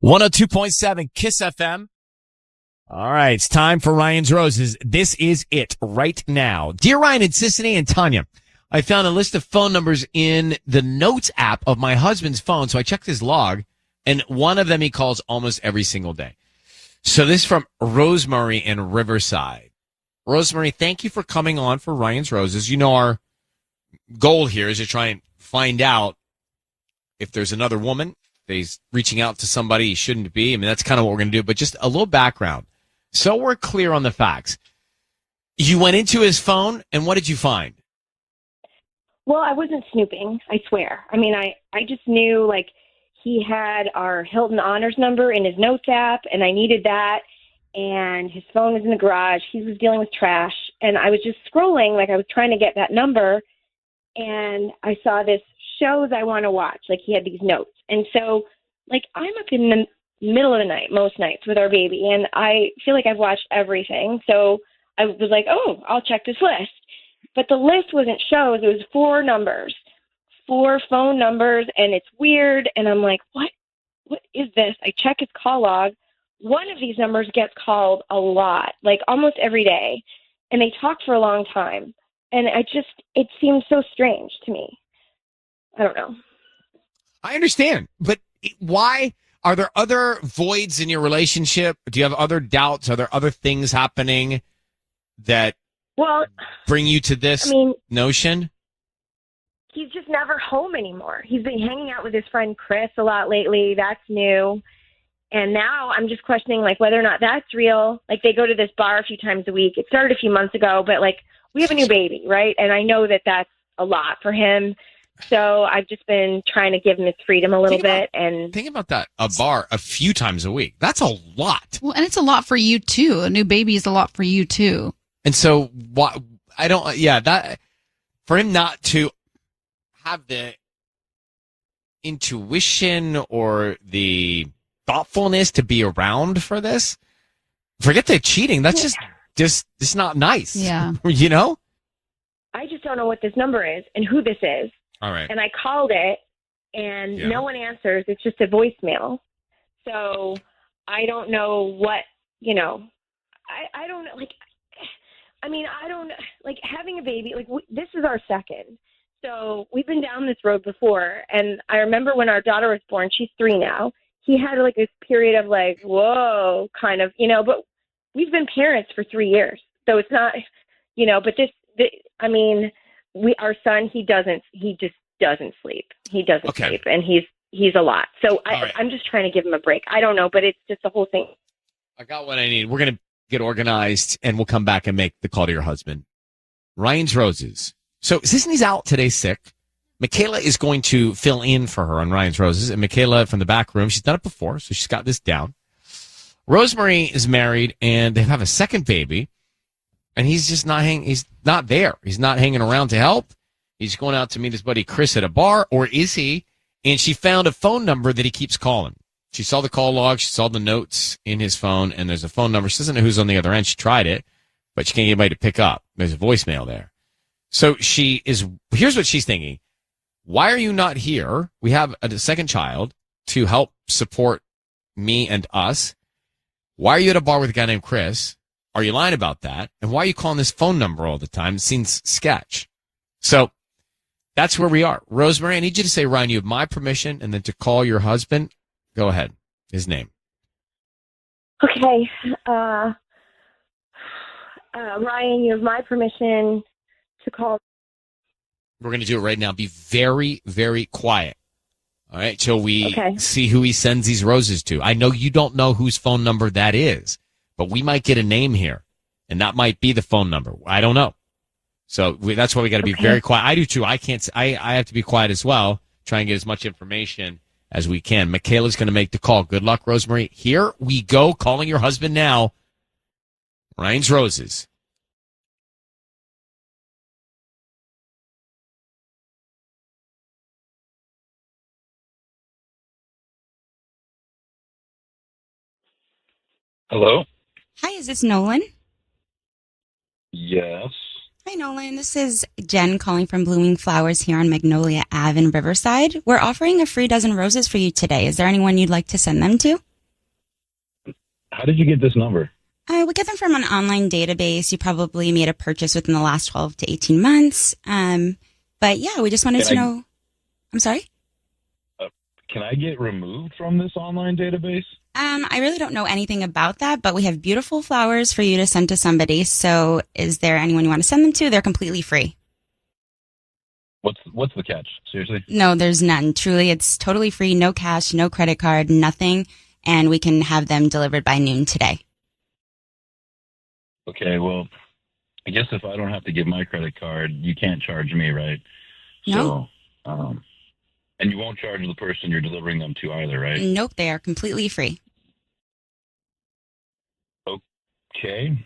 102.7 KIIS-FM. All right, it's time for Ryan's Roses. This is it right now. Dear Ryan and Sissany and Tanya, I found a list of phone numbers in the Notes app of my husband's phone, so I checked his log, and one of them he calls almost every single day. So this is from Rosemary in Riverside. Rosemary, thank you for coming on for Ryan's Roses. You know, our goal here is to try and find out if there's another woman, if he's reaching out to somebody he shouldn't be. I mean, that's kind of what we're going to do, but just a little background. So we're clear on the facts. You went into his phone, and what did you find? Well, I wasn't snooping, I swear. I mean, I just knew, like, he had our Hilton Honors number in his Notes app, and I needed that, and his phone was in the garage. He was dealing with trash, and I was just scrolling, like I was trying to get that number, and I saw this shows I want to watch. Like, he had these notes. And so, like, I'm up in the middle of the night most nights with our baby, and I feel like I've watched everything. So I was like, oh, I'll check this list. But the list wasn't shows. It was 4 numbers, 4 phone numbers, and it's weird. And I'm like, what is this? I check his call log. One of these numbers gets called a lot, like almost every day, and they talk for a long time. And it seems so strange to me. I don't know. I understand, but why? Are there other voids in your relationship? Do you have other doubts? Are there other things happening that bring you to this notion? He's just never home anymore. He's been hanging out with his friend Chris a lot lately. That's new. And now I'm just questioning, like, whether or not that's real. Like, they go to this bar a few times a week. It started a few months ago, but, like, we have a new baby, right? And I know that that's a lot for him. So I've just been trying to give him his freedom a little bit. And think about that. A bar a few times a week. That's a lot. Well, and it's a lot for you too. A new baby is a lot for you too. And so that for him not to have the intuition or the thoughtfulness to be around for this, forget the cheating. That's just it's not nice. Yeah. You know? I just don't know what this number is and who this is. All right. And I called it, and no one answers. It's just a voicemail. So I don't know what, I don't know. Like, I mean, I don't, like, having a baby, like, this is our second. So we've been down this road before. And I remember when our daughter was born, she's 3 now, he had, like, this period of, like, whoa, kind of, but we've been parents for 3 years. So it's not, but our son, he just doesn't sleep. He doesn't sleep, and he's a lot. So I'm just trying to give him a break. I don't know, but it's just the whole thing. I got what I need. We're going to get organized, and we'll come back and make the call to your husband. Ryan's Roses. So Sisney's out today sick. Michaela is going to fill in for her on Ryan's Roses, and Michaela from the back room, she's done it before, so she's got this down. Rosemary is married, and they have a second baby. And he's just he's not there. He's not hanging around to help. He's going out to meet his buddy Chris at a bar, or is he? And she found a phone number that he keeps calling. She saw the call log. She saw the notes in his phone, and there's a phone number. She doesn't know who's on the other end. She tried it, but she can't get anybody to pick up. There's a voicemail there. So here's what she's thinking. Why are you not here? We have a second child to help support me and us. Why are you at a bar with a guy named Chris? Are you lying about that? And why are you calling this phone number all the time? It seems sketch. So that's where we are. Rosemary, I need you to say, Ryan, you have my permission, and then to call your husband. Go ahead. His name. Okay. Ryan, you have my permission to call. We're going to do it right now. Be very, very quiet. All right? Till we see who he sends these roses to. I know you don't know whose phone number that is, but we might get a name here, and that might be the phone number. I don't know. So that's why we got to be very quiet. I do too. I can't. I have to be quiet as well. Try and get as much information as we can. Michaela's going to make the call. Good luck, Rosemary. Here we go. Calling your husband now. Ryan's Roses. Hello? Hi, is this Nolan? Yes. Hi, Nolan. This is Jen calling from Blooming Flowers here on Magnolia Ave in Riverside. We're offering a free dozen roses for you today. Is there anyone you'd like to send them to? How did you get this number? We get them from an online database. You probably made a purchase within the last 12 to 18 months. But yeah, we just wanted to know. I'm sorry? Can I get removed from this online database? I really don't know anything about that, but we have beautiful flowers for you to send to somebody. So is there anyone you want to send them to? They're completely free. What's the catch? Seriously? No, there's none. Truly, it's totally free. No cash, no credit card, nothing. And we can have them delivered by noon today. Okay, well, I guess if I don't have to give my credit card, you can't charge me, right? No. So, and you won't charge the person you're delivering them to either, right? Nope, they are completely free. Okay.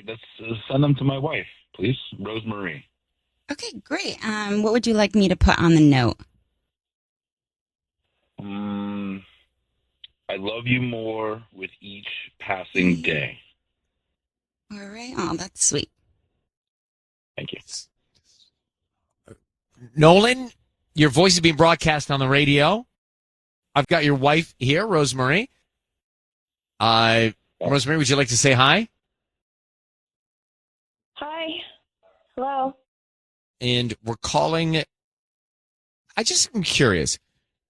Let's send them to my wife, please, Rosemary. Okay, great. What would you like me to put on the note? I love you more with each passing day. All right. Oh, that's sweet. Thank you. Nolan, your voice is being broadcast on the radio. I've got your wife here, Rosemary. Rosemary, would you like to say hi? Hi. Hello. And we're calling. I'm curious.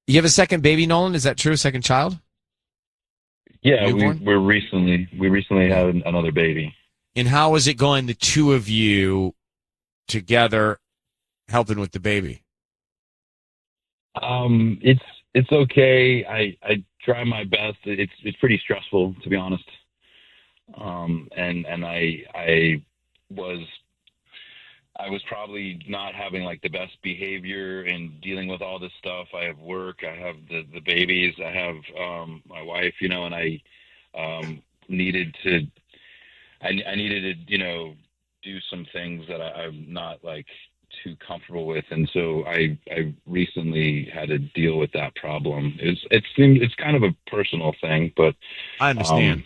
You have a second baby, Nolan? Is that true? Second child? Yeah, we recently had another baby. And how is it going, the two of you together helping with the baby? It's okay. I try my best. It's pretty stressful, to be honest. And I was probably not having like the best behavior in dealing with all this stuff. I have work, I have the babies, I have my wife, and I needed to do some things that I'm not like too comfortable with, and so I recently had to deal with that problem. It's kind of a personal thing, but I understand.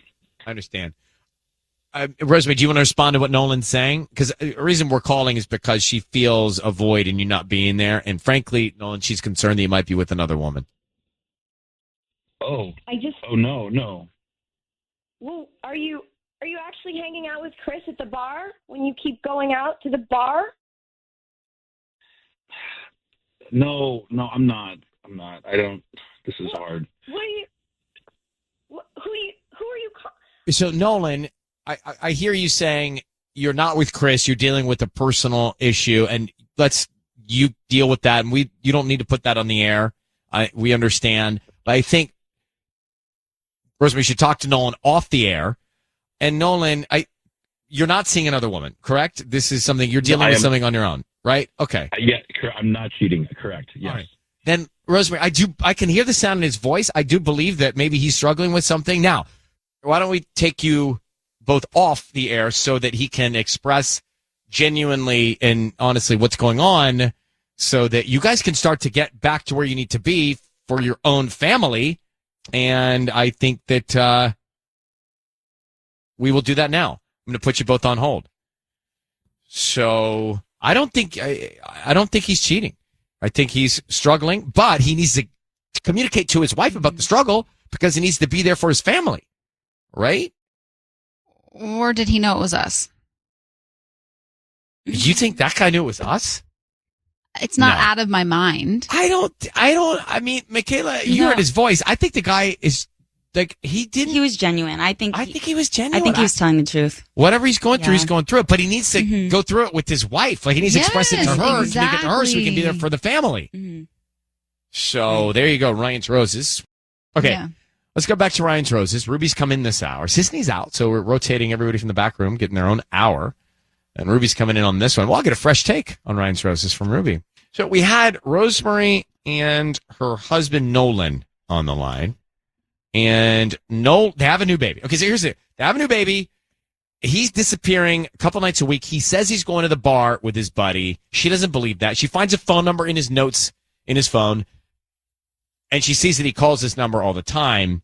Rosemary, do you want to respond to what Nolan's saying? Because the reason we're calling is because she feels a void in you not being there. And frankly, Nolan, she's concerned that you might be with another woman. Oh, no. Well, are you actually hanging out with Chris at the bar when you keep going out to the bar? No, I'm not. I don't. This is hard. Who are you? So Nolan, I hear you saying you're not with Chris. You're dealing with a personal issue, and you deal with that. And you don't need to put that on the air. We understand, but I think Rosemary should talk to Nolan off the air. And Nolan, you're not seeing another woman, correct? This is something you're dealing with something on your own, right? Okay. Yeah, I'm not cheating. Correct. Yes. All right. Then Rosemary, I can hear the sound in his voice. I do believe that maybe he's struggling with something. Now, why don't we take you both off the air so that he can express genuinely and honestly what's going on, so that you guys can start to get back to where you need to be for your own family. And I think that we will do that now. I'm going to put you both on hold. So I don't think he's cheating. I think he's struggling, but he needs to communicate to his wife about the struggle because he needs to be there for his family, right? Or did he know it was us? You think that guy knew it was us? It's not out of my mind. I mean, Michaela, you heard his voice. I think the guy is like, he was genuine. I think he was genuine. I think he was telling the truth. Whatever he's going through, he's going through it, but he needs to go through it with his wife. Like, he needs to express it to her, to make it to her so he can be there for the family. Mm-hmm. So there you go, Ryan's Roses. Okay. Yeah. Let's go back to Ryan's Roses. Ruby's come in this hour. Sisney's out, so we're rotating everybody from the back room, getting their own hour. And Ruby's coming in on this one. Well, I'll get a fresh take on Ryan's Roses from Ruby. So we had Rosemary and her husband, Nolan, on the line. And they have a new baby. Okay, so here's it. They have a new baby. He's disappearing a couple nights a week. He says he's going to the bar with his buddy. She doesn't believe that. She finds a phone number in his notes in his phone, and she sees that he calls this number all the time.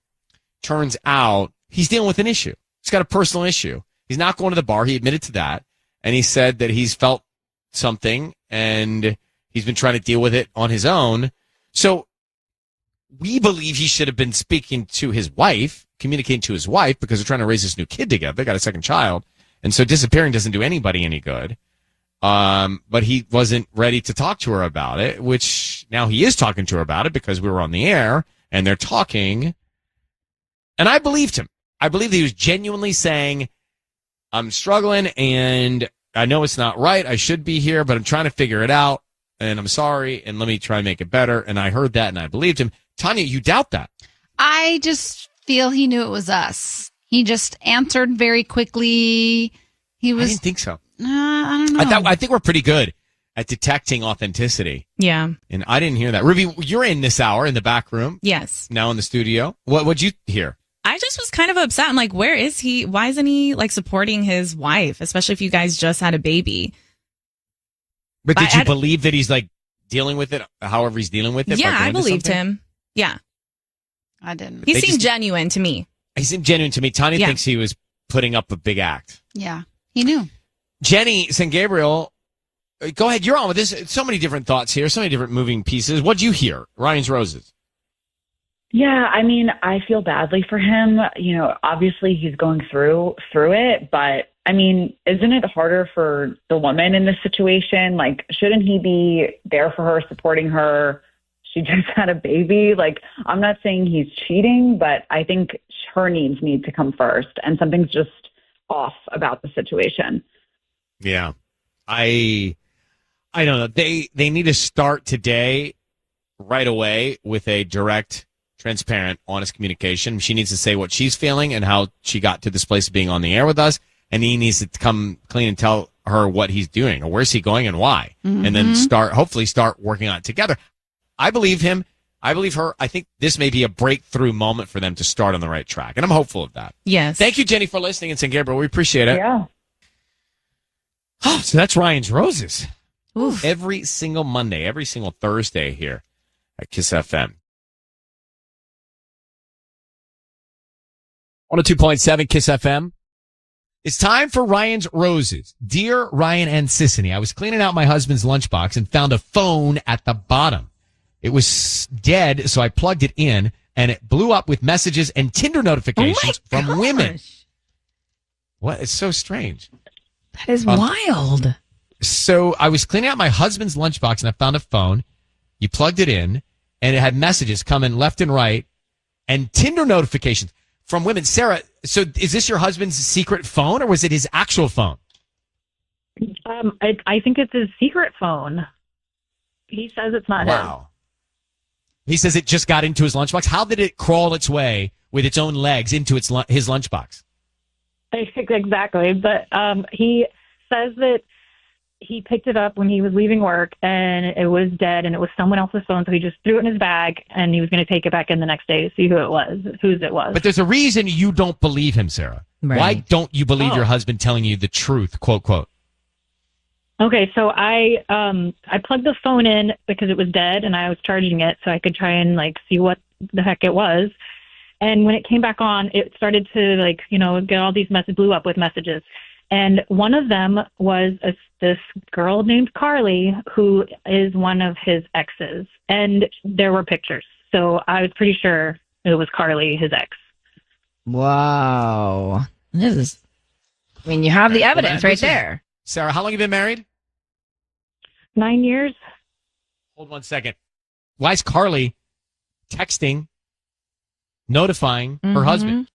Turns out he's dealing with an issue. He's got a personal issue. He's not going to the bar. He admitted to that. And he said that he's felt something, and he's been trying to deal with it on his own. So We believe he should have been speaking to his wife, communicating to his wife, because they're trying to raise this new kid together. They got a second child. And so disappearing doesn't do anybody any good. But he wasn't ready to talk to her about it, which now he is talking to her about it because we were on the air and they're talking. And I believed him. I believe that he was genuinely saying, I'm struggling and I know it's not right. I should be here, but I'm trying to figure it out. And I'm sorry. And let me try and make it better. And I heard that and I believed him. Tanya, you doubt that. I just feel he knew it was us. He just answered very quickly. I didn't think so. I don't know. I think we're pretty good at detecting authenticity. Yeah. And I didn't hear that. Ruby, you're in this hour in the back room. Yes. Now in the studio. What'd you hear? I just was kind of upset. I'm like, where is he? Why isn't he like supporting his wife, especially if you guys just had a baby? But did you believe that he's like dealing with it, however he's dealing with it? Yeah, I believed him. Yeah. I didn't. He seemed genuine to me. He seemed genuine to me. Tanya thinks he was putting up a big act. Yeah, he knew. Jenny St. Gabriel, go ahead. You're on with this. So many different thoughts here, so many different moving pieces. What'd you hear? Ryan's Roses. Yeah, I mean, I feel badly for him. You know, obviously he's going through it, but I mean, isn't it harder for the woman in this situation? Like, shouldn't he be there for her, supporting her? She just had a baby. Like, I'm not saying he's cheating, but I think her needs need to come first, and something's just off about the situation. Yeah. I don't know. They need to start today right away with a direct, transparent, honest communication. She needs to say what she's feeling and how she got to this place of being on the air with us. And he needs to come clean and tell her what he's doing or where's he going and why. Mm-hmm. And then hopefully start working on it together. I believe him. I believe her. I think this may be a breakthrough moment for them to start on the right track. And I'm hopeful of that. Yes. Thank you, Jenny, for listening in St. Gabriel. We appreciate it. Yeah. Oh, so that's Ryan's Roses. Oof. Every single Monday, every single Thursday here at KIIS-FM. 102.7 KIIS-FM. It's time for Ryan's Roses. Dear Ryan and Sissany, I was cleaning out my husband's lunchbox and found a phone at the bottom. It was dead, so I plugged it in, and it blew up with messages and Tinder notifications from women. What? It's so strange. That is wild. So I was cleaning out my husband's lunchbox, and I found a phone. You plugged it in, and it had messages coming left and right, and Tinder notifications from women. Sarah, so is this your husband's secret phone, or was it his actual phone? I think it's his secret phone. He says it's not his. Wow. He says it just got into his lunchbox. How did it crawl its way with its own legs into his lunchbox? Exactly. But he says that he picked it up when he was leaving work and it was dead and it was someone else's phone. So he just threw it in his bag and he was going to take it back in the next day to see whose it was. But there's a reason you don't believe him, Sarah. Right. Why don't you believe your husband telling you the truth, quote, quote? Okay, so I plugged the phone in because it was dead and I was charging it so I could try and see what the heck it was. And when it came back on, it started to get all these blew up with messages. And one of them was this girl named Carly, who is one of his exes. And there were pictures. So I was pretty sure it was Carly, his ex. Wow. You have the evidence right there. Sarah, how long have you been married? 9 years. Hold 1 second. Why is Carly texting, notifying her husband?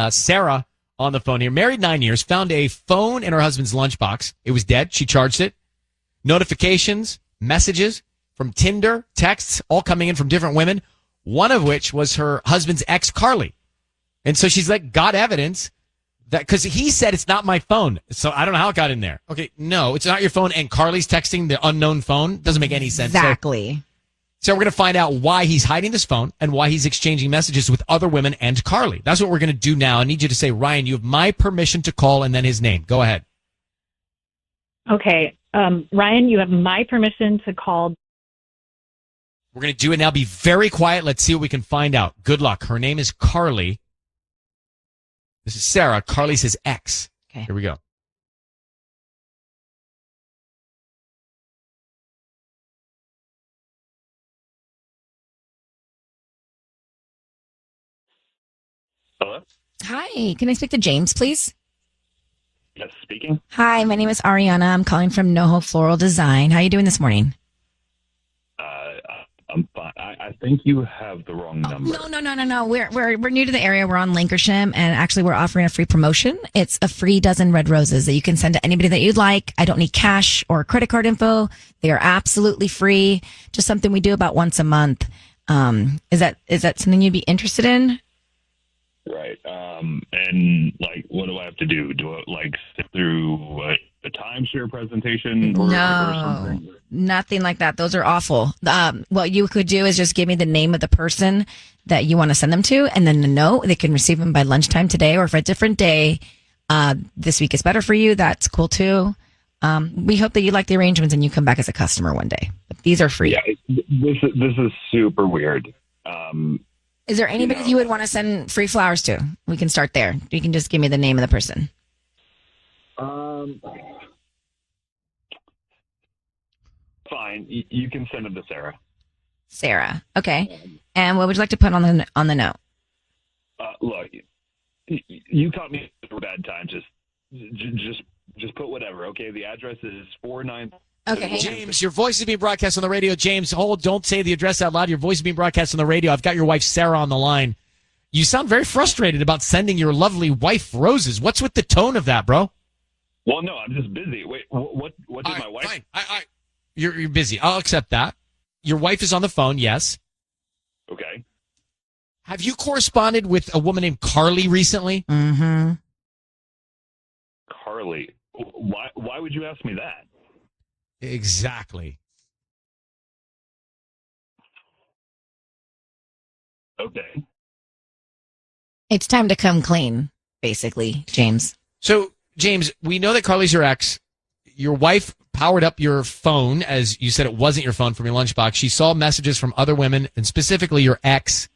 Sarah on the phone here, married 9 years, found a phone in her husband's lunchbox. It was dead. She charged it. Notifications, messages from Tinder, texts, all coming in from different women, one of which was her husband's ex, Carly. And so she's got evidence that, because he said it's not my phone. So I don't know how it got in there. Okay, no, it's not your phone. And Carly's texting the unknown phone. Doesn't make any sense. Exactly. So we're going to find out why he's hiding this phone and why he's exchanging messages with other women and Carly. That's what we're going to do now. I need you to say, Ryan, you have my permission to call, and then his name. Go ahead. Okay. Ryan, you have my permission to call. We're going to do it now. Be very quiet. Let's see what we can find out. Good luck. Her name is Carly. This is Sarah. Carly's his ex. Okay. Here we go. Hello? Hi, can I speak to James, please? Yes, speaking. Hi, my name is Ariana. I'm calling from NoHo Floral Design. How are you doing this morning? I'm fine. I think you have the wrong number. No. We're new to the area. We're on Lancashire, and actually we're offering a free promotion. It's a free dozen red roses that you can send to anybody that you'd like. I don't need cash or credit card info. They are absolutely free. Just something we do about once a month. Is that something you'd be interested in? Right. And like, what do I have to do? Do I sit through a timeshare presentation or something? Nothing like that. Those are awful. What you could do is just give me the name of the person that you want to send them to, and then they can receive them by lunchtime today, or if a different day this week is better for you, that's cool too. We hope that you like the arrangements and you come back as a customer one day. But these are free. Yeah, this is super weird. Is there anybody you would want to send free flowers to? We can start there. You can just give me the name of the person. Fine. You can send them to Sarah. Sarah. Okay. And what would you like to put on the note? Look, you caught me at a bad time. Just put whatever. Okay. The address is 49. Okay. James, your voice is being broadcast on the radio. James, hold. Don't say the address out loud. Your voice is being broadcast on the radio. I've got your wife, Sarah, on the line. You sound very frustrated about sending your lovely wife roses. What's with the tone of that, bro? Well, no, I'm just busy. Wait, what did my wife? Fine. You're busy. I'll accept that. Your wife is on the phone, yes. Okay. Have you corresponded with a woman named Carly recently? Mm-hmm. Carly. Why would you ask me that? Exactly. Okay. It's time to come clean, basically, James. So, James, we know that Carly's your ex. Your wife powered up your phone, as you said it wasn't your phone from your lunchbox. She saw messages from other women, and specifically your ex.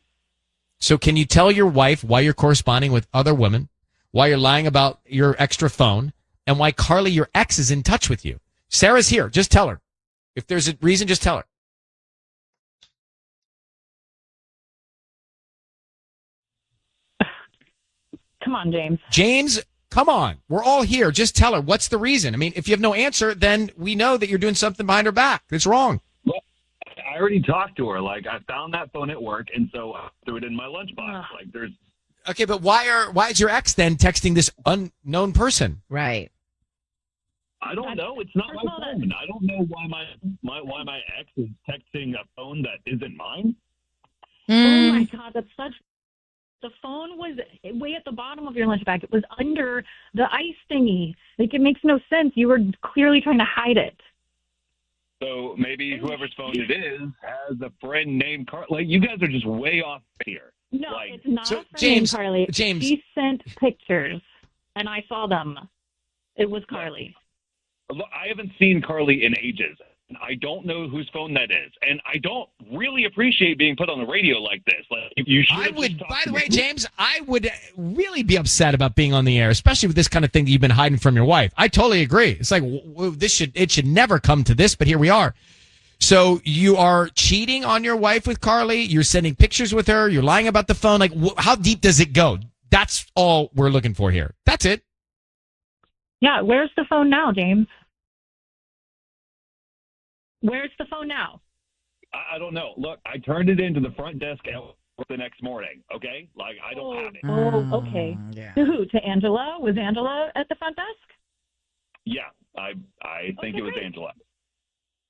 So can you tell your wife why you're corresponding with other women, why you're lying about your extra phone, and why Carly, your ex, is in touch with you? Sarah's here. Just tell her. If there's a reason, just tell her. Come on, James. James, come on. We're all here. Just tell her. What's the reason? I mean, if you have no answer, then we know that you're doing something behind her back that's wrong. Well, I already talked to her. Like, I found that phone at work, and so I threw it in my lunchbox. There's... Okay, but why is your ex then texting this unknown person? Right. I don't know. It's not my phone. I don't know why my ex is texting a phone that isn't mine. Oh my God, that's such. The phone was way at the bottom of your lunch bag. It was under the ice thingy. Like, it makes no sense. You were clearly trying to hide it. So maybe whoever's phone it is has a friend named Carly. Like, you guys are just way off here. No, it's not so a friend James, named Carly. James. She sent pictures, and I saw them. It was Carly. Look, I haven't seen Carly in ages. I don't know whose phone that is, and I don't really appreciate being put on the radio like this. Like, you should. I would. By the way, James, I would really be upset about being on the air, especially with this kind of thing that you've been hiding from your wife. I totally agree. It's like it should never come to this, but here we are. So you are cheating on your wife with Carly. You're sending pictures with her. You're lying about the phone. Like, how deep does it go? That's all we're looking for here. That's it. Yeah, where's the phone now, James? Where's the phone now? I don't know. Look, I turned it into the front desk the next morning, okay? Like, I don't have it. Oh, okay. Yeah. To who? To Angela? Was Angela at the front desk? Yeah, I think it was great. Angela.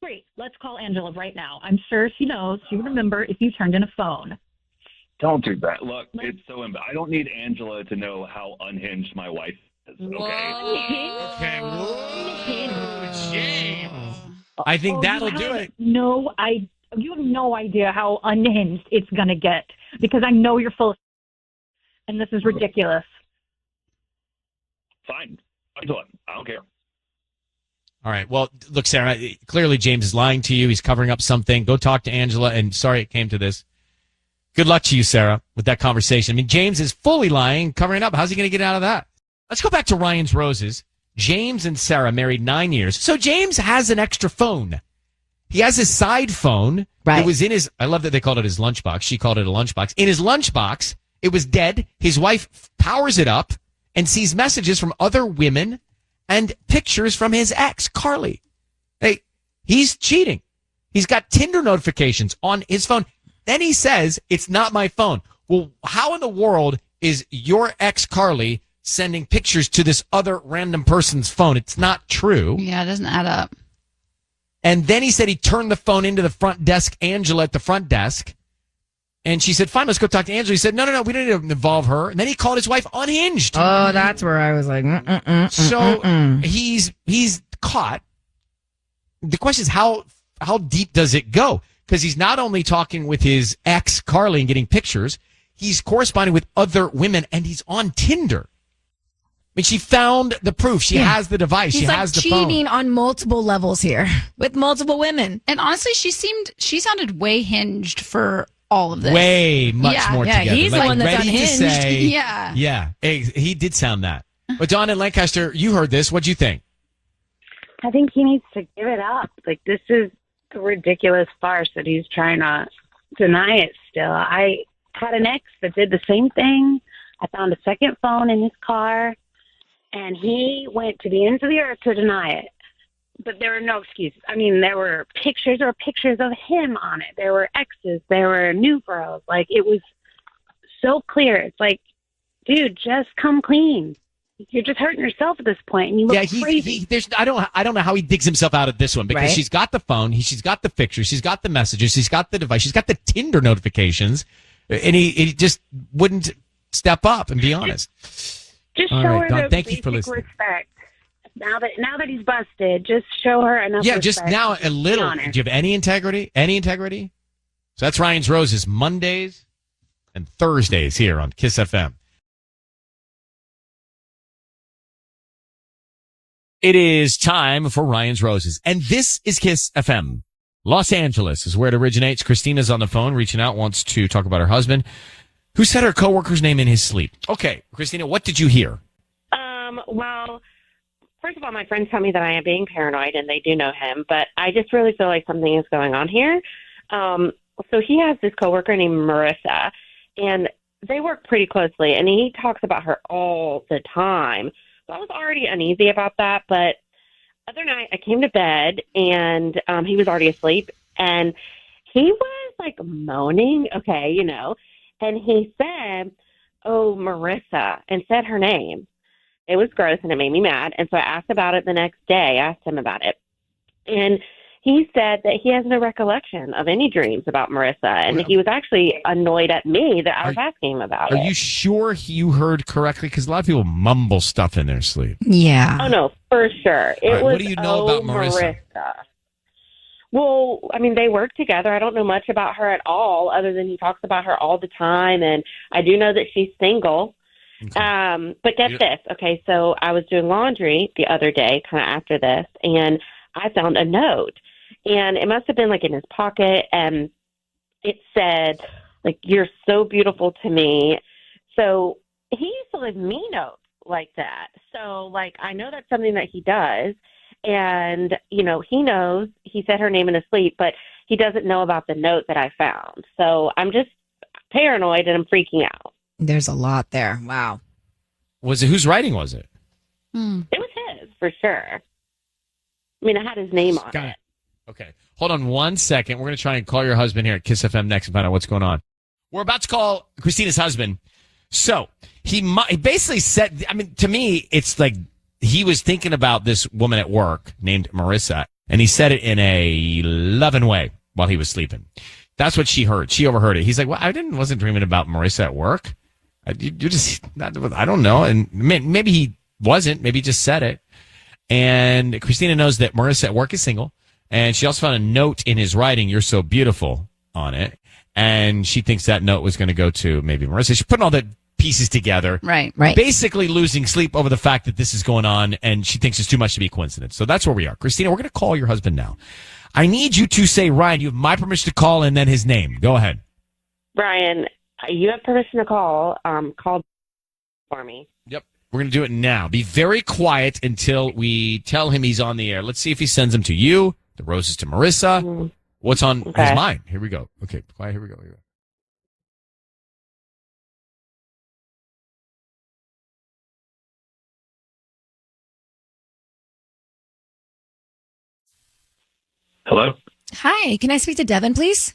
Great. Let's call Angela right now. I'm sure she knows. She would remember if you turned in a phone. Don't do that. Look, it's so I don't need Angela to know how unhinged my wife is, okay? Whoa. Okay. Whoa, James. I think that'll do it. You have no idea how unhinged it's going to get, because I know you're full of and this is ridiculous. Fine. I don't care. All right. Well, look, Sarah, clearly James is lying to you. He's covering up something. Go talk to Angela, and sorry it came to this. Good luck to you, Sarah, with that conversation. I mean, James is fully lying, covering up. How's he going to get out of that? Let's go back to Ryan's Roses. James and Sarah married 9 years. So James has an extra phone. He has his side phone. Right. It was in his, I love that they called it his lunchbox. She called it a lunchbox. In his lunchbox, It was dead. His wife powers it up and sees messages from other women and pictures from his ex, Carly. Hey, he's cheating. He's got Tinder notifications on his phone. Then he says, it's not my phone. Well, how in the world is your ex, Carly, sending pictures to this other random person's phone? It's not true. Yeah, it doesn't add up. And then he said he turned the phone into the front desk, Angela at the front desk. And she said, fine, let's go talk to Angela. He said, no, we don't need to involve her. And then he called his wife unhinged. Oh, that's where I was like, he's caught. The question is, how deep does it go? Because he's not only talking with his ex, Carly, and getting pictures, he's corresponding with other women, and he's on Tinder. I mean, she found the proof. She has the device. He's she like has the phone. cheating on multiple levels here with multiple women. And honestly, she sounded way hinged for all of this. Way much more yeah, together. he's the one that's ready unhinged. to say, Yeah. He did sound that. But Dawn in Lancaster, you heard this. What'd you think? I think he needs to give it up. Like, this is a ridiculous farce that he's trying to deny it still. I had an ex that did the same thing. I found a second phone in his car, and he went to the ends of the earth to deny it. But there were no excuses. I mean, there were pictures of him on it. There were exes. There were new girls. Like, it was so clear. It's like, dude, just come clean. You're just hurting yourself at this point, and you look crazy. I don't know how he digs himself out of this one, because Right. she's got the phone, she's got the pictures, she's got the messages, she's got the device, she's got the Tinder notifications, and he just wouldn't step up and be honest. Just All show right, her Dawn, the thank you basic for listening. respect. Now that he's busted, just show her enough Yeah, respect. just now a little. Be Do honest. you have any integrity? Any integrity? So that's Ryan's Roses, Mondays and Thursdays here on KIIS FM. It is time for Ryan's Roses, and this is KIIS FM. Los Angeles is where it originates. Christina's on the phone, reaching out, wants to talk about her husband, who said her coworker's name in his sleep. Okay, Christina, what did you hear? Well, first of all, my friends tell me that I am being paranoid, and they do know him, but I just really feel like something is going on here. So he has this coworker named Marissa, and they work pretty closely, and he talks about her all the time. So I was already uneasy about that, but other night I came to bed, and he was already asleep, and he was like moaning, and he said, "Oh, Marissa," and said her name. It was gross, and it made me mad, and so I asked about it the next day. I asked him about it, and he said that he has no recollection of any dreams about Marissa, and he was actually annoyed at me that I was asking him about it. Are you sure you heard correctly? Because a lot of people mumble stuff in their sleep. Yeah. Oh, no, for sure. It All right, was, what do you know about Marissa? Well, I mean, they work together. I don't know much about her at all, other than he talks about her all the time, and I do know that she's single. Okay. But get this. Okay, so I was doing laundry the other day, kind of after this, and I found a note. And it must have been, like, in his pocket, and it said, like, "You're so beautiful to me." So he used to leave me notes like that. So, like, I know that's something that he does. And, he knows he said her name in his sleep, but he doesn't know about the note that I found. So I'm just paranoid, and I'm freaking out. There's a lot there. Wow. Whose writing was it? It was his, for sure. I mean, I had his name on Got it. Okay. Hold on 1 second. We're going to try and call your husband here at KIIS FM next and find out what's going on. We're about to call Christina's husband. So he basically said, I mean, to me, it's like he was thinking about this woman at work named Marissa, and he said it in a loving way while he was sleeping. That's what she heard. She overheard it. He's like, well, wasn't dreaming about Marissa at work. I don't know. And maybe he wasn't. Maybe he just said it. And Christina knows that Marissa at work is single. And she also found a note in his writing, "You're so beautiful," on it. And she thinks that note was going to go to maybe Marissa. She's putting all the pieces together. Right. Basically losing sleep over the fact that this is going on, and she thinks it's too much to be a coincidence. So that's where we are. Christina, we're going to call your husband now. I need you to say, Ryan, you have my permission to call, and then his name. Go ahead. Brian, you have permission to call. Call for me. Yep. We're going to do it now. Be very quiet until we tell him he's on the air. Let's see if he sends them to you, the roses to Marissa. What's on his mind? Here we go. Okay, quiet. Here we go. Hello? Hi, can I speak to Devin, please?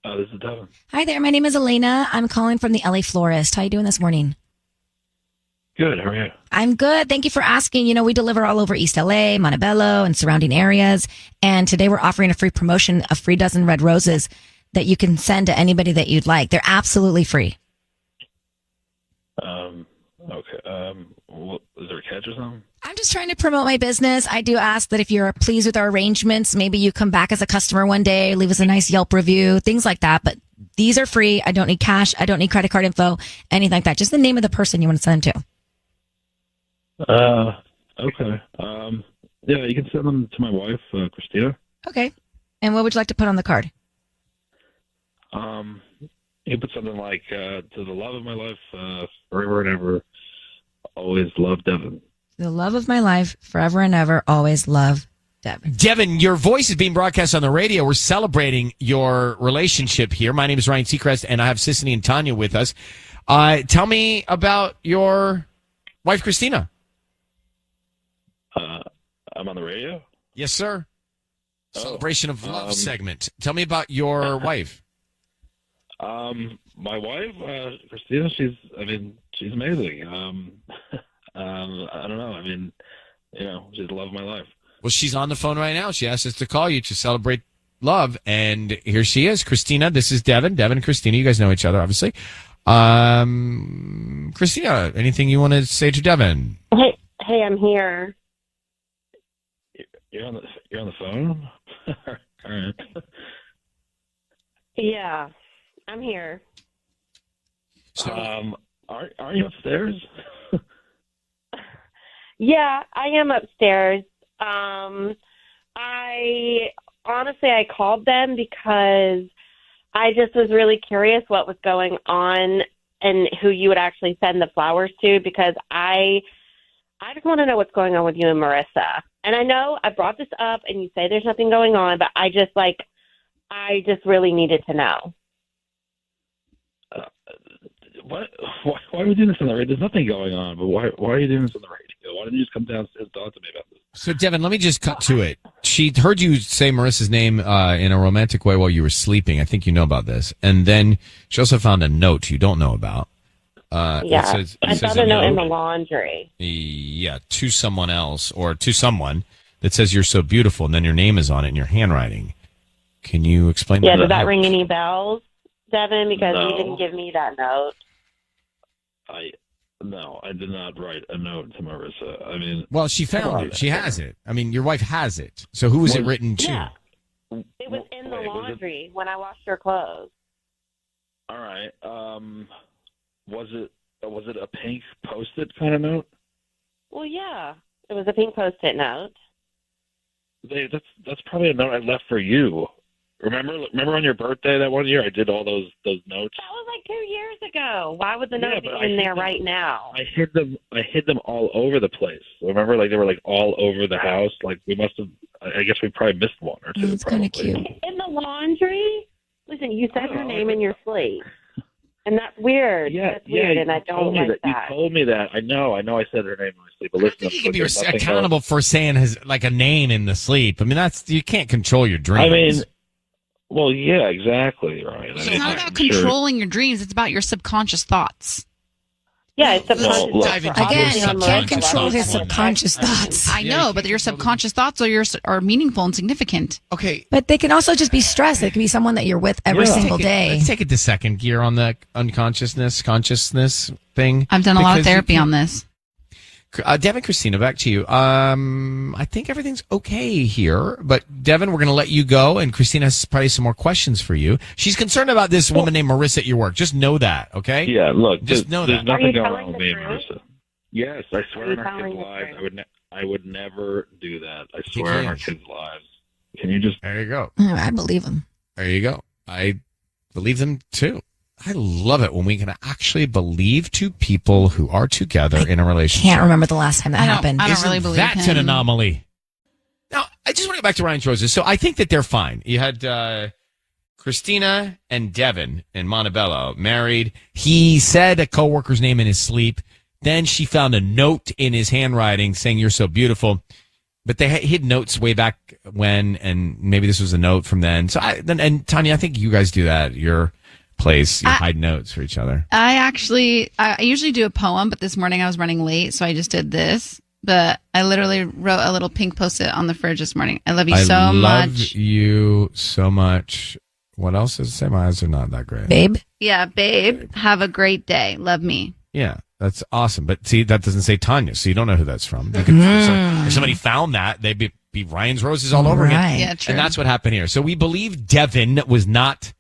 This is Devin. Hi there, my name is Elena. I'm calling from the LA Florist. How you doing this morning? Good, how are you? I'm good. Thank you for asking. You know, we deliver all over East LA, Montebello, and surrounding areas. And today we're offering a free promotion of free dozen red roses that you can send to anybody that you'd like. They're absolutely free. Okay. Well, is there a catch or something? I'm just trying to promote my business. I do ask that if you're pleased with our arrangements, maybe you come back as a customer one day, leave us a nice Yelp review, things like that. But these are free. I don't need cash. I don't need credit card info, anything like that. Just the name of the person you want to send them to. Okay. Yeah, you can send them to my wife, Christina. Okay. And what would you like to put on the card? You can put something like, to the love of my life, forever and ever, always love Devin. The love of my life, forever and ever, always love Devin. Devin, your voice is being broadcast on the radio. We're celebrating your relationship here. My name is Ryan Seacrest, and I have Sissany and Tanya with us. Tell me about your wife, Christina. I'm on the radio? Yes, sir. Celebration of Love segment. Tell me about your wife. My wife, Christina, she's amazing. I don't know. I mean, she's the love of my life. Well, she's on the phone right now. She asked us to call you to celebrate love, and here she is. Christina, this is Devin. Devin and Christina, you guys know each other, obviously. Christina, anything you want to say to Devin? Hey, I'm here. You're on the phone? All right. Yeah, I'm here. So, are you upstairs? Yeah, I am upstairs. I called them because I just was really curious what was going on and who you would actually send the flowers to, because I just want to know what's going on with you and Marissa. And I know I brought this up and you say there's nothing going on, but I just really needed to know. What? Why are we doing this on the radio? There's nothing going on, but why are you doing this on the radio? Why didn't you just come downstairs and talk to me about this? So, Devin, let me just cut to it. She heard you say Marissa's name in a romantic way while you were sleeping. I think you know about this. And then she also found a note you don't know about. I found a note in the laundry. Yeah, to someone else or to someone that says you're so beautiful, and then your name is on it in your handwriting. Can you explain? Yeah, did that ring any bells, Devin? Because you didn't give me that note. No, I did not write a note to Marissa. I mean, well, she found it. She has it. I mean, your wife has it. So who was it written to? Yeah. It was in the laundry when I washed her clothes. All right. Was it a pink Post-it kind of note? Well, yeah, it was a pink Post-it note. That's probably a note I left for you. Remember on your birthday that one year I did all those notes? That was like 2 years ago. Why would the note be in there right now? I hid them all over the place. Remember, like they were like all over the house. Like we must have. I guess we probably missed one or two. That's kind of cute. In the laundry? Listen, you said her name in your sleep. And that's weird. Yeah, that's weird, and I don't like that. You told me that. I know I said her name in my sleep. But listen, I think you can be accountable for saying like a name in the sleep. I mean, you can't control your dreams. I mean, well, yeah, exactly, right. It's not about controlling your dreams. It's about your subconscious thoughts. Yeah, it's subconscious. Again, you can't control his subconscious thoughts. I know, but your subconscious thoughts are meaningful and significant. Okay. But they can also just be stress. It can be someone that you're with every single day. Let's take it to second gear on the consciousness thing. I've done a lot of therapy on this. Devin, Christina, back to you. I think everything's okay here, but Devin, we're going to let you go, and Christina has probably some more questions for you. She's concerned about this woman named Marissa at your work. Just know that, okay? Yeah, look, just know that. There's nothing going on with me and Marissa. Yes, I swear on our kids' lives, I would never do that. I swear on our kids' lives. Can you just? There you go. I believe him. There you go. I believe them too. I love it when we can actually believe two people who are together in a relationship. Can't remember the last time that happened. I don't really believe that's him. An anomaly. Now, I just want to get back to Ryan's Roses. So I think that they're fine. You had Christina and Devin in Montebello married. He said a coworker's name in his sleep. Then she found a note in his handwriting saying, "You're so beautiful." But they hid notes way back when, and maybe this was a note from then. So and Tanya, I think you guys do that at your place. You hide notes for each other. I usually do a poem, but this morning I was running late, so I just did this. But I literally wrote a little pink post-it on the fridge this morning. I love you so much. I love you so much. What else does it say? My eyes are not that great. Babe? Yeah, babe. Have a great day. Love me. Yeah, that's awesome. But see, that doesn't say Tanya, so you don't know who that's from. You could, so if somebody found that, they'd be Ryan's Roses all over again. Yeah, true. And that's what happened here. So we believe Devin was not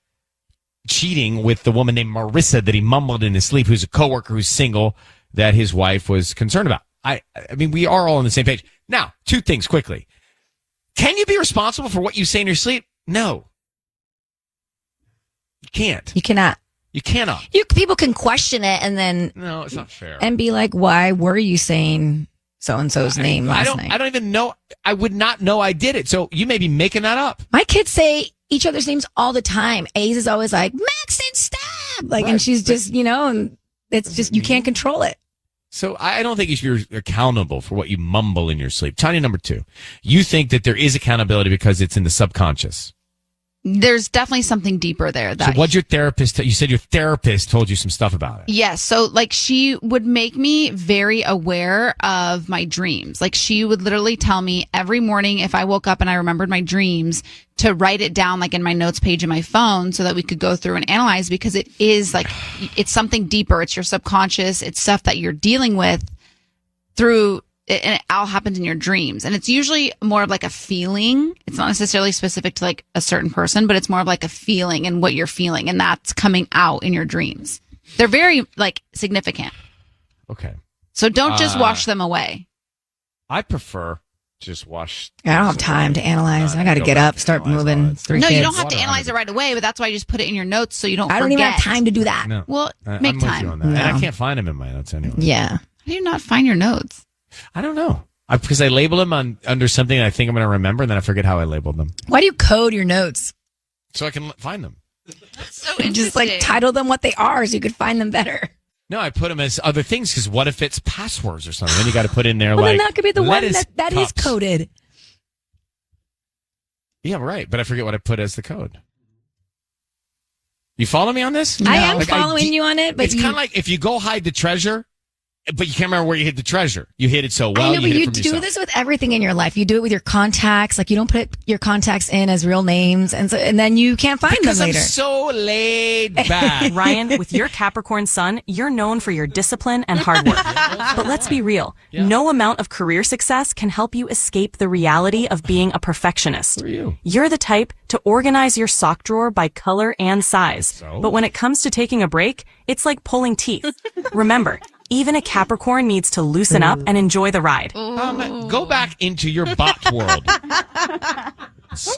cheating with the woman named Marissa that he mumbled in his sleep, who's a coworker who's single, that his wife was concerned about. I mean, we are all on the same page. Now, two things quickly. Can you be responsible for what you say in your sleep? No. You can't. You cannot. You cannot. People can question it and then... No, it's not fair. And be like, why were you saying so-and-so's name last night? I don't even know. I would not know I did it. So you may be making that up. My kids say each other's names all the time. Ace is always like, Maxon, stop! Like, right. And she's just, and it's just, you can't control it. So I don't think you're accountable for what you mumble in your sleep. Tanya, number 2, you think that there is accountability because it's in the subconscious. There's definitely something deeper there. So what'd your therapist you said your therapist told you some stuff about it. Yes. So she would make me very aware of my dreams. Like she would literally tell me every morning if I woke up and I remembered my dreams to write it down like in my notes page in my phone so that we could go through and analyze, because it is like, it's something deeper. It's your subconscious. It's stuff that you're dealing with through, and it all happens in your dreams. And it's usually more of like a feeling. It's not necessarily specific to like a certain person, but it's more of like a feeling and what you're feeling. And that's coming out in your dreams. They're very like significant. Okay. So don't just wash them away. I prefer just wash. I don't have time to analyze. I got to get up, start moving. No, you don't have to analyze it right away, but that's why I just put it in your notes so you don't forget. I don't even have time to do that. No. Well, I'm make with time. you on that. No. And I can't find them in my notes anyway. Yeah. How do you not find your notes? I don't know. Because I label them under something I think I'm going to remember, and then I forget how I labeled them. Why do you code your notes? So I can find them. That's so interesting. Just like title them what they are so you could find them better. No, I put them as other things because what if it's passwords or something? Then you got to put in there well, like. Then that could be the one that is cups. coded. Yeah, right. But I forget what I put as the code. You follow me on this? No. I am following you on it, but it's kind of like if you go hide the treasure, but you can't remember where you hid the treasure. You hid it so well. I know, but you do this with everything in your life. You do it with your contacts. Like you don't put your contacts in as real names, and then you can't find them later. I'm so laid back. Ryan, with your Capricorn sun, you're known for your discipline and hard work. But let's be real. Yeah. No amount of career success can help you escape the reality of being a perfectionist. Who are you? You're the type to organize your sock drawer by color and size. So? But when it comes to taking a break, it's like pulling teeth. Remember, even a Capricorn needs to loosen up and enjoy the ride. Go back into your bot world.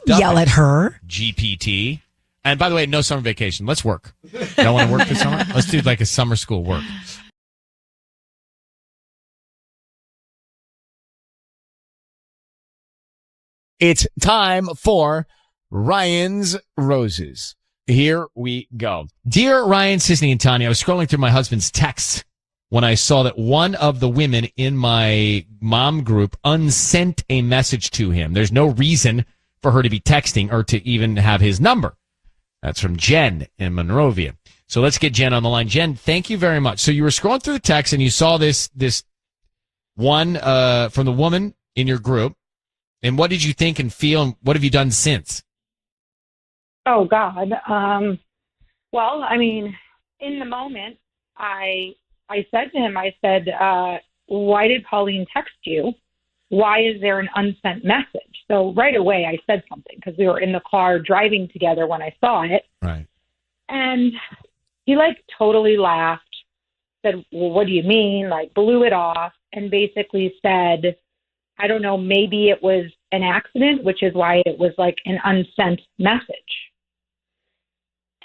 Yell at her. GPT. And by the way, no summer vacation. Let's work. Y'all want to work this summer? Let's do like a summer school work. It's time for Ryan's Roses. Here we go. Dear Ryan, Sisney, and Tanya, I was scrolling through my husband's texts when I saw that one of the women in my mom group unsent a message to him. There's no reason for her to be texting or to even have his number. That's from Jen in Monrovia. So let's get Jen on the line. Jen, thank you very much. So you were scrolling through the text and you saw this one from the woman in your group. And what did you think and feel, and what have you done since? Oh, God. Well, I mean, in the moment, I said to him, I said, why did Pauline text you? Why is there an unsent message? So right away I said something because we were in the car driving together when I saw it. Right. And he totally laughed, said, well, what do you mean? Blew it off and basically said, I don't know, maybe it was an accident, which is why it was an unsent message.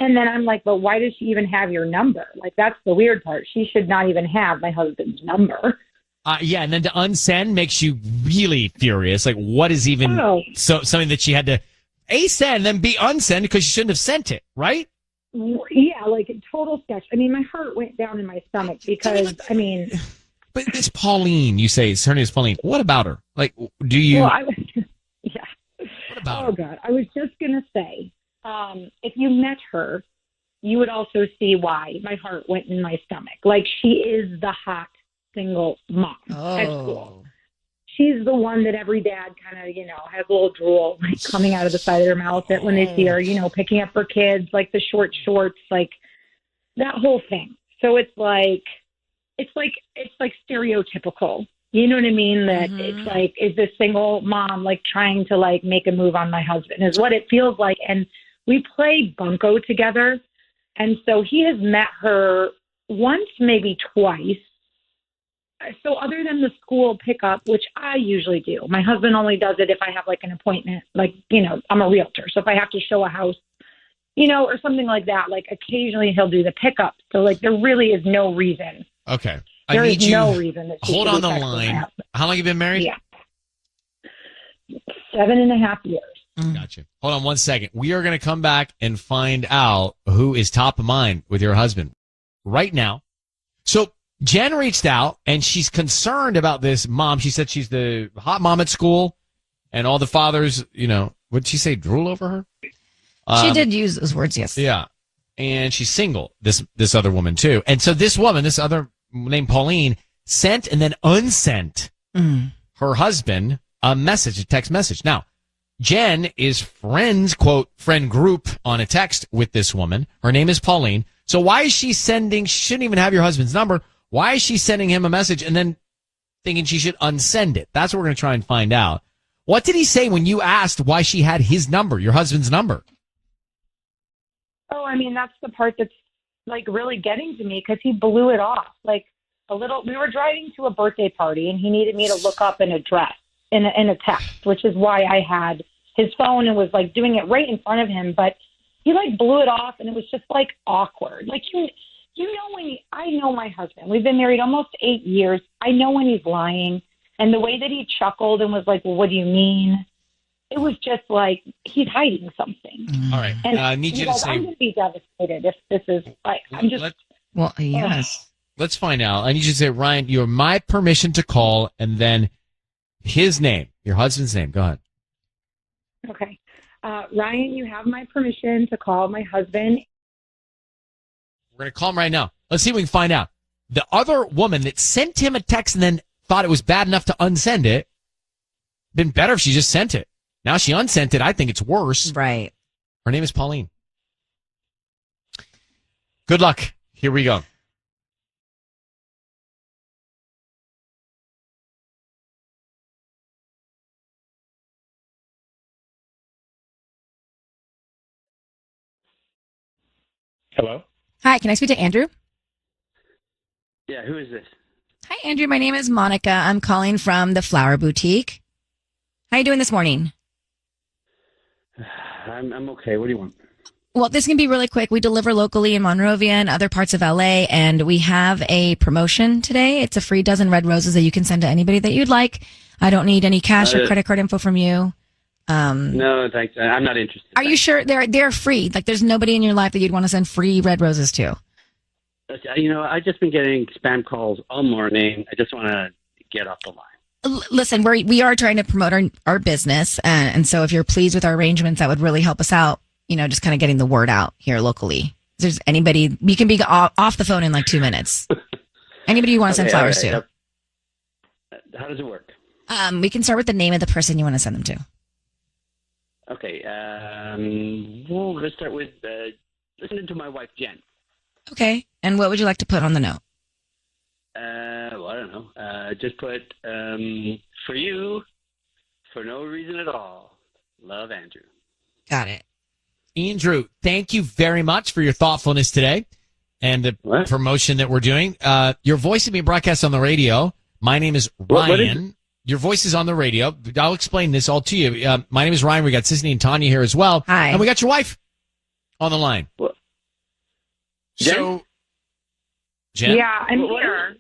And then I'm like, but why does she even have your number? That's the weird part. She should not even have my husband's number. Yeah, and then to unsend makes you really furious. What is even something that she had to A, send, then B, unsend because she shouldn't have sent it, right? Yeah, a total sketch. I mean, my heart went down in my stomach because, But But it's Pauline. You say her name is Pauline. What about her? Like, do you? Well, yeah. What about her? God, I was just gonna say, if you met her, you would also see why my heart went in my stomach. Like, she is the hot single mom at school. She's the one that every dad kind of, has a little drool like coming out of the side of their mouth when they see her, picking up her kids, like the short shorts, like that whole thing. So it's like stereotypical. You know what I mean? That it's like, is this single mom like trying to like make a move on my husband is what it feels like. And we play bunco together. And so he has met her once, maybe twice. So other than the school pickup, which I usually do, my husband only does it if I have like an appointment, like, I'm a realtor. So if I have to show a house, or something like that, like occasionally he'll do the pickup. So like there really is no reason. Okay. There is no reason that hold on the line. How long have you been married? Yeah. 7.5 years. Gotcha. Hold on one second. We are going to come back and find out who is top of mind with your husband right now. So Jen reached out and she's concerned about this mom. She said she's the hot mom at school and all the fathers, what'd she say, drool over her? She did use those words, yes. Yeah. And she's single, this other woman too. And so this woman, this other named Pauline, sent and then unsent her husband a message, a text message. Now, Jen is friends, quote, friend group on a text with this woman. Her name is Pauline. So why is she sending, she shouldn't even have your husband's number. Why is she sending him a message and then thinking she should unsend it? That's what we're going to try and find out. What did he say when you asked why she had his number, your husband's number? Oh, I mean, that's the part that's like really getting to me because he blew it off. Like we were driving to a birthday party and he needed me to look up an address in a text, which is why I had his phone and was like doing it right in front of him. But he like blew it off and it was just like awkward. Like, I know my husband. We've been married almost 8 years. I know when he's lying. And the way that he chuckled and was like, well, what do you mean? It was just like he's hiding something. All right. And I need you to say. I'm going to be devastated if this is like, I'm just. Well, yes. Let's find out. I need you to say, Ryan, you have my permission to call and then his name, your husband's name. Go ahead. Okay. Ryan, you have my permission to call my husband. We're going to call him right now. Let's see if we can find out. The other woman that sent him a text and then thought it was bad enough to unsend it, been better if she just sent it. Now she unsent it. I think it's worse. Right. Her name is Pauline. Good luck. Here we go. Hello? Hi, can I speak to Andrew? Yeah, who is this? Hi, Andrew. My name is Monica. I'm calling from the Flower Boutique. How are you doing this morning? I'm okay. What do you want? Well, this can be really quick. We deliver locally in Monrovia and other parts of LA, and we have a promotion today. It's a free dozen red roses that you can send to anybody that you'd like. I don't need any cash or credit card info from you. No, thanks. I'm not interested. Are you sure they're free? Like, there's nobody in your life that you'd want to send free red roses to? I've just been getting spam calls all morning. I just want to get off the line. Listen, we are trying to promote our business, and so if you're pleased with our arrangements, that would really help us out. Just kind of getting the word out here locally. If there's anybody, we can be off the phone in like 2 minutes. Anybody you want to send flowers to? How does it work? We can start with the name of the person you want to send them to. Okay. Let's start with listening to my wife, Jen. Okay. And what would you like to put on the note? Well, I don't know. Just put, for you, for no reason at all. Love, Andrew. Got it. Andrew, thank you very much for your thoughtfulness today and the promotion that we're doing. Your voice is being broadcast on the radio. My name is Ryan. Your voice is on the radio. I'll explain this all to you. My name is Ryan. We got Sisney and Tanya here as well. Hi. And we got your wife on the line. What? So, Jen? Yeah, I'm here.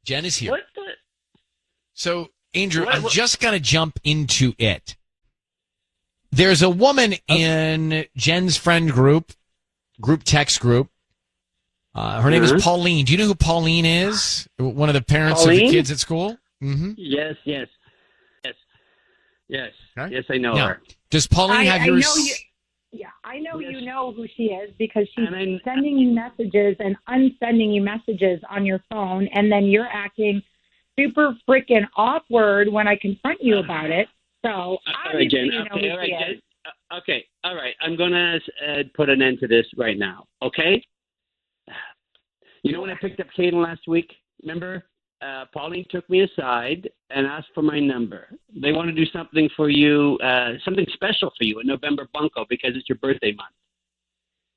Jen is here. What the? So, Andrew, I'm just going to jump into it. There's a woman in Jen's friend group text group. Her name is Pauline. Do you know who Pauline is? One of the parents of the kids at school? Mm-hmm. Yes. Yes, I know Yeah. her. Does Pauline have I your... know you. Yeah, I know you know who she is because she's sending you messages and unsending you messages on your phone, and then you're acting super freaking awkward when I confront you about it. So obviously Jen, you know who she is. Jen. Okay, all right. I'm going to put an end to this right now, okay? You know when I picked up Caden last week, remember? Pauline took me aside and asked for my number. They want to do something for you, something special for you, a November bunko, because it's your birthday month.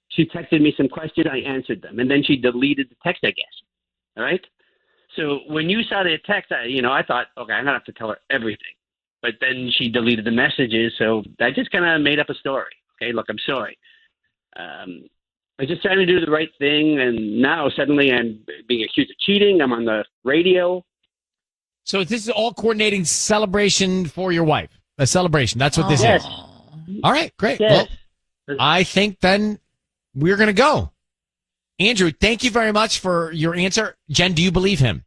She texted me some questions. I answered them, and then she deleted the text, I guess. All right? So when you saw the text, I thought, okay, I'm going to have to tell her everything. But then she deleted the messages, so I just kind of made up a story. Okay, look, I'm sorry. I just trying to do the right thing, and now suddenly I'm being accused of cheating. I'm on the radio. So this is all coordinating celebration for your wife. A celebration. That's what this is. All right, great. Yes. Well, I think then we're going to go. Andrew, thank you very much for your answer. Jen, do you believe him?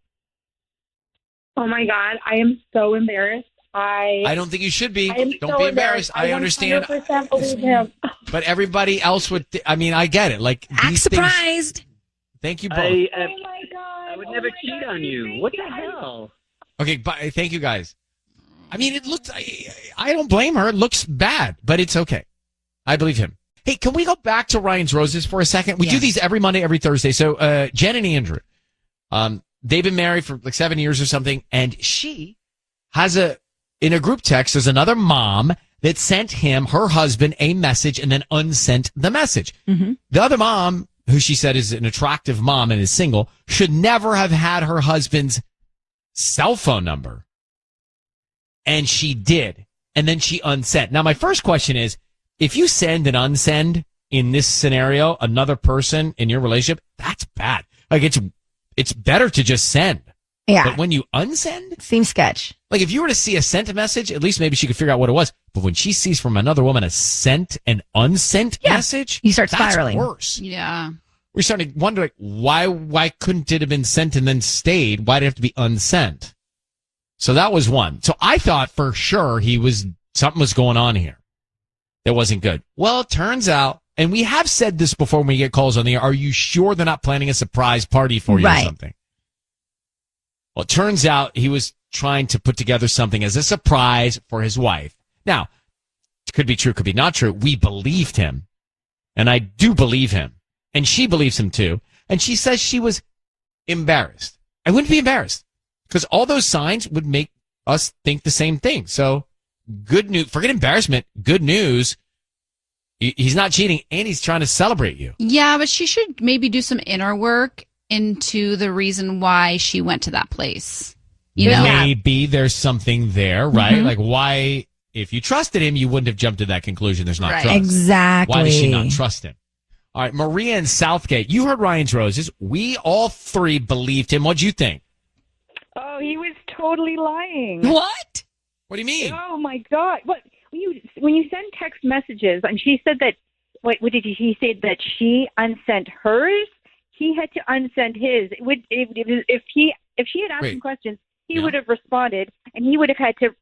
Oh my God, I am so embarrassed. I don't think you should be. I am Don't so be embarrassed. I understand. 100% believe him. But everybody else would. I get it. Like Act surprised. Thank you both. Oh my God. I would never cheat on you. What the hell? Okay, thank you guys. I mean, it looked. I don't blame her. It looks bad, but it's okay. I believe him. Hey, can we go back to Ryan's Roses for a second? We do these every Monday, every Thursday. So Jen and Andrew, they've been married for like 7 years or something, and she has in a group text, there's another mom that sent her husband, a message and then unsent the message. Mm-hmm. The other mom, who she said is an attractive mom and is single, should never have had her husband's cell phone number. And she did. And then she unsent. Now, my first question is, if you send and unsend in this scenario, another person in your relationship, that's bad. Like it's better to just send. Yeah. But when you unsend? Seems sketch. Like if you were to see a sent message, at least maybe she could figure out what it was. But when she sees from another woman a sent and unsent message, you start spiraling. That's worse. Yeah. We're starting to wonder, like, why couldn't it have been sent and then stayed? Why did it have to be unsent? So that was one. So I thought for sure something was going on here that wasn't good. Well, it turns out, and we have said this before when we get calls on the air, are you sure they're not planning a surprise party for you or something? Well, it turns out he was trying to put together something as a surprise for his wife. Now, it could be true, could be not true. We believed him, and I do believe him, and she believes him too. And she says she was embarrassed. I wouldn't be embarrassed because all those signs would make us think the same thing. So good news, forget embarrassment, good news. He's not cheating, and he's trying to celebrate you. Yeah, but she should maybe do some inner work into the reason why she went to that place. You know, maybe there's something there, right? Mm-hmm. Like why, if you trusted him, you wouldn't have jumped to that conclusion. There's not trust. Exactly. Why does she not trust him? All right, Maria in Southgate, you heard Ryan's Roses. We all three believed him. What'd you think? Oh, he was totally lying. What? What do you mean? Oh my God! What when you send text messages, and she said that. What did he say that she unsent hers? He had to unsend his. If she had asked him questions, he would have responded, and he would have had to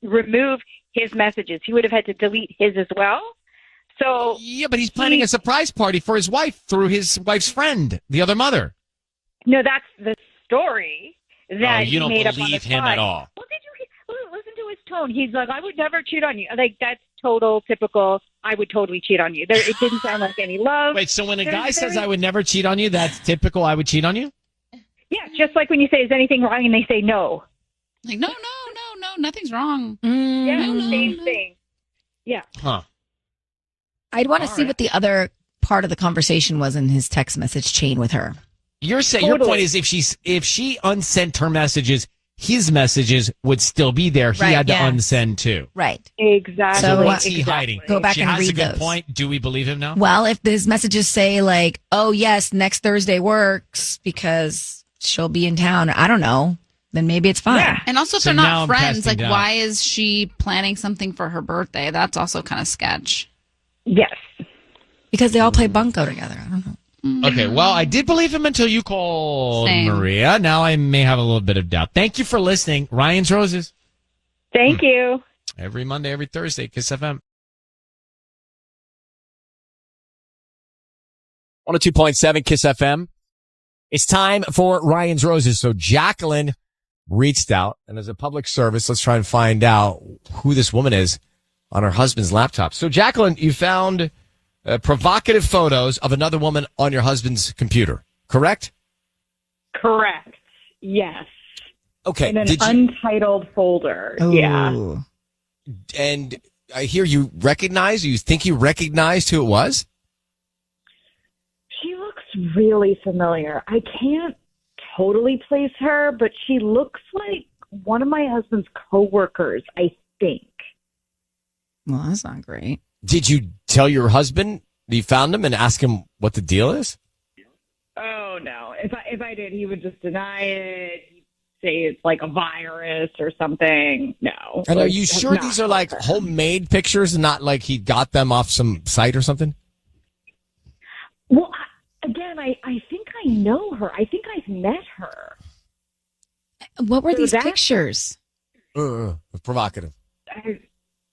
remove his messages. He would have had to delete his as well. So yeah, but he's planning a surprise party for his wife through his wife's friend, the other mother. No, that's the story that you don't he made up on believe the him spot. at all. Well, listen to his tone. He's like, I would never cheat on you. Like that's typical. I would totally cheat on you. It didn't sound like any love. Wait, so when a guy says I would never cheat on you, that's typical. I would cheat on you? Yeah, just like when you say, is anything wrong? And they say no. Like, no, nothing's wrong. Same thing. Yeah. Huh. I'd want to see what the other part of the conversation was in his text message chain with her. Your point is if she unsent her messages, his messages would still be there. He had to unsend too. Right. Exactly. So what's he hiding? Go back she and has read a good those. point. Do we believe him now? Well, if his messages say like, oh yes, next Thursday works because she'll be in town, I don't know, then maybe it's fine. Yeah. And also if So they're now not I'm friends, casting like doubt. why is she planning something for her birthday? That's also kind of sketch. Yes. Because they all play bunco together. I don't know. Okay, well, I did believe him until you called, Same. Maria. Now I may have a little bit of doubt. Thank you for listening. Ryan's Roses. Thank you. Every Monday, every Thursday, KIIS FM. 102.7 KIIS FM. It's time for Ryan's Roses. So Jacqueline reached out, and as a public service, let's try and find out who this woman is on her husband's laptop. So Jacqueline, you found provocative photos of another woman on your husband's computer, correct? Correct. Yes. Okay. In an untitled folder. Yeah. And I hear you think you recognized who it was? She looks really familiar. I can't totally place her, but she looks like one of my husband's coworkers, I think. Well, that's not great. Did you tell your husband that you found him and ask him what the deal is? Oh, no. If I did, he would just deny it. He'd say it's like a virus or something. No. And are you sure these are like homemade pictures and not like he got them off some site or something? Well, again, I think I know her. I think I've met her. What were these pictures? Provocative.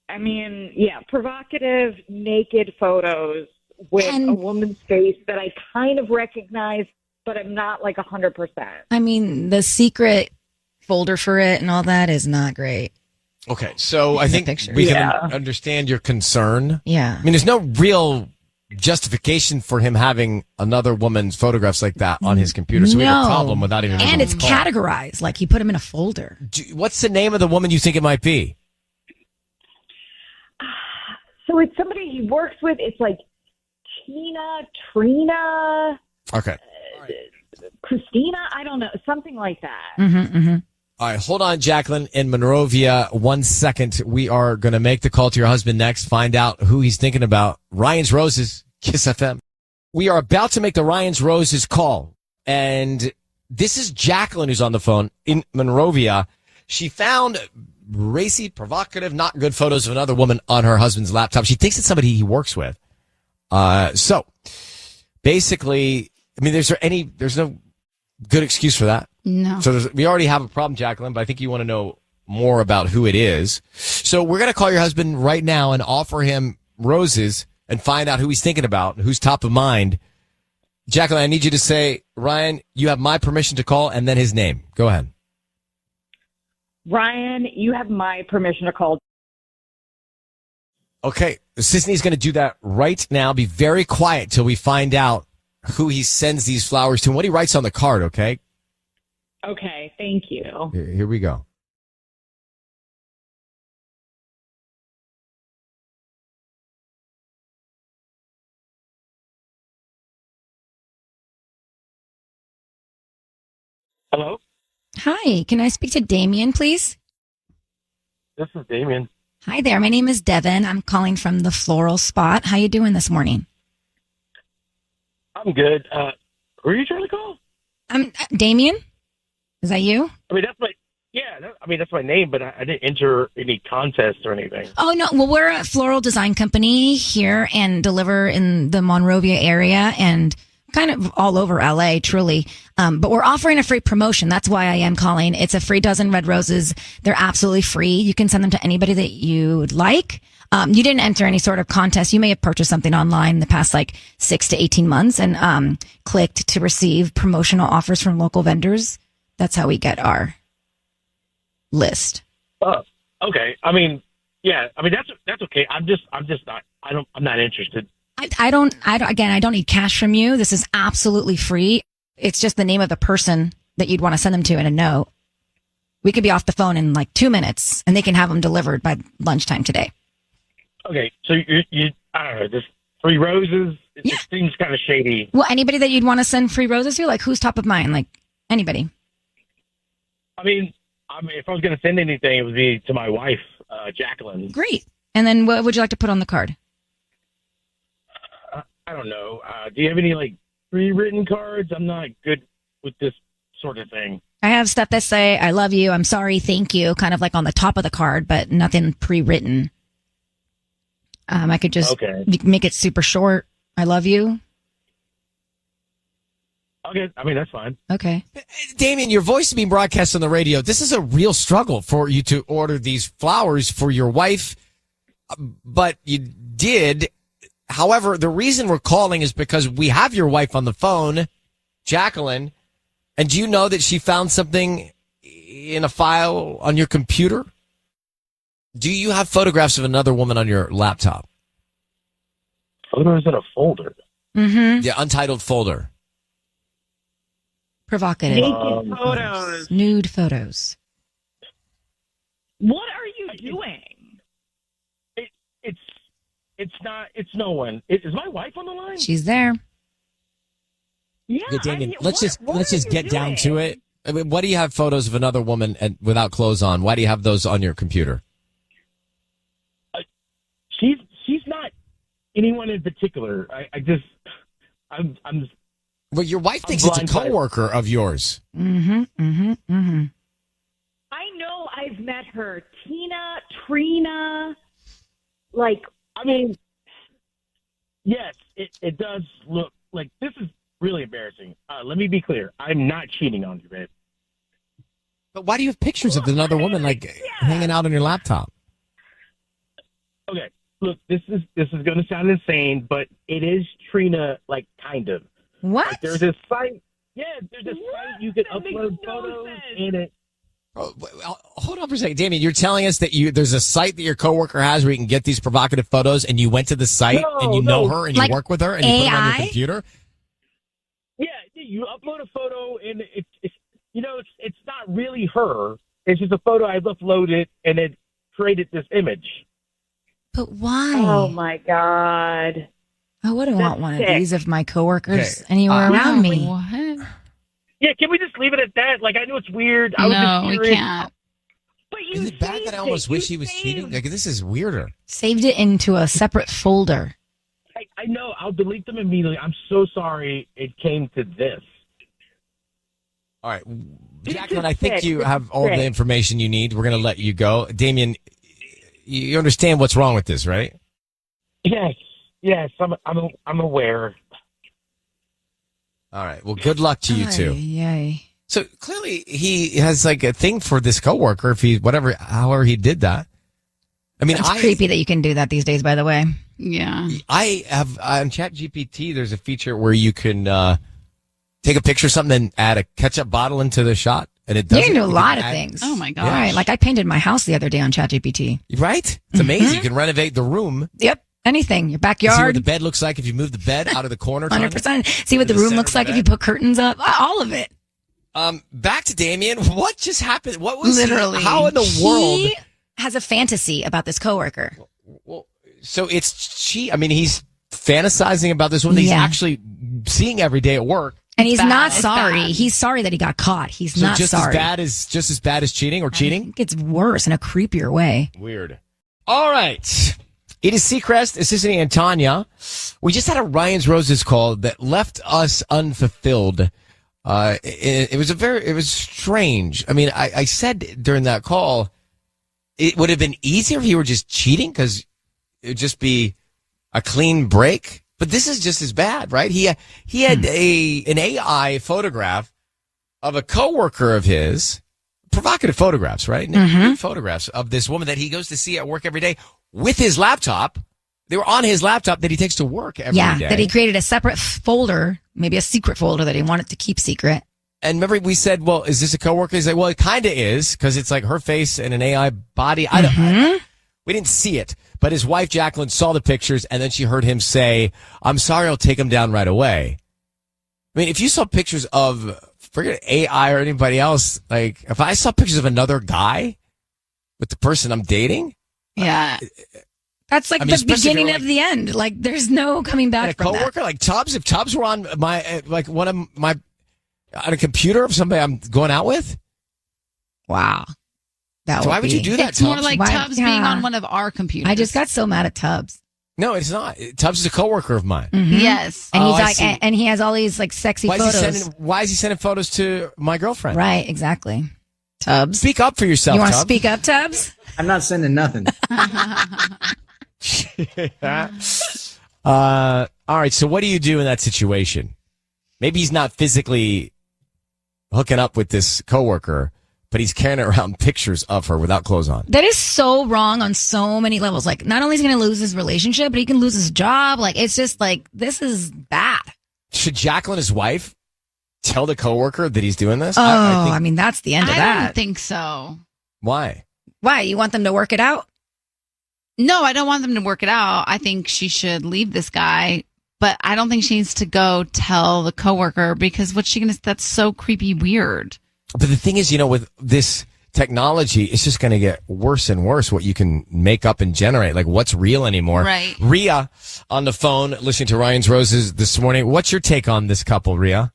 I mean, yeah, provocative, naked photos with a woman's face that I kind of recognize, but I'm not like 100%. I mean, the secret folder for it and all that is not great. Okay, so I think we can understand your concern. Yeah. I mean, there's no real justification for him having another woman's photographs like that on his computer. So we have a problem without even making And it's a call. categorized, like he put them in a folder. What's the name of the woman you think it might be? So it's somebody he works with. It's like Trina, Okay. Christina. I don't know. Something like that. All right, hold on, Jacqueline in Monrovia. 1 second. We are going to make the call to your husband next, find out who he's thinking about. Ryan's Roses, KIIS FM. We are about to make the Ryan's Roses call. And this is Jacqueline who's on the phone in Monrovia. She found racy, provocative, not good photos of another woman on her husband's laptop. She thinks it's somebody he works with. So basically, I mean, there's no good excuse for that. No. So we already have a problem, Jacqueline, but I think you want to know more about who it is. So we're going to call your husband right now and offer him roses and find out who he's thinking about, who's top of mind. Jacqueline, I need you to say, Ryan, you have my permission to call, and then his name. Go ahead. Ryan, you have my permission to call. Okay. Sisney's going to do that right now. Be very quiet till we find out who he sends these flowers to and what he writes on the card, okay? Okay, thank you. Here we go. Hello? Hi, can I speak to Damien, please? This is Damien. Hi there, my name is Devin. I'm calling from the Floral Spot. How you doing this morning? I'm good. Who are you trying to call? Damien? Is that you? I mean, that's my name, but I didn't enter any contest or anything. Oh, no. Well, we're a floral design company here and deliver in the Monrovia area and kind of all over LA, truly. But we're offering a free promotion. That's why I am calling. It's a free dozen red roses. They're absolutely free. You can send them to anybody that you'd like. You didn't enter any sort of contest. You may have purchased something online in the past 6 to 18 months and clicked to receive promotional offers from local vendors. That's how we get our list. Okay. I mean, yeah. I mean, that's okay. I'm not interested. I don't need cash from you. This is absolutely free. It's just the name of the person that you'd want to send them to and a note. We could be off the phone in 2 minutes and they can have them delivered by lunchtime today. Okay. So you I don't know, just free roses. It seems kind of shady. Well, anybody that you'd want to send free roses to, who's top of mind? Anybody. I mean, if I was going to send anything, it would be to my wife, Jacqueline. Great. And then what would you like to put on the card? I don't know. Do you have any pre-written cards? I'm not good with this sort of thing. I have stuff that say, I love you, I'm sorry, thank you, kind of on the top of the card, but nothing pre-written. I could just make it super short. I love you. Okay, I mean, that's fine. Okay. Damien, your voice is being broadcast on the radio. This is a real struggle for you to order these flowers for your wife, but you did. However, the reason we're calling is because we have your wife on the phone, Jacqueline, and do you know that she found something in a file on your computer? Do you have photographs of another woman on your laptop? Photos in a folder. Mm-hmm. Yeah, untitled folder. Provocative. Naked photos. Nude photos. What are you doing? It's not. It's no one. Is my wife on the line? She's there. Yeah, Yeah, Damien, I mean, let's just get down doing? to it. I mean, why do you have photos of another woman without clothes on? Why do you have those on your computer? She's not anyone in particular. I'm. Well, your wife thinks it's a coworker of yours. Mm-hmm. Mm-hmm. Mm-hmm. I know I've met her. Tina, Trina, like. I mean, yes, it does look like this is really embarrassing. Let me be clear. I'm not cheating on you, babe. But why do you have pictures of another woman hanging out on your laptop? Okay, look, this is going to sound insane, but it is Trina, like, kind of. What? Like, there's a site. Yeah, there's a site you can upload photos in it. Oh, hold on for a second, Damien. You're telling us that there's a site that your coworker has where you can get these provocative photos, and you went to the site and you know her and you work with her and you put it on your computer. Yeah, you upload a photo and it's not really her. It's just a photo I've uploaded and it created this image. But why? Oh my God! I wouldn't want one sick. of these if my coworkers anywhere around me. What? Yeah, can we just leave it at that? Like, I know it's weird. I was No, just we curious. can't. But you Is it bad that I almost wish he was cheating? Like, this is weirder. Saved it into a separate folder. I know. I'll delete them immediately. I'm so sorry it came to this. All right, Jacqueline, I think you have all the information you need. We're going to let you go. Damien, you understand what's wrong with this, right? Yes, I'm aware. All right. Well, good luck to you two. Yay. So clearly he has like a thing for this coworker however he did that. I mean, It's creepy that you can do that these days, by the way. Yeah. I have on ChatGPT, there's a feature where you can take a picture of something and add a ketchup bottle into the shot. And it does. You can do a lot of things. Oh my gosh. Right. Like I painted my house the other day on ChatGPT. Right? It's amazing. You can renovate the room. Yep. Anything. Your See what backyard. the bed looks like if you move the bed out of the corner. 100%. See what the room looks like if you put curtains up. All of it. Back to Damien. What just happened? What was Literally. How in the world? He has a fantasy about this coworker. Well, so I mean, he's fantasizing about this woman that he's actually seeing every day at work. And he's not sorry. He's sorry that he got caught. He's not just sorry. Just as bad as cheating or cheating? I think it's worse in a creepier way. Weird. All right. It is Seacrest, assistant and Tanya. We just had a Ryan's Roses call that left us unfulfilled. It was strange. I mean, I said during that call, it would have been easier if he were just cheating because it would just be a clean break. But this is just as bad, right? He had an AI photograph of a coworker of his, provocative photographs, right? Mm-hmm. Photographs of this woman that he goes to see at work every day with his laptop. They were on his laptop that he takes to work every day. Yeah, that he created a separate folder, maybe a secret folder that he wanted to keep secret. And remember, we said, well, is this a coworker? He's like, well, it kind of is because it's like her face and an AI body. We didn't see it, but his wife, Jacqueline, saw the pictures and then she heard him say, I'm sorry, I'll take them down right away. I mean, if you saw pictures of, forget AI or anybody else, like if I saw pictures of another guy with the person I'm dating. Yeah. That's like the beginning of the end. Like there's no coming back from that. A coworker like Tubbs, if Tubbs were on my, like one of my, on a computer of somebody I'm going out with. Wow. Why would you do that, It's Tubbs? more like Tubbs being on one of our computers. I just got so mad at Tubbs. No, it's not. Tubbs is a coworker of mine. Mm-hmm. Yes. And Oh, I he's see. like, and he has all these like sexy photos. Why is he sending photos to my girlfriend? Right, exactly. Tubbs. Speak up for yourself, You want to Tubbs. speak up, Tubbs? I'm not sending nothing. All right. So what do you do in that situation? maybe he's not physically hooking up with this coworker, but he's carrying around pictures of her without clothes on. That is so wrong on so many levels. Like, not only is he going to lose his relationship, but he can lose his job. Like, it's just like, this is bad. Should Jacqueline, his wife, tell the coworker that he's doing this? Oh, I I mean, that's the end of I that. don't think so. Why? Why? You want them to work it out? No, I don't want them to work it out. I think she should leave this guy, but I don't think she needs to go tell the coworker because what's she going to, that's so creepy weird. But the thing is, with this technology, it's just going to get worse and worse what you can make up and generate. Like, what's real anymore? Right. Rhea on the phone listening to Ryan's Roses this morning. What's your take on this couple, Rhea?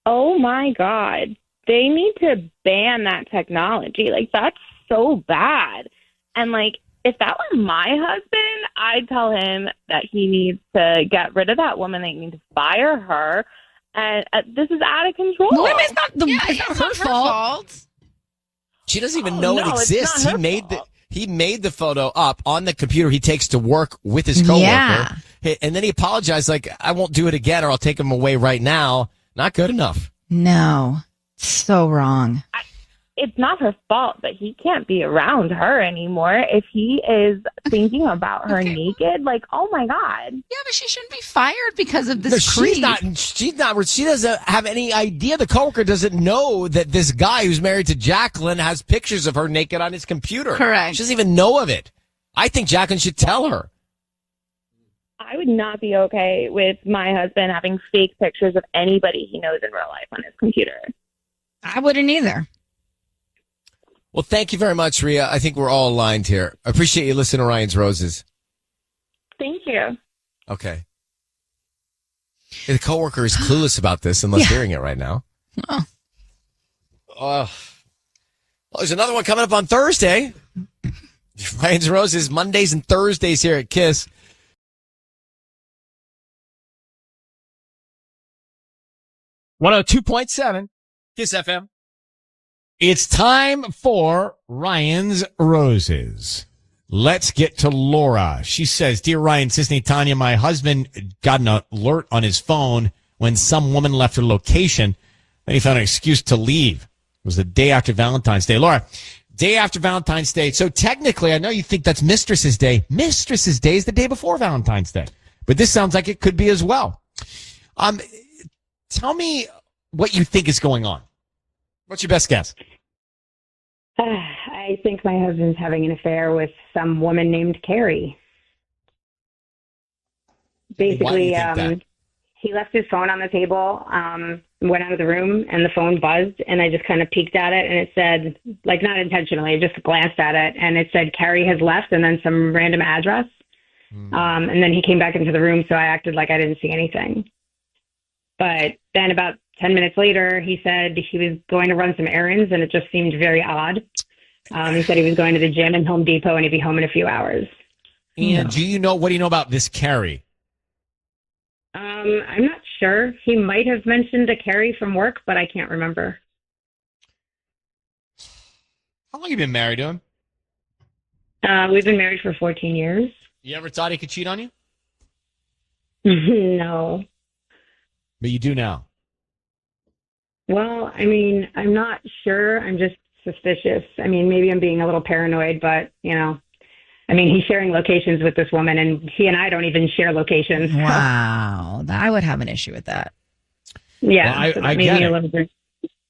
Oh my God. They need to ban that technology. Like, that's so bad. And like, if that were my husband, I'd tell him that he needs to get rid of that woman. They need to fire her. And this is out of control. No, it's not her fault. She doesn't even know it no, it's exists. not her He made the photo up on the computer he takes to work with his coworker. Yeah. And then he apologized like, I won't do it again or I'll take him away right now. Not good enough. No. So wrong. It's not her fault, but he can't be around her anymore if he is thinking about her naked. Like, oh my God. Yeah, but she shouldn't be fired because of this No, creep. she doesn't have any idea. The coworker doesn't know that this guy who's married to Jacqueline has pictures of her naked on his computer. Correct. She doesn't even know of it. I think Jacqueline should tell her. I would not be okay with my husband having fake pictures of anybody he knows in real life on his computer. I wouldn't either. Well, thank you very much, Rhea. I think we're all aligned here. I appreciate you listening to Ryan's Roses. Thank you. Okay. The coworker is clueless about this unless hearing it right now. Oh. Well, there's another one coming up on Thursday. Ryan's Roses, Mondays and Thursdays here at KIIS. .7 KIIS-FM. It's time for Ryan's Roses. Let's get to Laura. She says, Dear Ryan, Sisney, Tanya, my husband got an alert on his phone when some woman left her location. Then he found an excuse to leave. It was the day after Valentine's Day. Laura, day after Valentine's Day. So technically, I know you think that's Mistress's Day. Mistress's Day is the day before Valentine's Day. But this sounds like it could be as well. Tell me what you think is going on. What's your best guess? I think my husband's having an affair with some woman named Carrie. Basically, he left his phone on the table, went out of the room, and the phone buzzed, and I just kind of peeked at it, and it said, like, not intentionally, I just glanced at it, and it said Carrie has left, and then some random address. And then he came back into the room, so I acted like I didn't see anything. But then about 10 minutes later, he said he was going to run some errands, and it just seemed very odd. He said he was going to the gym and Home Depot, and he'd be home in a few hours. And what do you know about this Carrie? I'm not sure. He might have mentioned a Carrie from work, but I can't remember. How long have you been married to him? We've been married for 14 years. You ever thought he could cheat on you? No. But you do now. Well, I mean, I'm not sure. I'm just suspicious. I mean, maybe I'm being a little paranoid, but, I mean, he's sharing locations with this woman, and he and I don't even share locations. Wow. I would have an issue with that. Yeah. Well, so I made get me it. a little bit.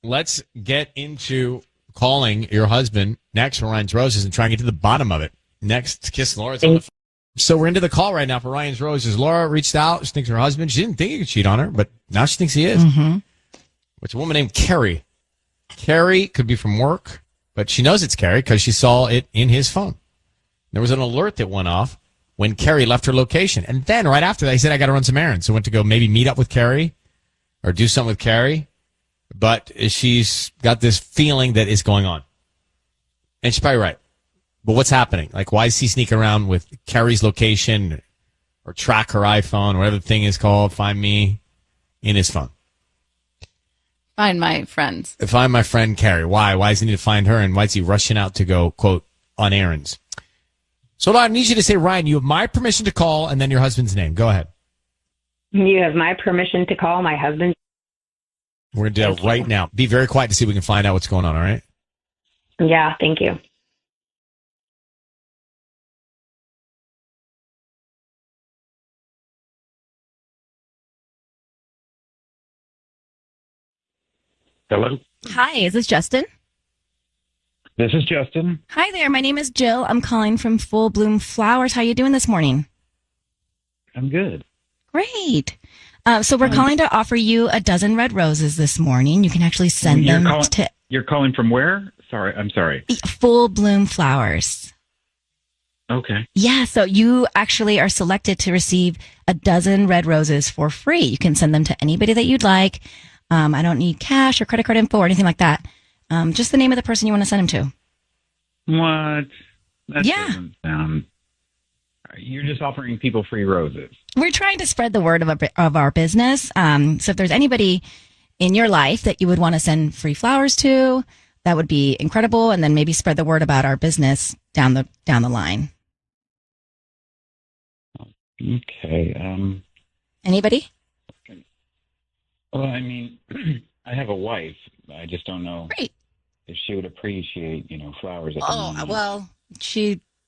Let's get into calling your husband next for Ryan's Roses and try and get to the bottom of it. Next, Kiss Laura's on the phone. So we're into the call right now for Ryan's Roses. Laura reached out. She thinks her husband, she didn't think he could cheat on her, but now she thinks he is. Mm-hmm. It's a woman named Carrie. Carrie could be from work, but she knows it's Carrie because she saw it in his phone. There was an alert that went off when Carrie left her location. And then right after that, he said, I got to run some errands. So went to go maybe meet up with Carrie or do something with Carrie. But she's got this feeling that is going on. And she's probably right. But what's happening? Like, why is he sneaking around with Carrie's location or track her iPhone, whatever the thing is called, find me in his phone? Find my friends. Find my friend Carrie. Why? Why does he need to find her? And why is he rushing out to go, quote, on errands? So I need you to say, Ryan, you have my permission to call and then your husband's name. Go ahead. You have my permission to call my husband. We're going to do that right now. Be very quiet to see if we can find out what's going on, all right? Yeah, thank you. Hello? Hi, is this Justin? This is Justin. Hi there, my name is Jill. I'm calling from Full Bloom Flowers. How you doing this morning? I'm good. Great. So we're calling to offer you a dozen red roses this morning. You can actually send them to You're calling from where? I'm sorry. Full Bloom Flowers. Okay. Yeah, so you actually are selected to receive a dozen red roses for free. You can send them to anybody that you'd like. I don't need cash or credit card info or anything like that. Just the name of the person you want to send them to. What? That yeah. doesn't sound... You're just offering people free roses. We're trying to spread the word of our business. So if there's anybody in your life that you would want to send free flowers to, that would be incredible. And then maybe spread the word about our business down the line. Okay. Anybody? Well, I mean, I have a wife. I just don't know if she would appreciate, flowers. At the moment. Well,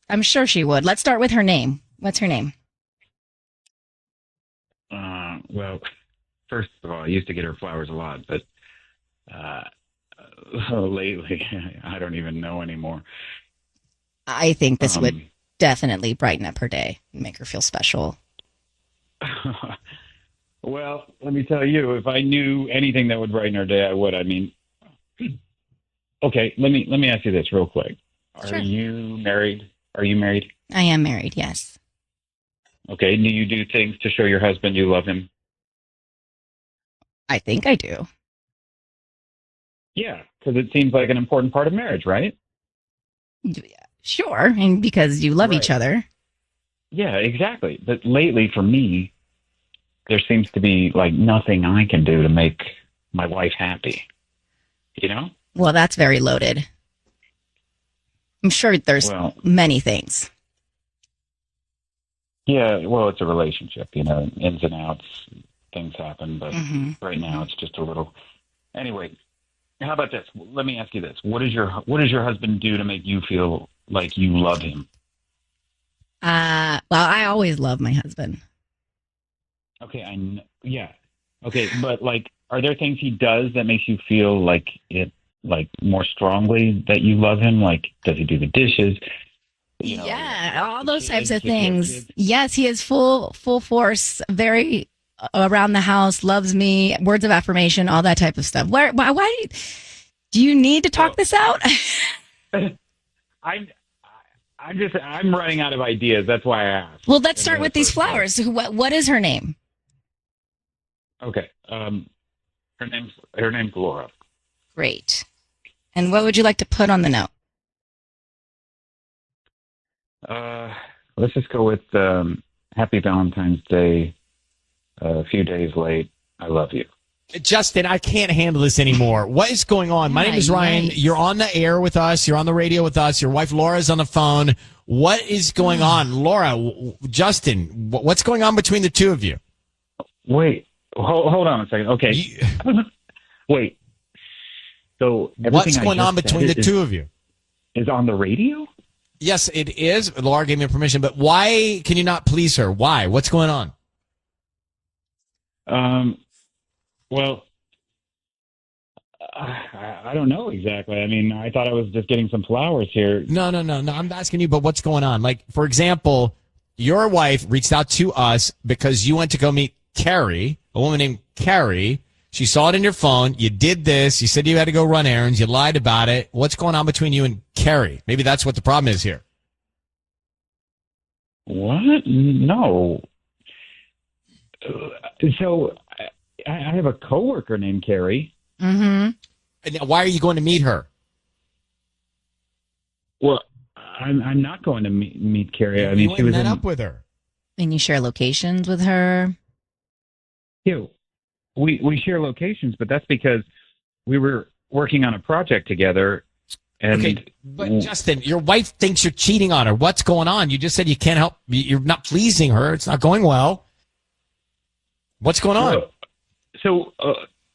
I'm sure she would. Let's start with her name. What's her name? Well, first of all, I used to get her flowers a lot, but lately, I don't even know anymore. I think this would definitely brighten up her day and make her feel special. Well, let me tell you, if I knew anything that would brighten her day, I would. I mean, okay, let me ask you this real quick. Sure. Are you married? Are you married? I am married, yes. Okay, do you do things to show your husband you love him? I think I do. Yeah, because it seems like an important part of marriage, right? Sure, and because you love each other. Yeah, exactly. But lately, for me, there seems to be like nothing I can do to make my wife happy. You know? Well, that's very loaded. I'm sure there's many things. Yeah, well, it's a relationship, ins and outs, things happen, but right now it's just a little. Anyway, how about this? Let me ask you this: what does your husband do to make you feel like you love him? Well, I always love my husband. Okay, okay, but are there things he does that makes you feel like more strongly that you love him? Like, does he do the dishes? Yeah, all those types of things. Yes, he is full force, very around the house, loves me, words of affirmation, all that type of stuff. Why do you need to talk this out? I'm running out of ideas. That's why I asked. Well, let's start with these flowers. What is her name? Okay. Her name's Laura. Great. And what would you like to put on the note? Let's just go with Happy Valentine's Day. A few days late. I love you. Justin, I can't handle this anymore. What is going on? My name is Ryan. You're on the air with us. You're on the radio with us. Your wife Laura's on the phone. What is going on? Laura, Justin, what's going on between the two of you? Wait, hold on a second. Okay. Wait. So what's going on between the two of you? Is on the radio? Yes, it is. Laura gave me permission, but why can you not please her? Why? What's going on? Well, I don't know exactly. I mean, I thought I was just getting some flowers here. No. I'm asking you, but what's going on? Like, for example, your wife reached out to us because you went to go meet Carrie, a woman named Carrie. She saw it in your phone. You did this. You said you had to go run errands. You lied about it. What's going on between you and Carrie? Maybe that's what the problem is here. What? No. So I have a coworker named Carrie. Mm-hmm. And why are you going to meet her? Well, I'm not going to meet Carrie. I mean, you she was met up with her. And you share locations with her? Yeah, we share locations, but that's because we were working on a project together. And okay, but Justin, your wife thinks you're cheating on her. What's going on? You just said you can't help. You're not pleasing her. It's not going well. What's going on? So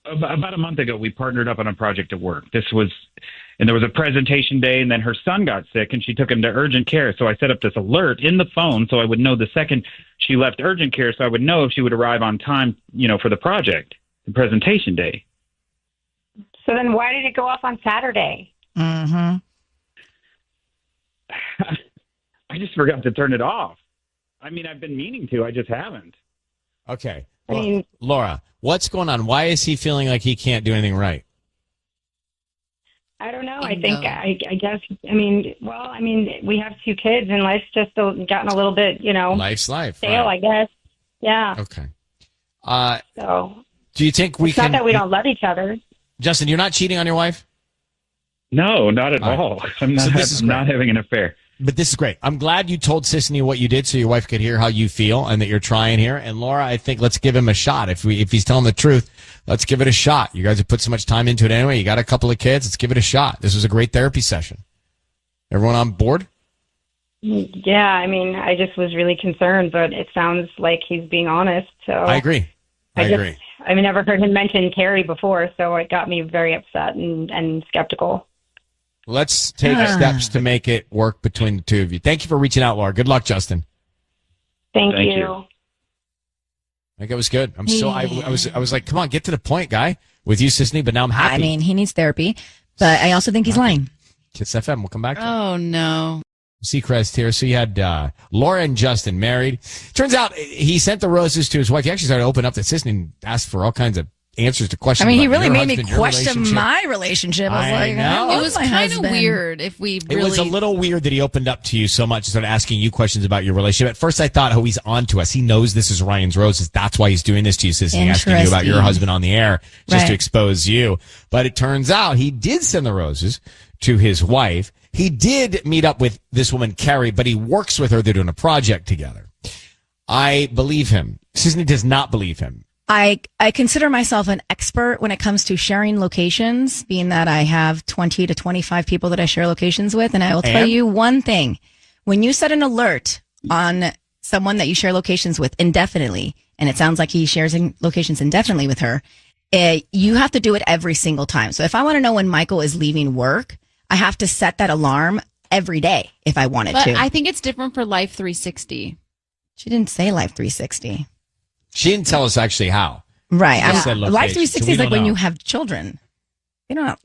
about a month ago, we partnered up on a project at work. And there was a presentation day, and then her son got sick, and she took him to urgent care. So I set up this alert in the phone so I would know the second she left urgent care, so I would know if she would arrive on time, for the project, the presentation day. So then why did it go off on Saturday? Mm-hmm. I just forgot to turn it off. I mean, I've been meaning to. I just haven't. Okay. I mean, Laura, what's going on? Why is he feeling like he can't do anything right? I don't know. I think, I guess, we have 2 kids and life's just gotten a little bit, Life's life. stale, Right. I guess. Yeah. Okay. So Do you think we it's can... not that we don't love each other. Justin, you're not cheating on your wife? No, not at All right. all. I'm not, So this is I'm not great. having an affair. But this is great. I'm glad you told Sisney what you did so your wife could hear how you feel and that you're trying here. And Laura, I think let's give him a shot. If he's telling the truth, let's give it a shot. You guys have put so much time into it anyway. You got a couple of kids. Let's give it a shot. This was a great therapy session. Everyone on board? Yeah, I just was really concerned, but it sounds like he's being honest. So I agree. I agree. I've never heard him mention Carrie before, so it got me very upset and skeptical. Let's take steps to make it work between the two of you. Thank you for reaching out, Laura. Good luck, Justin. Thank Thank you. you. I think it was good. I was like, come on, get to the point, guy, with you, Sisney, but now I'm happy. He needs therapy, but I also think he's lying. KIIS-FM, we'll come back to it. Oh, no. Seacrest here. So you had Laura and Justin married. Turns out he sent the roses to his wife. He actually started to open up to Sisney and asked for all kinds of answers to questions. He about really your made me husband, your question relationship. my relationship. I was I like, know. It was kind of weird if we really... It was a little weird that he opened up to you so much and started asking you questions about your relationship. At first, I thought, he's on to us. He knows this is Ryan's Roses. That's why he's doing this to you, Sissy, asking you about your husband on the air just to expose you. But it turns out he did send the roses to his wife. He did meet up with this woman, Carrie, but he works with her. They're doing a project together. I believe him. Sisney does not believe him. I consider myself an expert when it comes to sharing locations, being that I have 20 to 25 people that I share locations with. And I will tell you one thing. When you set an alert on someone that you share locations with indefinitely, and it sounds like he shares locations indefinitely with her, you have to do it every single time. So if I want to know when Michael is leaving work, I have to set that alarm every day if I wanted to. But I think it's different for Life 360. She didn't say Life 360. She didn't tell us actually how. Right. She said Life location. 360 So is we like don't when know. you have children. You don't know.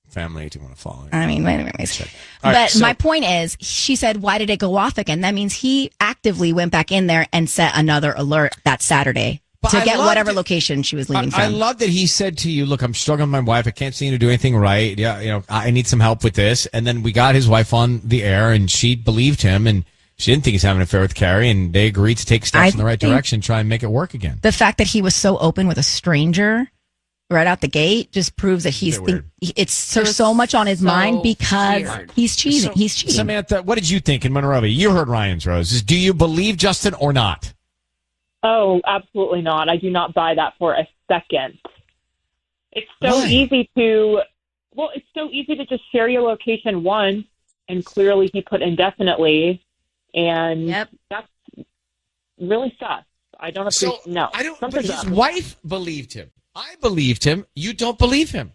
Family, do you want to follow? Anyways. All But right, so- my point is, she said, why did it go off again? That means he actively went back in there and set another alert that Saturday to get whatever location she was leaving from. I love that he said to you, look, I'm struggling with my wife. I can't seem to do anything right. Yeah, I need some help with this. And then we got his wife on the air and she believed him and she didn't think he's having an affair with Carrie and they agreed to take steps in the right direction, try and make it work again. The fact that he was so open with a stranger right out the gate just proves that there's so much on his mind because he's cheating. He's cheating. Samantha, what did you think in Monrovia? You heard Ryan's Roses. Do you believe Justin or not? Oh, absolutely not. I do not buy that for a second. It's so easy to just share your location once, and clearly he put indefinitely, and that's really sus. I don't appreciate. No, but his wife believed him. I believed him. You don't believe him.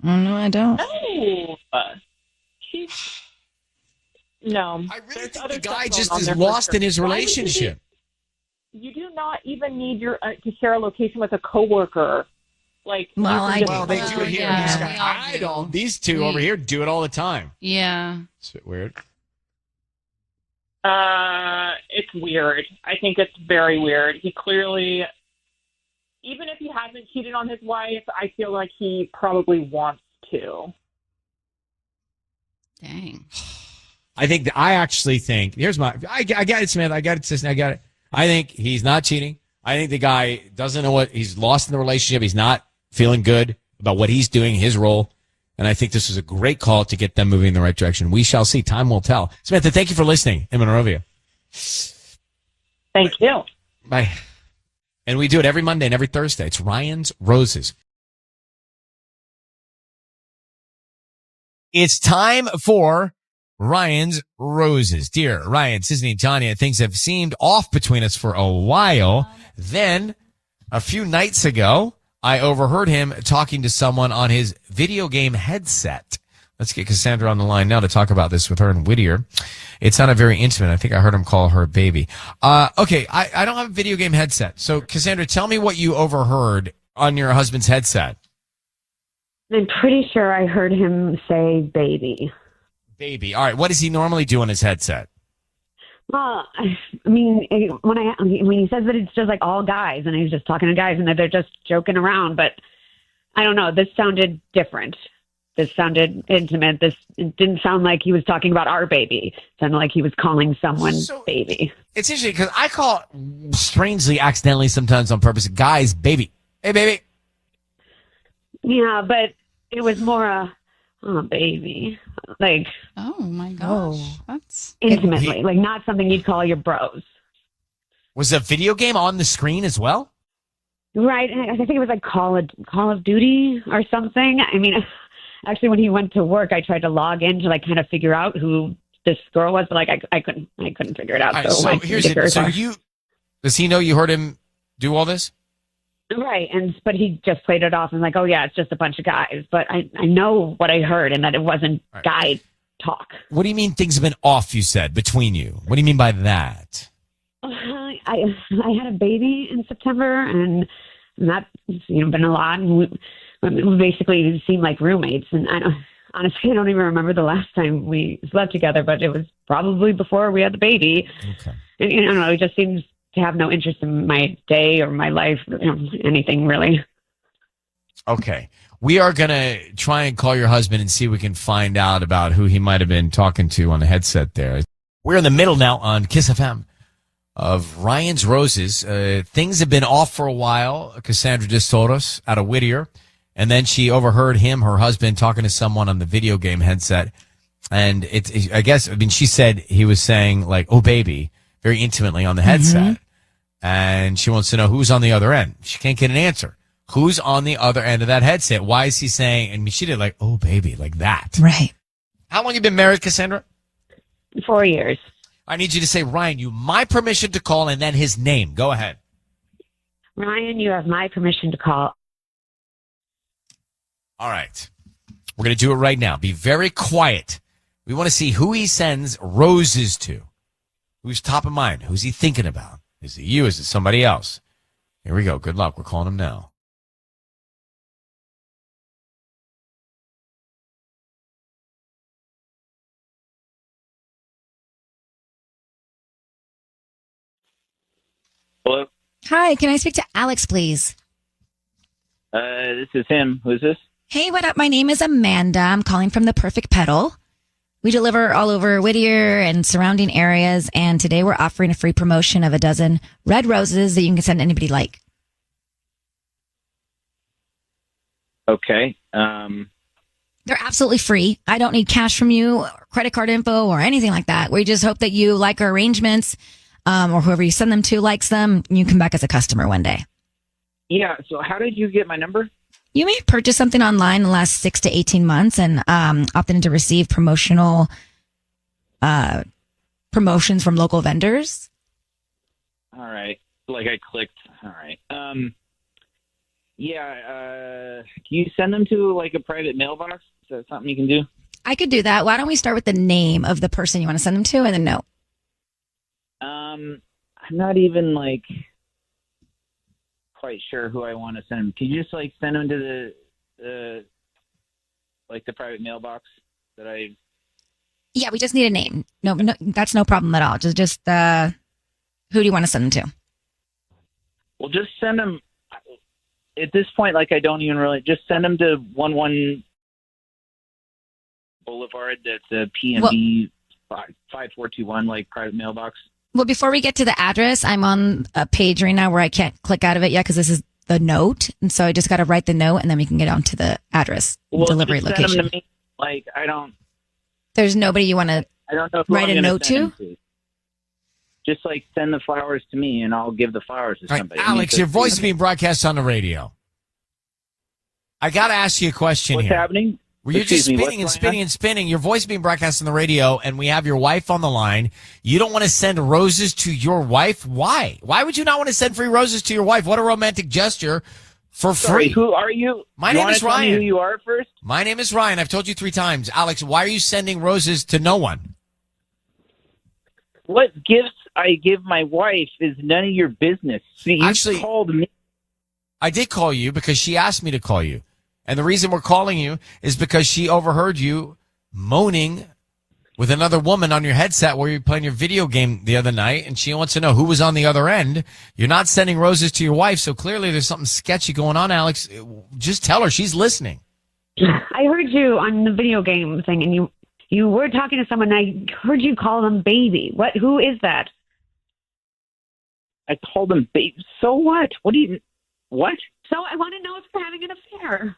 No, I don't. No, no. I really think the guy just is lost in his relationship. You do not even need to share a location with a coworker. Like, they do it here. I don't. These two over here do it all the time. Yeah, it's a bit weird. It's weird. I think it's very weird. He clearly, even if he hasn't cheated on his wife, I feel like he probably wants to. Dang. I actually think, I got it, Samantha. I got it, Sisney. I got it. I think he's not cheating. I think the guy doesn't know he's lost in the relationship. He's not feeling good about what he's doing, his role. And I think this is a great call to get them moving in the right direction. We shall see. Time will tell. Samantha, thank you for listening in Monrovia. Thank you. Bye. And we do it every Monday and every Thursday. It's Ryan's Roses. It's time for Ryan's Roses. Dear Ryan, Sisney, and Tanya, things have seemed off between us for a while. Then A few nights ago, I overheard him talking to someone on his video game headset. Let's get Cassandra on the line now to talk about this with her and Whittier. It sounded very intimate. I think I heard him call her baby. Okay, I don't have a video game headset. So, Cassandra, tell me what you overheard on your husband's headset. I'm pretty sure I heard him say baby. Baby. All right, what does he normally do on his headset? Well, I mean, when he says that it's just like all guys and he's just talking to guys and that they're just joking around, but I don't know. This sounded different. This sounded intimate. It didn't sound like he was talking about our baby. It sounded like he was calling someone baby. It's interesting because I call, strangely, accidentally sometimes on purpose, guys baby. Hey, baby. Yeah, but it was more baby. Like, oh my gosh. That's intimately. Like, not something you'd call your bros. Was a video game on the screen as well? Right. I think it was like Call of Duty or something. I mean, actually, when he went to work, I tried to log in to like kind of figure out who this girl was, but like I couldn't figure it out. All right, so here's it. So does he know you heard him do all this? Right, but he just played it off and like, oh yeah, it's just a bunch of guys. But I know what I heard and that it wasn't guy talk. What do you mean things have been off? You said between you. What do you mean by that? I had a baby in September, and that's been a lot. And we basically seemed like roommates. And honestly, I don't even remember the last time we slept together, but it was probably before we had the baby. Okay. And I don't know, it just seems to have no interest in my day or my life, anything really. Okay. We are going to try and call your husband and see if we can find out about who he might have been talking to on the headset there. We're in the middle now on KIIS-FM of Ryan's Roses. Things have been off for a while. Cassandra just told us out of Whittier. And then she overheard her husband, talking to someone on the video game headset. And she said he was saying like, oh, baby, very intimately on the headset. Mm-hmm. And she wants to know who's on the other end. She can't get an answer. Who's on the other end of that headset? Why is he saying, and she did like, oh, baby, like that. Right. How long you been married, Cassandra? 4 years. I need you to say, Ryan, you my permission to call and then his name. Go ahead. Ryan, you have my permission to call. All right. We're going to do it right now. Be very quiet. We want to see who he sends roses to. Who's top of mind? Who's he thinking about? Is it you? Is it somebody else? Here we go. Good luck. We're calling him now. Hello? Hi, can I speak to Alex, please? This is him. Who's this? Hey, what up? My name is Amanda. I'm calling from The Perfect Petal. We deliver all over Whittier and surrounding areas, and today we're offering a free promotion of a dozen red roses that you can send anybody like. Okay. They're absolutely free. I don't need cash from you, or credit card info, or anything like that. We just hope that you like our arrangements, or whoever you send them to likes them. And you come back as a customer one day. Yeah, so how did you get my number? You may have purchased something online in the last 6 to 18 months and opted in to receive promotions from local vendors. All right. Like I clicked. All right. Can you send them to like a private mailbox? Is that something you can do? I could do that. Why don't we start with the name of the person you want to send them to and then no. I'm not even like quite sure who I want to send them. Can you just like send them to the private mailbox that I? Yeah, we just need a name. No, that's no problem at all. Just who do you want to send them to? Well, just send them. At this point, like I don't even really just send them to 11 Boulevard. That's a PMB 5421, like private mailbox. Well, before we get to the address, I'm on a page right now where I can't click out of it yet because this is the note. And so I just got to write the note and then we can get on to the address, delivery just location. Send them to me. Like, I don't. There's nobody you want to write a note to? Just like send the flowers to me and I'll give the flowers to somebody. Alex, your voice is being broadcast on the radio. I got to ask you a question What's here. happening? Well, you're just Excuse me, spinning and what's spinning going and spinning. Your voice being broadcast on the radio, and we have your wife on the line. You don't want to send roses to your wife? Why? Why would you not want to send free roses to your wife? What a romantic gesture for Sorry, free. who are you? My You name wanna is tell me Ryan. who you are first? My name is Ryan. I've told you 3 times. Alex, why are you sending roses to no one? What gifts I give my wife is none of your business. See, you Actually, called me. I did call you because she asked me to call you. And the reason we're calling you is because she overheard you moaning with another woman on your headset while you were playing your video game the other night, and she wants to know who was on the other end. You're not sending roses to your wife, so clearly there's something sketchy going on, Alex. Just tell her. She's listening. I heard you on the video game thing, and you were talking to someone. I heard you call them baby. What? Who is that? I called him babe. So what? What do you? What? So I want to know if you're having an affair.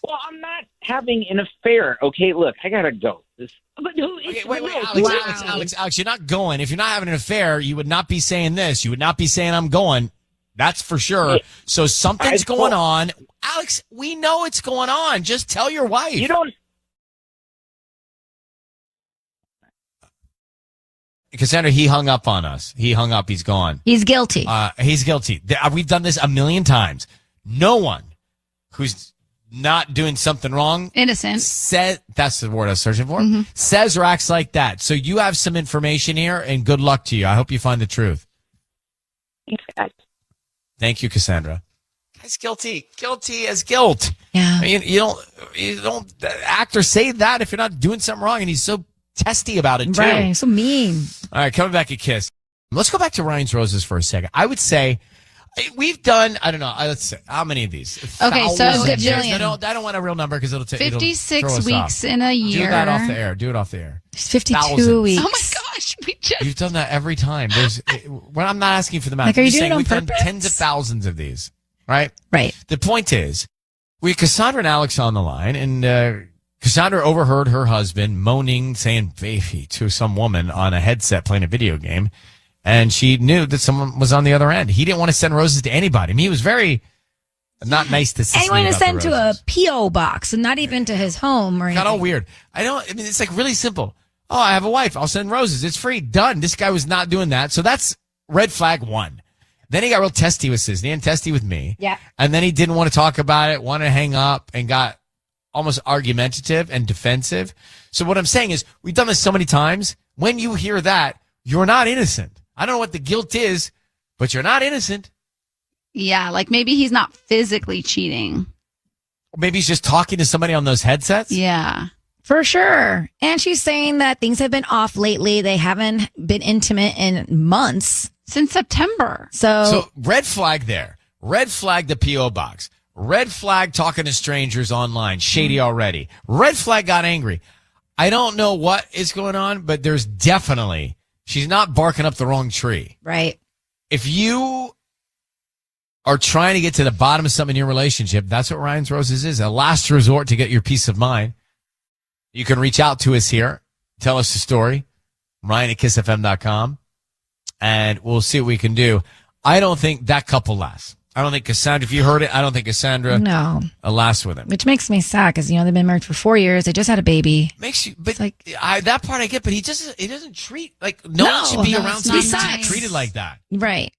Well, I'm not having an affair. Okay, look, I gotta go. But who is? Okay, wait, Wow. Alex, you're not going. If you're not having an affair, you would not be saying this. You would not be saying I'm going. That's for sure. So something's going on. Alex, we know it's going on. Just tell your wife. You don't. Cassandra, he hung up on us. He hung up. He's gone. He's guilty. He's guilty. We've done this a million times. No one who's not doing something wrong. Innocent. That's the word I was searching for. Says or acts like that. So you have some information here, and good luck to you. I hope you find the truth. Thank you, Cassandra. Guy's guilty. Guilty as guilt. Yeah. I mean, you don't act or say that if you're not doing something wrong, and he's so testy about it too. Right. So mean. All right, coming back at KISS. Let's go back to Ryan's Roses for a second. I would say we've done, I don't know, let's say, how many of these? Okay, so Thousands. Gajillion. I don't want a real number because it'll take 56 weeks in a year. Do that off the air. Do it off the air. It's 52 Thousands. weeks. Oh my gosh, we just. You've done that every time. When I'm not asking for the math. Like, are I'm you just doing saying it on we've done purpose? tens of thousands of these, right? Right. The point is, we have Cassandra and Alex on the line, and Cassandra overheard her husband moaning, saying baby to some woman on a headset playing a video game. And she knew that someone was on the other end. He didn't want to send roses to anybody. I mean, he was very not nice to And he wanted to send to a roses. P.O. box and not even to his home or anything. Got all weird. I mean, it's like really simple. Oh, I have a wife. I'll send roses. It's free. Done. This guy was not doing that. So that's red flag 1. Then he got real testy with Sisney and testy with me. Yeah. And then he didn't want to talk about it, wanted to hang up, and got almost argumentative and defensive. So what I'm saying is, we've done this so many times. When you hear that, you're not innocent. I don't know what the guilt is, but you're not innocent. Yeah, like maybe he's not physically cheating. Maybe he's just talking to somebody on those headsets. Yeah. For sure. And she's saying that things have been off lately. They haven't been intimate in months. Since September. So red flag there. Red flag the P.O. box. Red flag talking to strangers online. Shady already. Red flag got angry. I don't know what is going on, but there's definitely, she's not barking up the wrong tree. Right. If you are trying to get to the bottom of something in your relationship, that's what Ryan's Roses is. A last resort to get your peace of mind. You can reach out to us here. Tell us the story. Ryan at KIIS-FM.com. And we'll see what we can do. I don't think that couple lasts. I don't think Cassandra, if you heard it, I don't think Cassandra lasts with him. Which makes me sad because, they've been married for 4 years. They just had a baby. Makes you, but like, that part I get, but he doesn't treat, like, no one should be around someone who's treated like that. Right.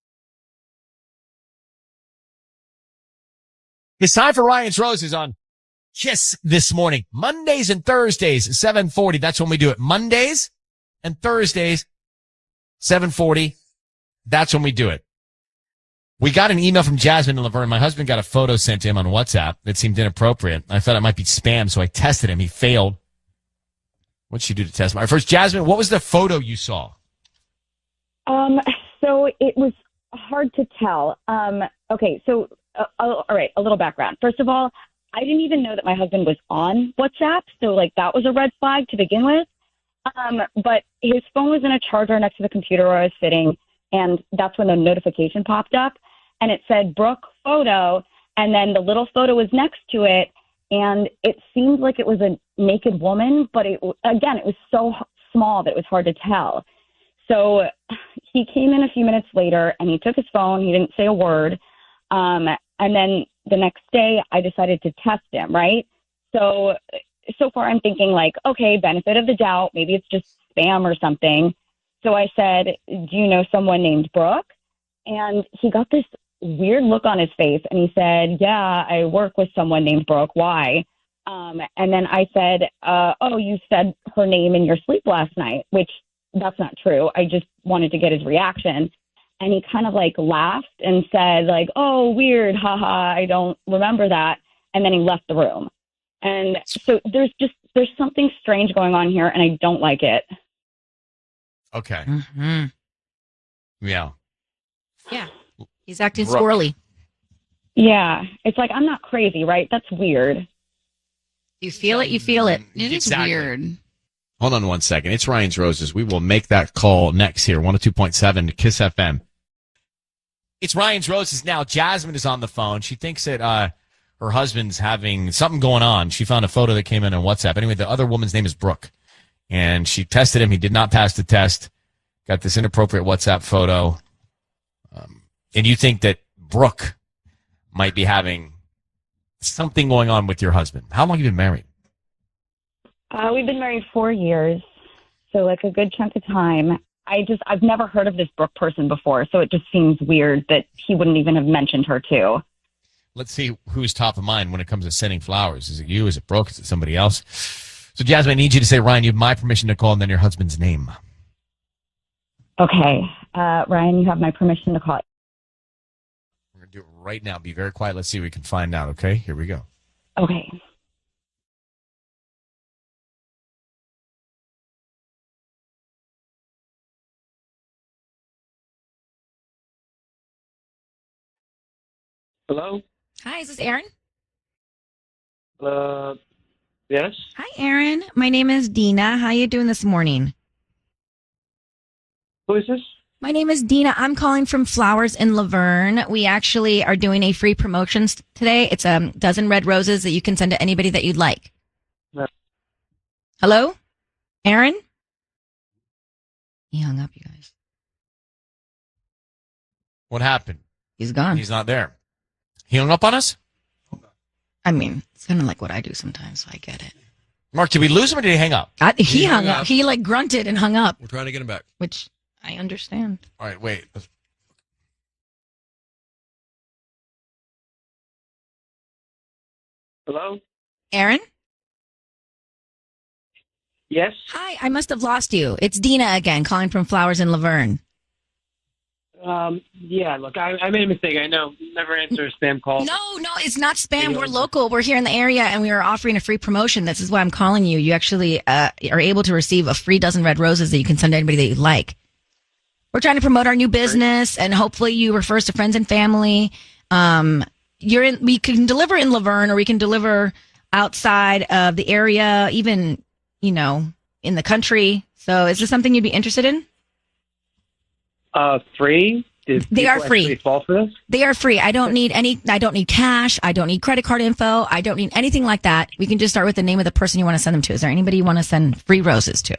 It's time for Ryan's Roses on KISS this morning. Mondays and Thursdays, 7:40. That's when we do it. Mondays and Thursdays, 7:40. That's when we do it. We got an email from Jasmine and Laverne. My husband got a photo sent to him on WhatsApp that seemed inappropriate. I thought it might be spam, so I tested him. He failed. What'd she do to test him? All right, first, Jasmine, what was the photo you saw? So it was hard to tell. Okay, so all right, a little background. First of all, I didn't even know that my husband was on WhatsApp, so that was a red flag to begin with. But his phone was in a charger next to the computer where I was sitting, and that's when the notification popped up, and it said Brooke photo, and then the little photo was next to it, and it seemed like it was a naked woman, but it was so small that it was hard to tell. So he came in a few minutes later, and he took his phone. He didn't say a word. And then the next day, I decided to test him, right? So far I'm thinking like, okay, benefit of the doubt. Maybe it's just spam or something. So I said, do you know someone named Brooke? And he got this weird look on his face and he said, yeah, I work with someone named Brooke. Why? And then I said, oh, you said her name in your sleep last night, which that's not true. I just wanted to get his reaction. And he kind of like laughed and said like, oh, weird. Haha. I don't remember that. And then he left the room. And so there's something strange going on here and I don't like it. Okay. Mm-hmm. Yeah. Yeah. He's acting squirrely. Yeah. It's like, I'm not crazy, right? That's weird. You feel it, you feel it. It is weird. Hold on 1 second. It's Ryan's Roses. We will make that call next here. 102.7 to KIIS FM. It's Ryan's Roses now. Jasmine is on the phone. She thinks that her husband's having something going on. She found a photo that came in on WhatsApp. Anyway, the other woman's name is Brooke. And she tested him. He did not pass the test. Got this inappropriate WhatsApp photo. And you think that Brooke might be having something going on with your husband. How long have you been married? We've been married 4 years, so like a good chunk of time. I've never heard of this Brooke person before, so it just seems weird that he wouldn't even have mentioned her too. Let's see who's top of mind when it comes to sending flowers. Is it you? Is it Brooke? Is it somebody else? So, Jasmine, I need you to say, Ryan, you have my permission to call and then your husband's name. Okay. Ryan, you have my permission to call. We're going to do it right now. Be very quiet. Let's see what we can find out, okay? Here we go. Okay. Hello? Hi, is this Aaron? Yes? Hi, Aaron. My name is Dina. How you doing this morning? Who is this? My name is Dina. I'm calling from Flowers in Laverne. We actually are doing a free promotion today. It's a dozen red roses that you can send to anybody that you'd like. No. Hello? Aaron? He hung up, you guys. What happened? He's gone. He's not there. He hung up on us? I mean, it's kind of like what I do sometimes, so I get it. Mark, did we lose him or did he hang up? He hung up. He like grunted and hung up. We're trying to get him back. Which I understand. All right, wait. Hello? Aaron? Yes? Hi, I must have lost you. It's Dina again, calling from Flowers in Laverne. Yeah, look, I made a mistake. I know. Never answer a spam call. No, it's not spam. We're local. We're here in the area, and we are offering a free promotion. This is why I'm calling you. You actually are able to receive a free dozen red roses that you can send to anybody that you'd like. We're trying to promote our new business, and hopefully you refer us to friends and family. We can deliver in Laverne, or we can deliver outside of the area, even, in the country. So is this something you'd be interested in? Free? They are free. Fall for this? They are free. I don't need cash. I don't need credit card info. I don't need anything like that. We can just start with the name of the person you want to send them to. Is there anybody you want to send free roses to?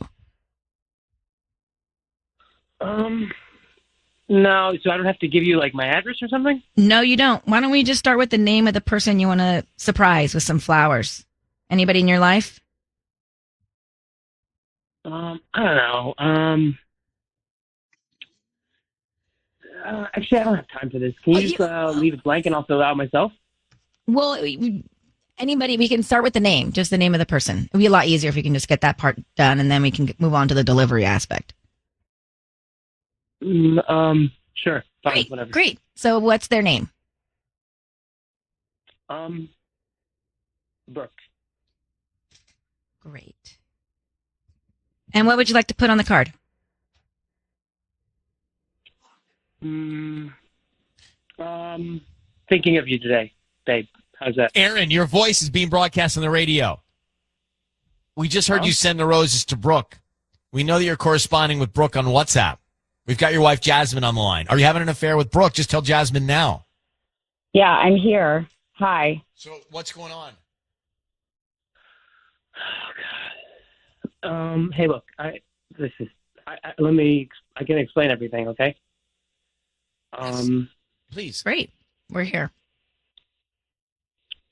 No, so I don't have to give you like my address or something? No, you don't. Why don't we just start with the name of the person you want to surprise with some flowers? Anybody in your life? I don't know. Actually, I don't have time for this. Can you just leave it blank and I'll fill it out myself? Well, anybody, we can start with the name, just the name of the person. It'd be a lot easier if we can just get that part done and then we can move on to the delivery aspect. Sure. Fine, Great. whatever. Great. So what's their name? Brooke. Great. And what would you like to put on the card? Thinking of you today, babe. How's that? Aaron, your voice is being broadcast on the radio. We just heard you send the roses to Brooke. We know that you're corresponding with Brooke on WhatsApp. We've got your wife, Jasmine, on the line. Are you having an affair with Brooke? Just tell Jasmine now. Yeah, I'm here. Hi. So what's going on? Oh, God. Hey, look, I can explain everything, okay? Please. Great. We're here.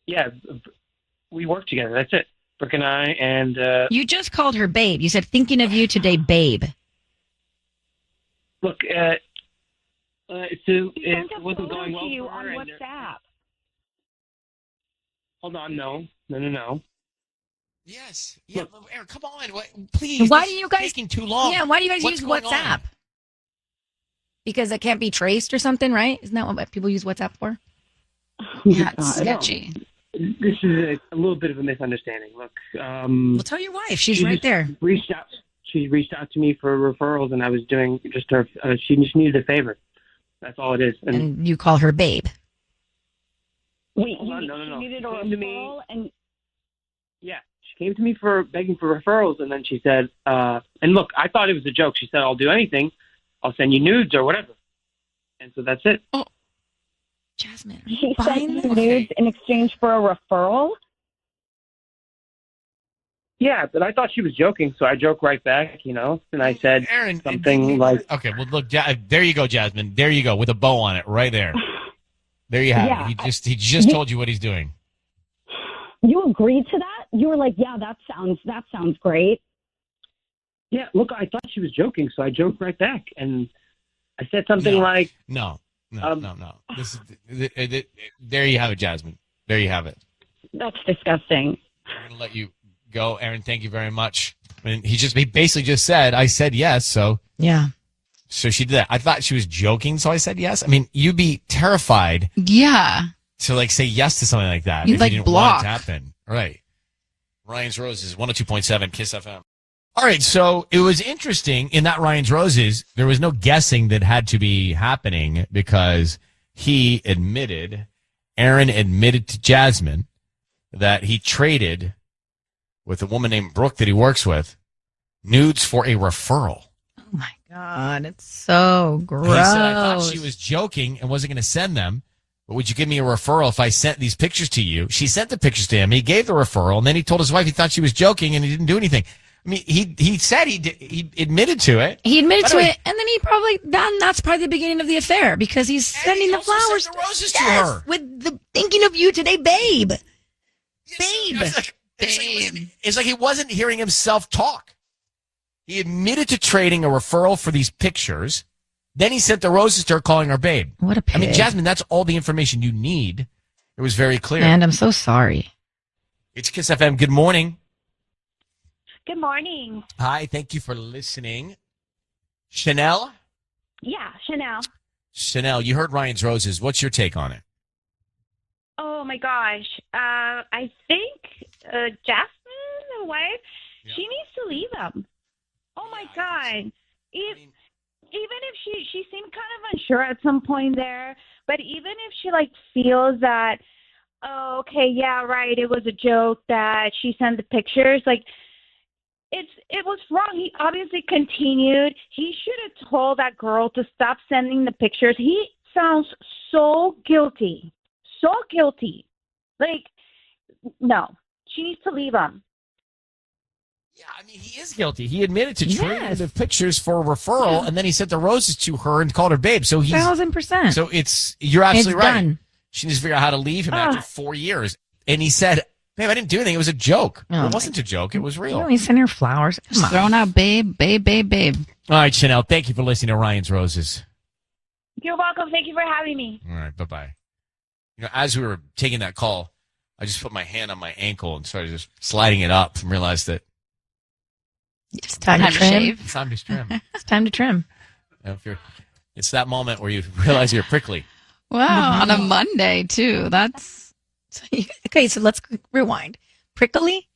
Yeah. we work together. That's it. Brooke and I, and You just called her babe. You said thinking of you today, babe. look, it wasn't photo going well to you for on her. WhatsApp. Hold on, no. Yes. Yeah, Aaron, come on. Please. Why this do you is guys taking too long? Yeah, why do you guys What's use going WhatsApp? on? Because it can't be traced or something, right? Isn't that what people use WhatsApp for? Yeah, it's sketchy. This is a little bit of a misunderstanding. Look, Well, tell your wife. She's right there. She reached out to me for referrals, and I was doing just her. She just needed a favor. That's all it is. And you call her babe. Wait, Hold on, no. you needed a She came to me- referral and Yeah, she came to me for begging for referrals, and then she said, and look, I thought it was a joke. She said, I'll do anything. I'll send you nudes or whatever. And so that's it. Oh, Jasmine. she sent you nudes in exchange for a referral? Yeah, but I thought she was joking, so I joked right back, and I said something like, Okay, well, look, there you go, Jasmine. There you go, with a bow on it, right there. There you have Yeah, it. He just told you what he's doing. You agreed to that? You were like, yeah, that sounds great. yeah, look, I thought she was joking, so I joked right back. And I said something No. like, No. This is there you have it, Jasmine. There you have it. That's disgusting. I'm going to let you go, Aaron. Thank you very much. I mean, he basically just said, I said yes, so Yeah. so she did that. I thought she was joking, so I said yes. I mean, you'd be terrified Yeah. to say yes to something like that You'd, if like, you didn't block. want it to happen. Right. Ryan's Roses, 102.7 KIIS FM. All right, so it was interesting in that Ryan's Roses, there was no guessing that had to be happening because Aaron admitted to Jasmine that he traded with a woman named Brooke that he works with nudes for a referral. Oh my God, it's so gross. He said, I thought she was joking and wasn't going to send them, but would you give me a referral if I sent these pictures to you? She sent the pictures to him. He gave the referral, and then he told his wife he thought she was joking, and he didn't do anything. I mean, he said he admitted to it. He admitted By to the way, it, and then that's probably the beginning of the affair because he's sending the flowers, sent the roses to her. with the thinking of you today, babe. Babe. It's like he wasn't hearing himself talk. He admitted to trading a referral for these pictures. Then he sent the roses to her, calling her babe. What a pig. I mean, Jasmine, that's all the information you need. It was very clear. And I'm so sorry. It's KIIS FM. Good morning. Good morning. Hi, thank you for listening. Chanel? Yeah, Chanel. Chanel, you heard Ryan's Roses. What's your take on it? Oh my gosh. I think Jasmine, the wife, she needs to leave him. Oh my God. Even if she seemed kind of unsure at some point there, but even if she feels that, oh, okay, yeah, right, it was a joke that she sent the pictures, it was wrong. He obviously continued. He should have told that girl to stop sending the pictures. He sounds so guilty. So guilty. No. She needs to leave him. Yeah, I mean, he is guilty. He admitted to trading the pictures for a referral, and then he sent the roses to her and called her babe. So he's 1,000%. So you're absolutely It's right. done. She needs to figure out how to leave him after 4 years. And he said, babe, I didn't do anything. It was a joke. Oh, it wasn't a joke. It was real. You only send her flowers. Just throwing out babe. All right, Chanel, thank you for listening to Ryan's Roses. You're welcome. Thank you for having me. All right, bye-bye. As we were taking that call, I just put my hand on my ankle and started just sliding it up and realized that it's time to trim. It's time to trim. It's time to trim. It's that moment where you realize you're prickly. Wow, on a Monday too. That's okay. So let's rewind. Prickly.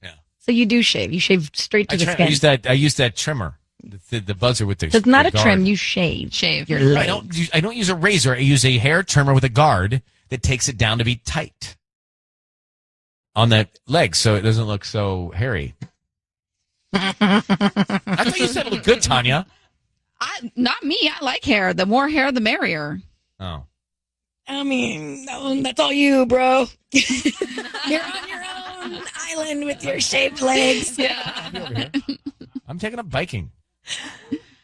Yeah. So you do shave. You shave straight to the skin. I use that trimmer, the buzzer with the. So it's not the a guard. trim. You shave. Your legs. I don't use a razor. I use a hair trimmer with a guard that takes it down to be tight on the legs, so it doesn't look so hairy. I thought you said it looked good, Tanya. Not me. I like hair. The more hair, the merrier. Oh. I mean, that's all you, bro. You're on your own island with your shaved legs. Yeah. I'm taking up biking.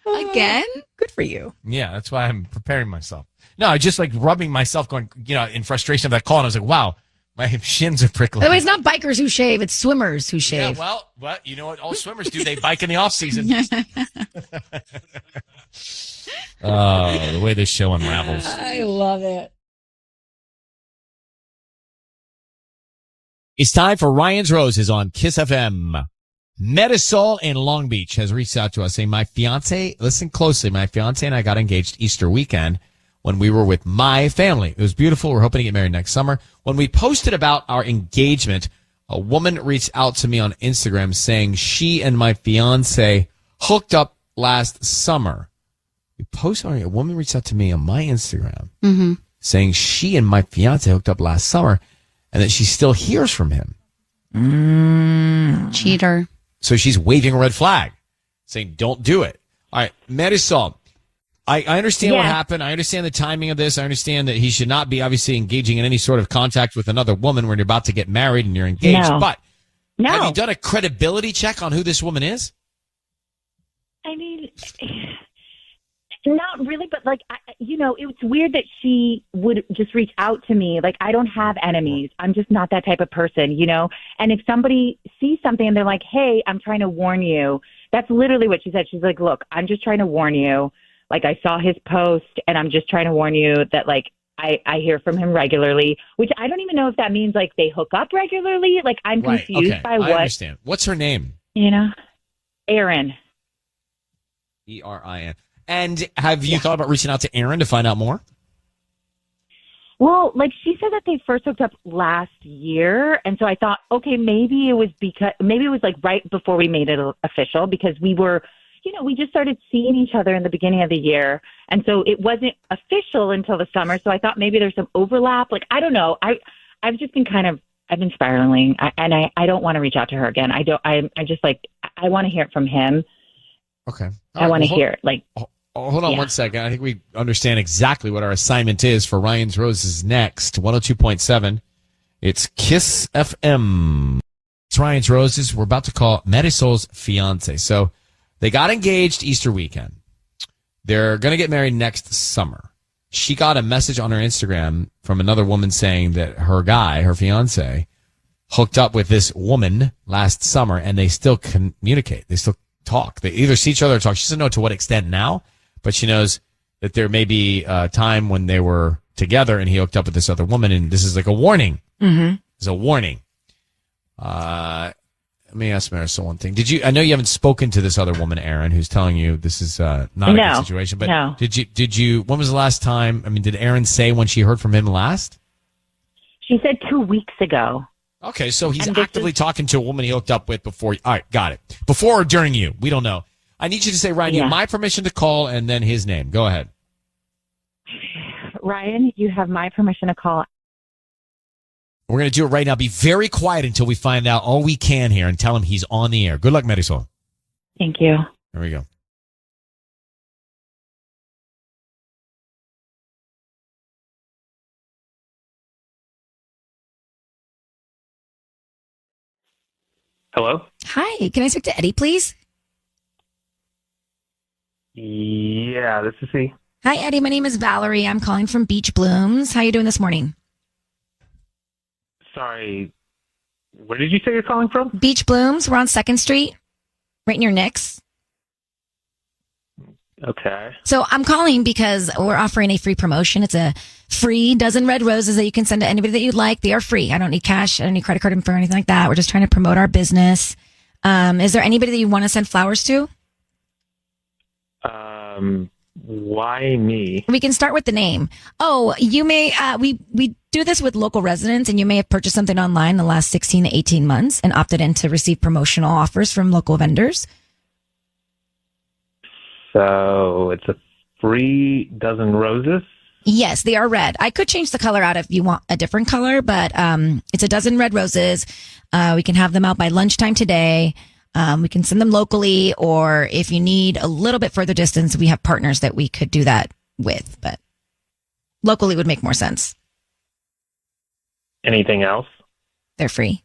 Again? Good for you. Yeah, that's why I'm preparing myself. No, I just rubbing myself going, in frustration of that call. And I was like, wow, My shins are prickling. By the way, it's not bikers who shave; it's swimmers who Yeah, shave. well, you know what all swimmers do? They bike in the off season. Oh, the way this show unravels. I love it. It's time for Ryan's Roses on KIIS FM. Medisol in Long Beach has reached out to us saying, my fiance, listen closely, my fiance and I got engaged Easter weekend when we were with my family. It was beautiful. We're hoping to get married next summer. When we posted about our engagement, a woman reached out to me on Instagram saying she and my fiance hooked up last summer. A woman reached out to me on my Instagram saying she and my fiance hooked up last summer and that she still hears from him. Cheater. So she's waving a red flag saying, don't do it. All right, Marisol, I understand what happened. I understand the timing of this. I understand that he should not be obviously engaging in any sort of contact with another woman when you're about to get married and you're engaged. No. But No. have you done a credibility check on who this woman is? I mean, not really, but like, it's weird that she would just reach out to me. Like, I don't have enemies. I'm just not that type of person, And if somebody sees something and they're like, hey, I'm trying to warn you, that's literally what she said. She's like, look, I'm just trying to warn you. Like, I saw his post and I'm just trying to warn you that, like, I hear from him regularly, which I don't even know if that means, like, they hook up regularly. Like, I'm confused by what. I understand. What's her name? Erin. Erin. And have you thought about reaching out to Erin to find out more? Well, like she said that they first hooked up last year. And so I thought, okay, maybe it was like right before we made it official because we were, we just started seeing each other in the beginning of the year. And so it wasn't official until the summer. So I thought maybe there's some overlap. Like, I don't know. I've just been I've been spiraling I don't want to reach out to her again. I want to hear it from him. Okay. I want to hear it. Like, hold on 1 second. I think we understand exactly what our assignment is for Ryan's Roses next. 102.7. It's KIIS FM. It's Ryan's Roses. We're about to call Marisol's fiance. So they got engaged Easter weekend. They're going to get married next summer. She got a message on her Instagram from another woman saying that her fiance, hooked up with this woman last summer and they still communicate. They still talk. They either see each other or talk. She doesn't know to what extent now, but she knows that there may be a time when they were together and he hooked up with this other woman, and this is like a warning. Mm-hmm. It's a warning. Let me ask Marisol one thing. I know you haven't spoken to this other woman, Erin, who's telling you this is not a good situation, but no. Did you, when was the last time, did Erin say when she heard from him last? She said 2 weeks ago. Okay, so he's actively talking to a woman he hooked up with before. All right, got it. Before or during you? We don't know. I need you to say, Ryan, you have my permission to call and then his name. Go ahead. Ryan, you have my permission to call. We're going to do it right now. Be very quiet until we find out all we can here and tell him he's on the air. Good luck, Marisol. Thank you. There we go. Hello? Hi, can I speak to Eddie, please? Yeah, this is he. Hi, Eddie. My name is Valerie. I'm calling from Beach Blooms. How you doing this morning? Sorry, where did you say you're calling from? Beach Blooms. We're on 2nd Street, right near Nick's. Okay. So I'm calling because we're offering a free promotion. It's a free dozen red roses that you can send to anybody that you'd like. They are free. I don't need cash. I don't need credit card info or anything like that. We're just trying to promote our business. Is there anybody that you want to send flowers to? Why me? We can start with the name. Oh, you may, we do this with local residents, and you may have purchased something online in the last 16 to 18 months and opted in to receive promotional offers from local vendors. So it's a free dozen roses? Yes, they are red. I could change the color out if you want a different color, but it's a dozen red roses. We can have them out by lunchtime today. We can send them locally, or if you need a little bit further distance, we have partners that we could do that with, but locally would make more sense. Anything else? They're free.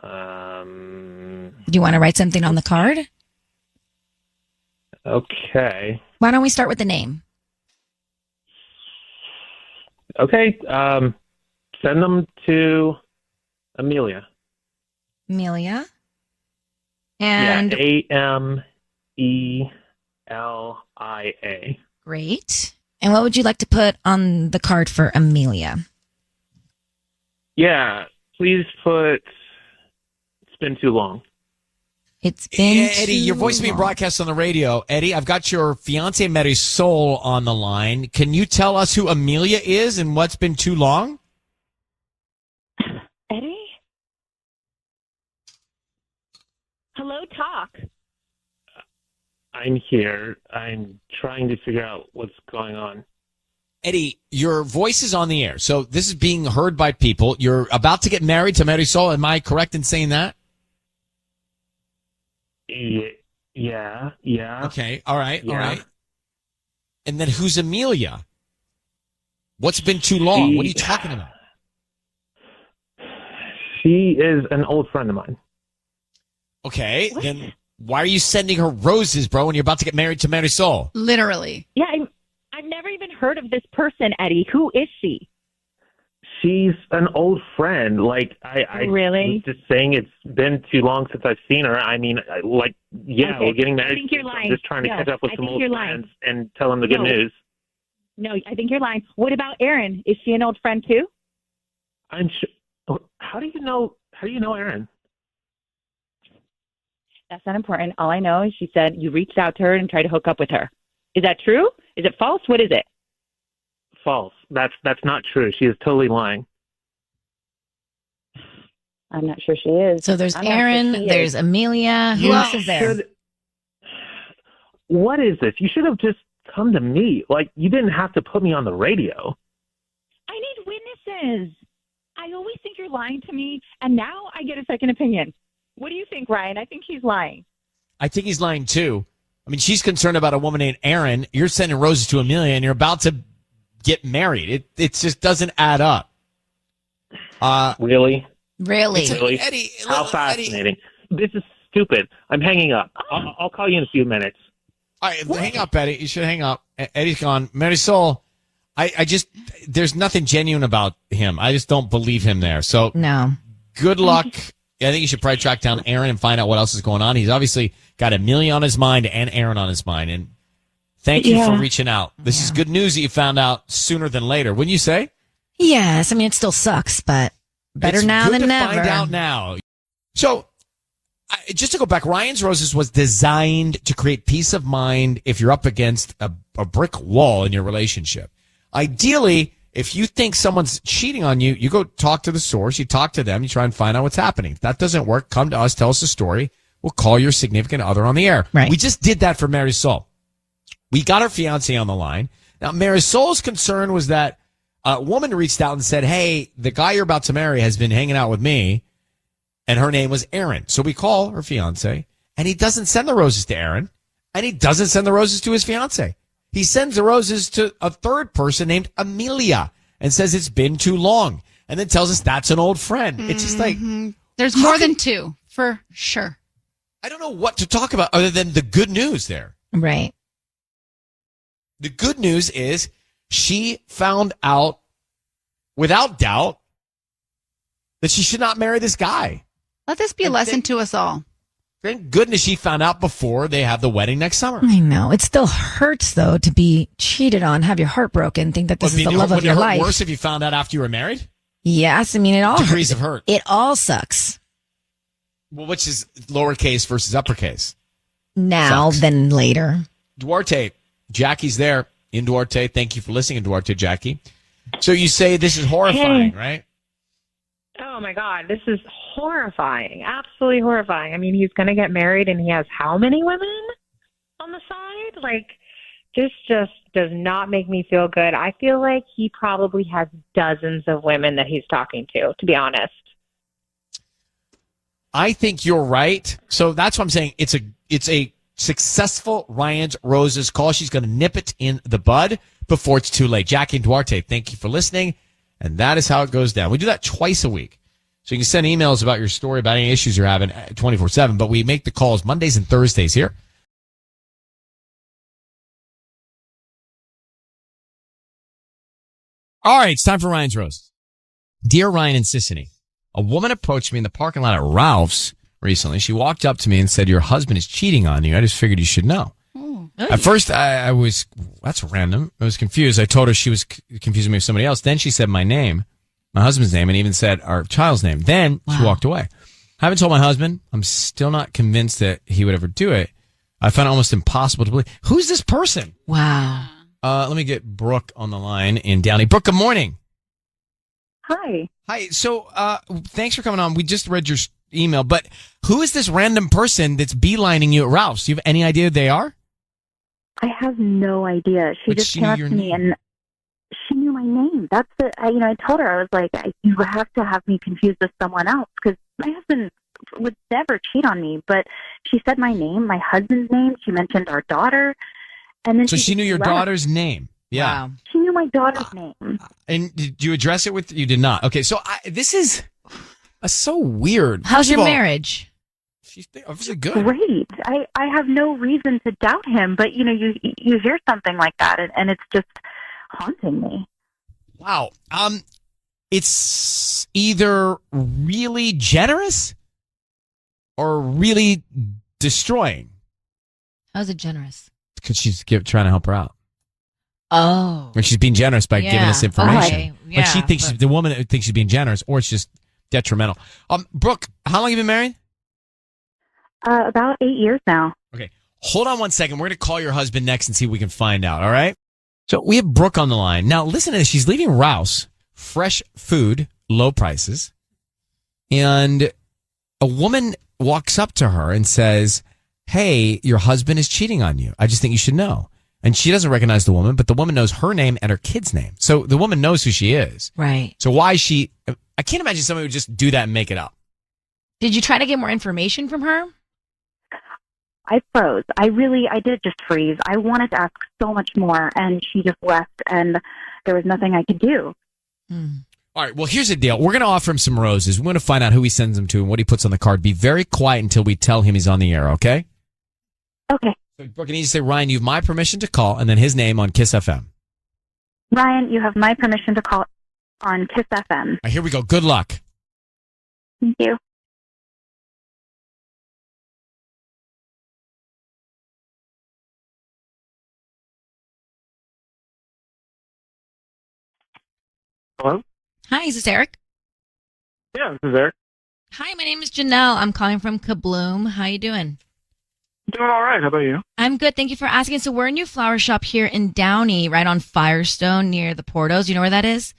Um, Do you want to write something on the card? Okay. Why don't we start with the name? Okay. Send them to Amelia. Amelia. And AMELIA. Great. And what would you like to put on the card for Amelia? Yeah, please put. It's been too long. It's been Eddie, your voice being broadcast on the radio. Eddie, I've got your fiance Marisol on the line. Can you tell us who Amelia is and what's been too long? Eddie? Hello, talk. I'm here. I'm trying to figure out what's going on. Eddie, your voice is on the air, so this is being heard by people. You're about to get married to Marisol. Am I correct in saying that? Yeah. Okay, all right. Yeah. And then who's Amelia? What's been too long? What are you talking about? She is an old friend of mine. Okay, then why are you sending her roses, bro, when you're about to get married to Marisol? Literally. Yeah, I've never even heard of this person, Eddie. Who is she? She's an old friend. Like, I Really? was just saying it's been too long since I've seen her. I mean, Okay. we're getting married. I think you're so lying. I'm just trying to No, catch up with I some think old you're lying. friends and tell them the good No. news. No, I think you're lying. What about Erin? Is she an old friend too? I'm sure. How do you know? How do you know Erin? That's not important. All I know is she said you reached out to her and tried to hook up with her. Is that true? Is it false? What is it? False. That's not true. She is totally lying. I'm not sure she is. So there's I'm not sure Erin, she is. there's Amelia. Who else is there? What is this? You should have just come to me. Like, you didn't have to put me on the radio. I need witnesses. I always think you're lying to me, and now I get a second opinion. What do you think, Ryan? I think he's lying. I think he's lying too. I mean, she's concerned about a woman named Erin. You're sending roses to Amelia, and you're about to get married. It just doesn't add up. Really? Really? Really? Eddie, how fascinating. This is stupid. I'm hanging up. I'll call you in a few minutes. All right, hang up, Eddie. You should hang up. Eddie's gone. Marisol, I just, there's nothing genuine about him. I just don't believe him there. So no. Good luck. I think you should probably track down Erin and find out what else is going on. He's obviously got Amelia on his mind and Erin on his mind. And thank you for reaching out. This is good news that you found out sooner than later. Wouldn't you say? Yes. I mean, it still sucks, but better It's now good than to never. Find out now. So, just to go back, Ryan's Roses was designed to create peace of mind if you're up against a brick wall in your relationship. Ideally, if you think someone's cheating on you, you go talk to the source, you talk to them, you try and find out what's happening. If that doesn't work, come to us, tell us the story. We'll call your significant other on the air. Right. We just did that for Marisol. We got her fiance on the line. Now, Marisol's concern was that a woman reached out and said, hey, the guy you're about to marry has been hanging out with me, and her name was Erin. So we call her fiance, and he doesn't send the roses to Erin, and he doesn't send the roses to his fiance. He sends the roses to a third person named Amelia and says it's been too long, and then tells us that's an old friend. It's just like, there's more than two, for sure. I don't know what to talk about other than the good news there. Right. The good news is she found out without doubt that she should not marry this guy. Let this be a lesson to us all. Thank goodness she found out before they have the wedding next summer. I know. It still hurts, though, to be cheated on, have your heart broken, think that this is the love of your Would it life. hurt worse if you found out after you were married? Yes. I mean, it all Degrees of hurt. It all sucks. Well, which is lowercase versus uppercase? Now than later. Duarte, Jackie's there in Duarte. Thank you for listening, Duarte, Jackie. So you say this is horrifying, right? Oh my God, this is horrifying. Absolutely horrifying. I mean, he's going to get married and he has how many women on the side? Like, this just does not make me feel good. I feel like he probably has dozens of women that he's talking to be honest. I think you're right. So that's what I'm saying. It's a successful Ryan's Roses call. She's going to nip it in the bud before it's too late. Jackie and Duarte, thank you for listening. And that is how it goes down. We do that twice a week. So you can send emails about your story, about any issues you're having 24/7. But we make the calls Mondays and Thursdays here. All right, it's time for Ryan's Roses. Dear Ryan and Sissany, a woman approached me in the parking lot at Ralph's recently. She walked up to me and said, your husband is cheating on you. I just figured you should know. At first, I was, that's random. I was confused. I told her she was confusing me with somebody else. Then she said my name, my husband's name, and even said our child's name. Then she walked away. I haven't told my husband. I'm still not convinced that he would ever do it. I found it almost impossible to believe. Who's this person? Wow. Let me get Brooke on the line in Downey. Brooke, good morning. Hi. Hi. So, thanks for coming on. We just read your email, but who is this random person that's beelining you at Ralph's? Do you have any idea who they are? I have no idea. She But just she came knew up your to me and she knew my name. That's the, I told her, I was like, you have to have me confused with someone else because my husband would never cheat on me. But she said my name, my husband's name. She mentioned our daughter. And then So she knew your left. daughter's name. Yeah. She knew my daughter's name. And did you address it with, you did not. Okay. So this is so weird. How's First your of all, marriage? She's obviously good. Great. I have no reason to doubt him, but you hear something like that and it's just haunting me. Wow. It's either really generous or really destroying. How's it generous? Because she's trying to help her out. Oh. Or she's being generous by giving us information. Okay. Like she thinks the woman thinks she's being generous, or it's just detrimental. Brooke, how long have you been married? About 8 years now. Okay. Hold on one second. We're going to call your husband next and see if we can find out. All right. So we have Brooke on the line. Now listen to this. She's leaving Rouse, fresh food, low prices. And a woman walks up to her and says, hey, your husband is cheating on you. I just think you should know. And she doesn't recognize the woman, but the woman knows her name and her kid's name. So the woman knows who she is. Right. So why I can't imagine somebody would just do that and make it up. Did you try to get more information from her? I froze. I did just freeze. I wanted to ask so much more, and she just left, and there was nothing I could do. All right, well, here's the deal. We're going to offer him some roses. We're going to find out who he sends them to and what he puts on the card. Be very quiet until we tell him he's on the air, okay? Okay. So, Brooke, I need you to say, Ryan, you have my permission to call, and then his name on KIIS-FM. Ryan, you have my permission to call on KIIS-FM. All right, here we go. Good luck. Thank you. Hello? Hi, is this Eric? Yeah, this is Eric. Hi, my name is Janelle. I'm calling from Kabloom. How you doing? Doing all right. How about you? I'm good. Thank you for asking. So we're a new flower shop here in Downey, right on Firestone near the Portos. You know where that is?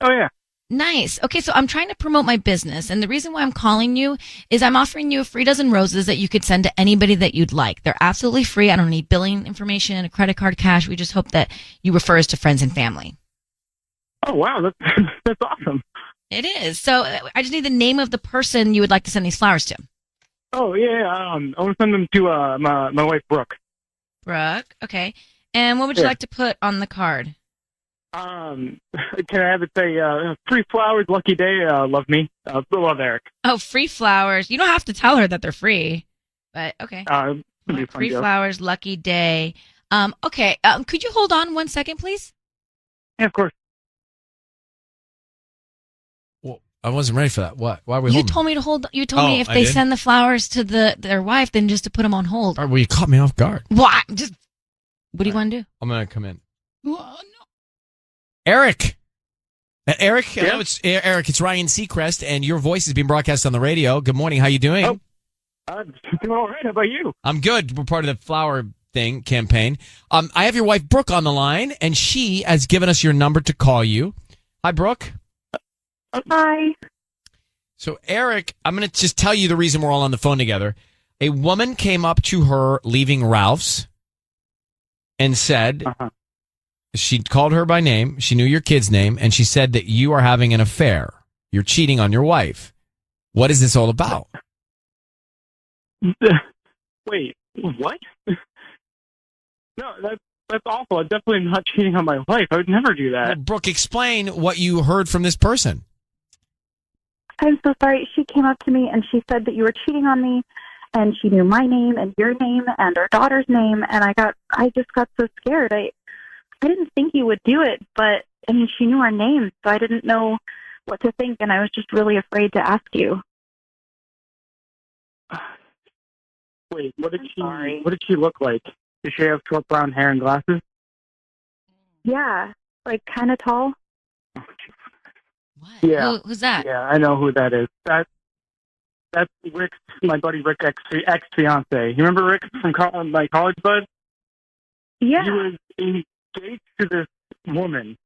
Oh, yeah. Nice. Okay, so I'm trying to promote my business, and the reason why I'm calling you is I'm offering you a free dozen roses that you could send to anybody that you'd like. They're absolutely free. I don't need billing information, a credit card, cash. We just hope that you refer us to friends and family. Oh, wow. That's awesome. It is. So I just need the name of the person you would like to send these flowers to. Oh, yeah. I want to send them to my wife, Brooke. Brooke. Okay. And what would you like to put on the card? Can I have it say, free flowers, lucky day, love me, love Eric. Oh, free flowers. You don't have to tell her that they're free, but okay. Free flowers, lucky day. Okay. Could you hold on 1 second, please? Yeah, of course. Well, I wasn't ready for that. What? Why are we You holding? told me to hold. You told me if I they did? send the flowers to their wife, then just to put them on hold. All right, well, you caught me off guard. What? What do you want to do? I'm going to come in. Eric. Eric, hello, it's Eric. It's Ryan Seacrest, and your voice is being broadcast on the radio. Good morning. How you doing? Oh, I'm doing all right. How about you? I'm good. We're part of the flower thing campaign. I have your wife Brooke on the line, and she has given us your number to call you. Hi, Brooke. Hi. So, Eric, I'm going to just tell you the reason we're all on the phone together. A woman came up to her leaving Ralph's and said. She called her by name. She knew your kid's name, and she said that you are having an affair. You're cheating on your wife. What is this all about? Wait, what? No, that's awful. I'm definitely not cheating on my wife. I would never do that. Well, Brooke, explain what you heard from this person. I'm so sorry. She came up to me and she said that you were cheating on me, and she knew my name and your name and our daughter's name, and I just got so scared. I didn't think you would do it, but I mean, she knew our names, so I didn't know what to think, and I was just really afraid to ask you. Wait, what did she look like? Did she have short brown hair and glasses? Yeah, like kind of tall. What? Yeah. Who's that? Yeah, I know who that is. That's Rick's, my buddy Rick's ex-fiance. You remember Rick from my college bud? Yeah. He was engaged to this woman,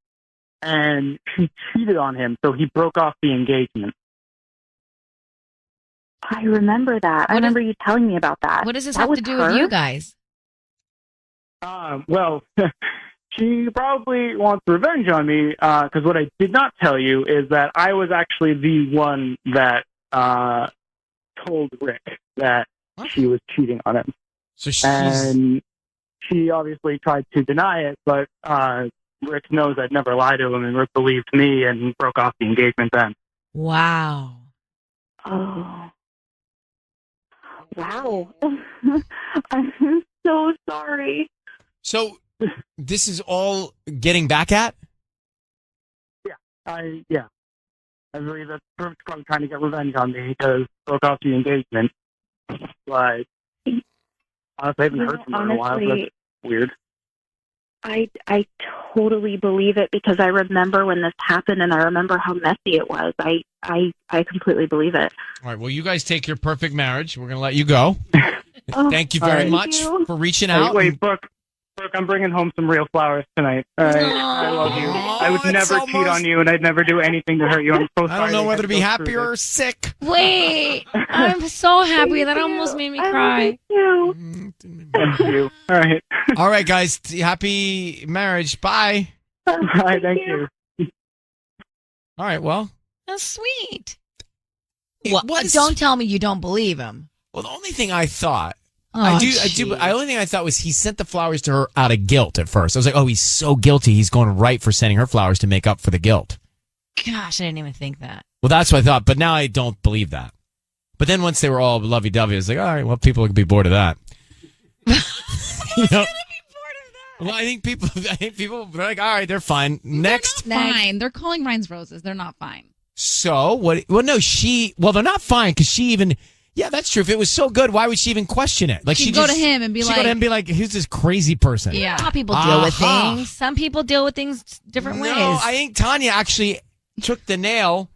and she cheated on him, so he broke off the engagement. I remember that. I remember you telling me about that. What does this That have was to do her? with you guys? Well, she probably wants revenge on me, because what I did not tell you is that I was actually the one that told Rick that she was cheating on him. So and she obviously tried to deny it, but Rick knows I'd never lied to him, and Rick believed me and broke off the engagement then. Wow. Oh. Wow. I'm so sorry. So this is all getting back at? I believe that Rick's probably trying to get revenge on me because broke off the engagement. But honestly, I haven't heard from her in a while. So that's weird. I totally believe it because I remember when this happened and I remember how messy it was. I completely believe it. All right, well, you guys take your perfect marriage. We're going to let you go. Thank you very Thank much you. for reaching out. Wait, Brooke, I'm bringing home some real flowers tonight. All right? I love you. I would never cheat on you, and I'd never do anything to hurt you. I'm so sorry. I don't know whether to be happy or sick. Wait, I'm so happy. That almost made me cry. Thank you. All right. All right, guys. Happy marriage. Bye. Bye. Thank you. All right, well. That's sweet. Well, don't tell me you don't believe him. Well, the only thing I thought, Oh, the only thing I thought was he sent the flowers to her out of guilt at first. I was like, oh, he's so guilty. He's going right for sending her flowers to make up for the guilt. Gosh, I didn't even think that. Well, that's what I thought, but now I don't believe that. But then once they were all lovey-dovey, I was like, all right, well, people could be bored of that. You know? Well, I think people, they're like, all right, they're fine. Next. They're not fine. They're calling Ryan's roses. They're not fine. So, what? Well, no, they're not fine because she even, yeah, that's true. If it was so good, why would she even question it? Like She'd go to him and be like, who's this crazy person? Yeah. How people deal with things. Some people deal with things different ways. No, I think Tanya actually took the nail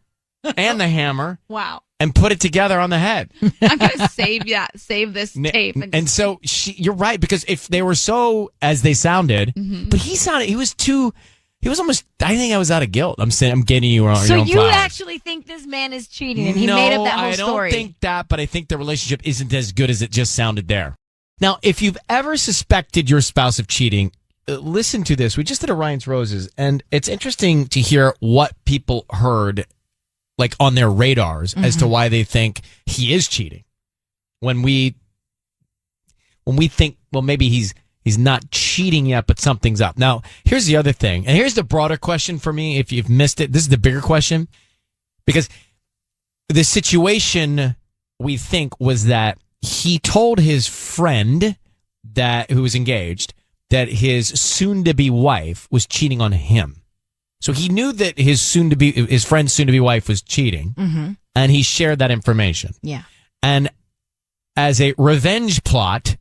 and the hammer. Wow. And put it together on the head. I'm going to save this tape. And so you're right, because if they were so as they sounded, but he was almost, I think I was out of guilt. I'm saying, I'm getting you on so your own you flowers. actually think this man is cheating and he made up that whole story? I don't think that, but I think the relationship isn't as good as it just sounded there. Now, if you've ever suspected your spouse of cheating, listen to this. We just did a Ryan's Roses, and it's interesting to hear what people heard like on their radars as to why they think he is cheating. When we think, well, maybe he's not cheating yet, but something's up. Now, here's the other thing. And here's the broader question for me. If you've missed it, this is the bigger question, because the situation we think was that he told his friend who was engaged that his soon-to-be wife was cheating on him. So he knew that his friend's soon-to-be wife was cheating, and he shared that information. Yeah. And as a revenge plot,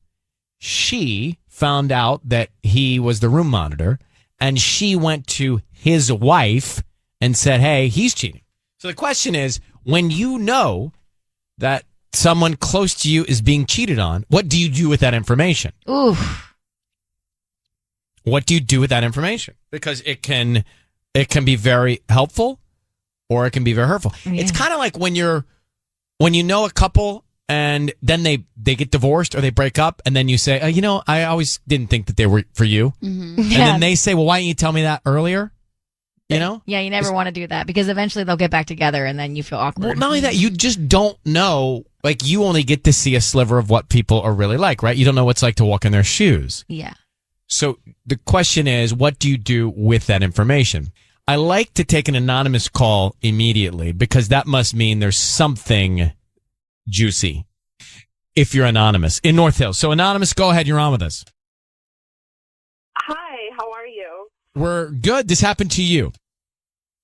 she found out that he was the room monitor, and she went to his wife and said, hey, he's cheating. So the question is, when you know that someone close to you is being cheated on, what do you do with that information? Ooh. What do you do with that information? Because it can be very helpful or it can be very hurtful. Yeah. It's kind of like when you know a couple and then they get divorced or they break up, and then you say, I always didn't think that they were for you. Mm-hmm. And then they say, well, why didn't you tell me that earlier? You know? Yeah, you never want to do that because eventually they'll get back together and then you feel awkward. Well, not only that, you just don't know. Like, you only get to see a sliver of what people are really like, right? You don't know what it's like to walk in their shoes. Yeah. So the question is, what do you do with that information? I like to take an anonymous call immediately because that must mean there's something juicy if you're anonymous in North Hills. So anonymous, go ahead. You're on with us. Hi, how are you? We're good. This happened to you.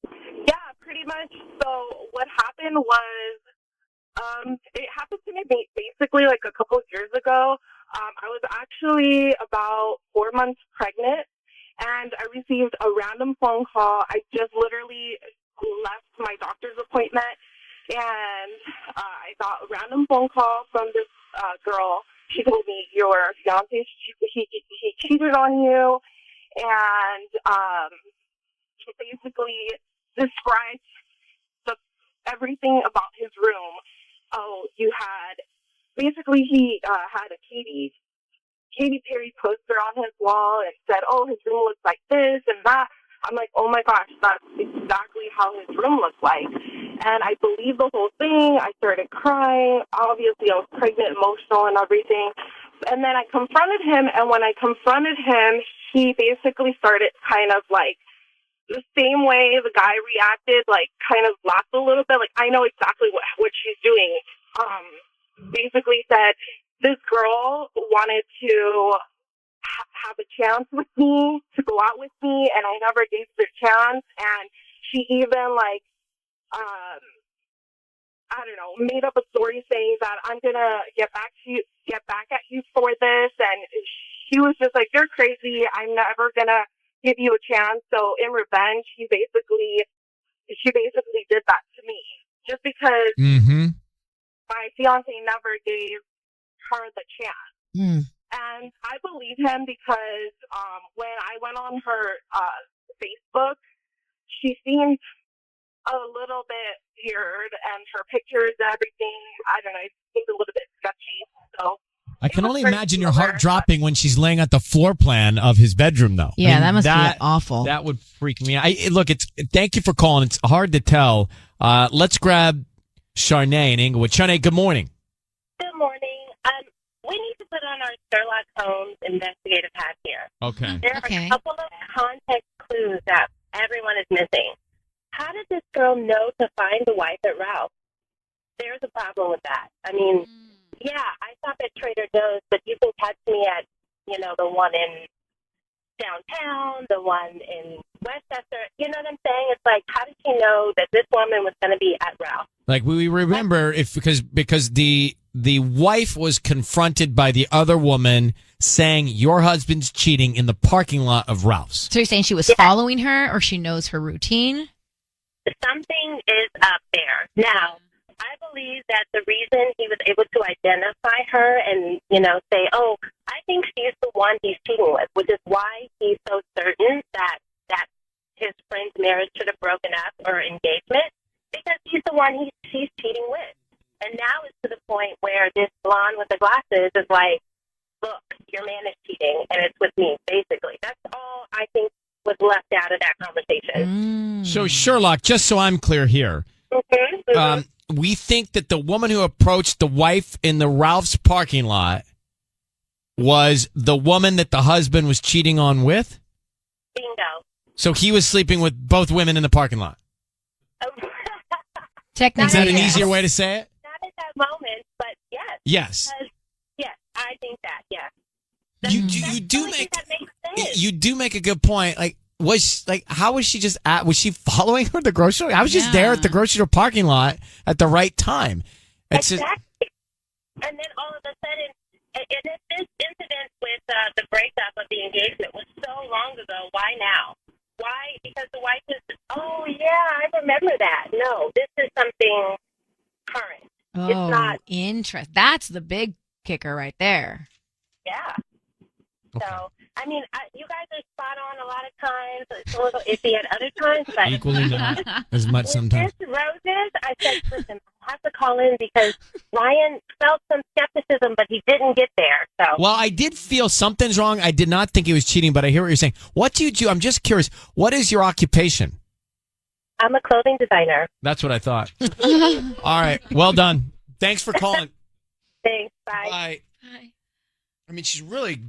Yeah, pretty much. gosh. So what happened was, it happened to me basically like a couple of years ago. I was actually about 4 months pregnant, and I received a random phone call. I just literally left my doctor's appointment, and I got a random phone call from this girl. She told me, your fiance, he cheated on you, and she basically described everything about his room. Oh, basically he had a Katy Perry poster on his wall and said, oh, his room looks like this and that. I'm like, oh my gosh, that's exactly how his room looks like. And I believed the whole thing. I started crying. Obviously, I was pregnant, emotional and everything. And then I confronted him, and when I confronted him, he basically started kind of like the same way the guy reacted, like kind of laughed a little bit. Like, I know exactly what she's doing. Basically said, this girl wanted to have a chance with me, to go out with me, and I never gave her a chance. And she even like, I don't know, made up a story saying that I'm gonna get back at you for this. And she was just like, you're crazy. I'm never gonna give you a chance. So in revenge, she basically did that to me just because my fiance never gave her the chance. And I believe him because when I went on her Facebook, she seemed a little bit weird, and her pictures and everything, I don't know, it seemed a little bit sketchy. So I can only imagine your heart dropping when she's laying at the floor plan of his bedroom, though. Yeah, that must be awful. That would freak me out. Look, thank you for calling. It's hard to tell. Let's grab Charnay in Inglewood. Charnay, good morning. Good morning. We need to put on our Sherlock Holmes investigative hat here. Okay. There are a couple of context clues that everyone is missing. How did this girl know to find the wife at Ralph? There's a problem with that. I mean, yeah, I shop at Trader Joe's, but you can catch me at, the one in downtown, the one in Westchester. You know what I'm saying? It's like, how did she know that this woman was going to be at Ralph? Like, we remember because the wife was confronted by the other woman saying your husband's cheating in the parking lot of Ralph's. So you're saying she was following her, or she knows her routine? Something is up there. Now, I believe that the reason he was able to identify her and, say, oh, I think she's the one he's cheating with, which is why he's so certain that his friend's marriage should have broken up or engagement, because he's the one she's cheating with. And now it's to the point where this blonde with the glasses is like, look, your man is cheating, and it's with me, basically. That's all I think was left out of that conversation. So, Sherlock, just so I'm clear here, we think that the woman who approached the wife in the Ralph's parking lot was the woman that the husband was cheating on with? Bingo. So he was sleeping with both women in the parking lot? Technically, is that an easier way to say it? Not at that moment, but yes. Yes. Yes, I think that, yes. You do make a good point. Like, how was she just at? Was she following her at the grocery store? I was just there at the grocery store parking lot at the right time. Exactly. And then all of a sudden, and if this incident with the breakup of the engagement was so long ago, why now? Why? Because the wife is, oh, yeah, I remember that. No, this is something current. Oh, it's not. That's the big kicker right there. Yeah. Okay. So, I mean, you guys are spot on a lot of times. It's a little iffy at other times, but equally not as much sometimes. With roses, I said, listen, I have to call in because Ryan felt some skepticism, but he didn't get there. So, well, I did feel something's wrong. I did not think he was cheating, but I hear what you're saying. What do you do? I'm just curious. What is your occupation? I'm a clothing designer. That's what I thought. All right. Well done. Thanks for calling. Thanks. Bye. Bye. I mean, she's really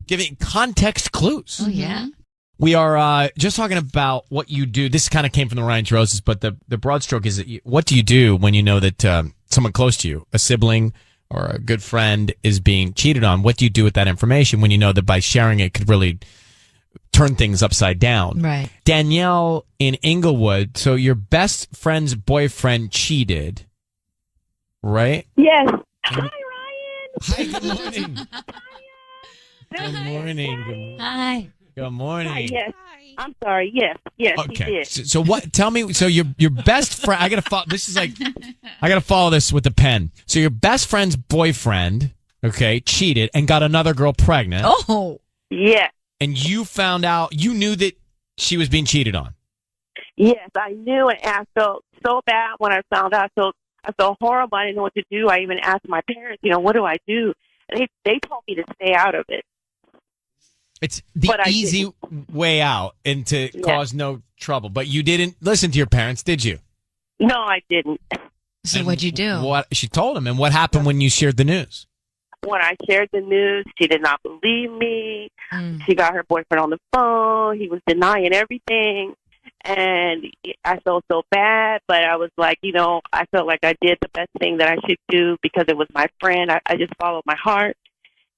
giving context clues. Oh, yeah. We are just talking about what you do. This kind of came from the Ryan Roses, but the broad stroke is that what do you do when you know that someone close to you, a sibling or a good friend, is being cheated on? What do you do with that information when you know that by sharing it could really turn things upside down. Right. Danielle in Inglewood. So your best friend's boyfriend cheated, right? Yes. Hi, good morning. Good morning. Hi. Good morning. Hi, yes. I'm sorry. Yes. Yes, he Okay. did. So what? Tell me. So your best friend. I gotta follow. This is like, I gotta follow this with a pen. So your best friend's boyfriend, okay, cheated and got another girl pregnant. Oh. Yes. And you found out. You knew that she was being cheated on. Yes, I knew it. And I felt so bad when I found out. I felt horrible. I didn't know what to do. I even asked my parents, what do I do? And they told me to stay out of it. It's the easy way out and to cause no trouble. But you didn't listen to your parents, did you? No, I didn't. So what'd you do? What she told him, and what happened when you shared the news? When I shared the news, she did not believe me. She got her boyfriend on the phone. He was denying everything. And I felt so bad, but I was like, I felt like I did the best thing that I should do because it was my friend. I just followed my heart.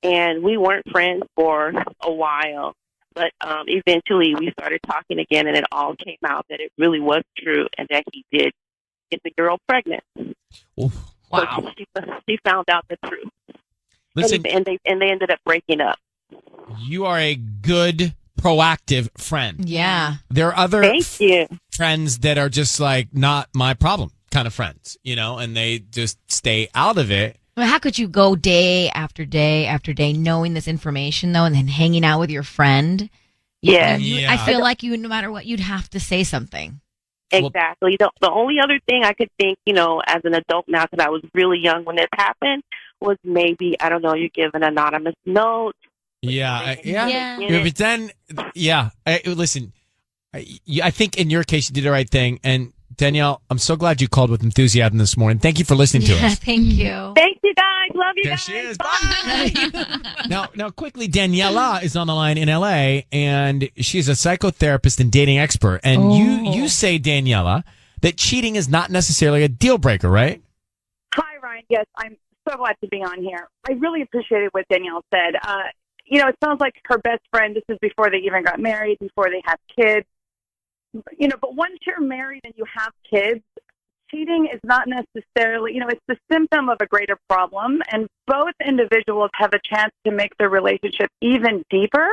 And we weren't friends for a while. But eventually we started talking again, and it all came out that it really was true and that he did get the girl pregnant. Wow. So she found out the truth. Listen, and they ended up breaking up. You are a good, proactive friend. Yeah. There are other Thank you. friends that are just like not my problem kind of friends, and they just stay out of it. Well, how could you go day after day after day knowing this information, though, and then hanging out with your friend? Yeah. I feel like no matter what, you'd have to say something. Exactly. The only other thing I could think, as an adult now, because I was really young when this happened, was maybe, I don't know, you give an anonymous note. Yeah. Yeah. But then, listen, I think in your case, you did the right thing. And Danielle, I'm so glad you called with enthusiasm this morning. Thank you for listening to us. Thank you. Thank you, guys. Love you There guys. she is. Now, quickly, Daniela is on the line in LA, and she's a psychotherapist and dating expert. And you say, Daniela, that cheating is not necessarily a deal breaker, right? Hi, Ryan. Yes, I'm so glad to be on here. I really appreciated what Danielle said. It sounds like her best friend, this is before they even got married, before they had kids. But once you're married and you have kids, cheating is not necessarily, it's the symptom of a greater problem. And both individuals have a chance to make their relationship even deeper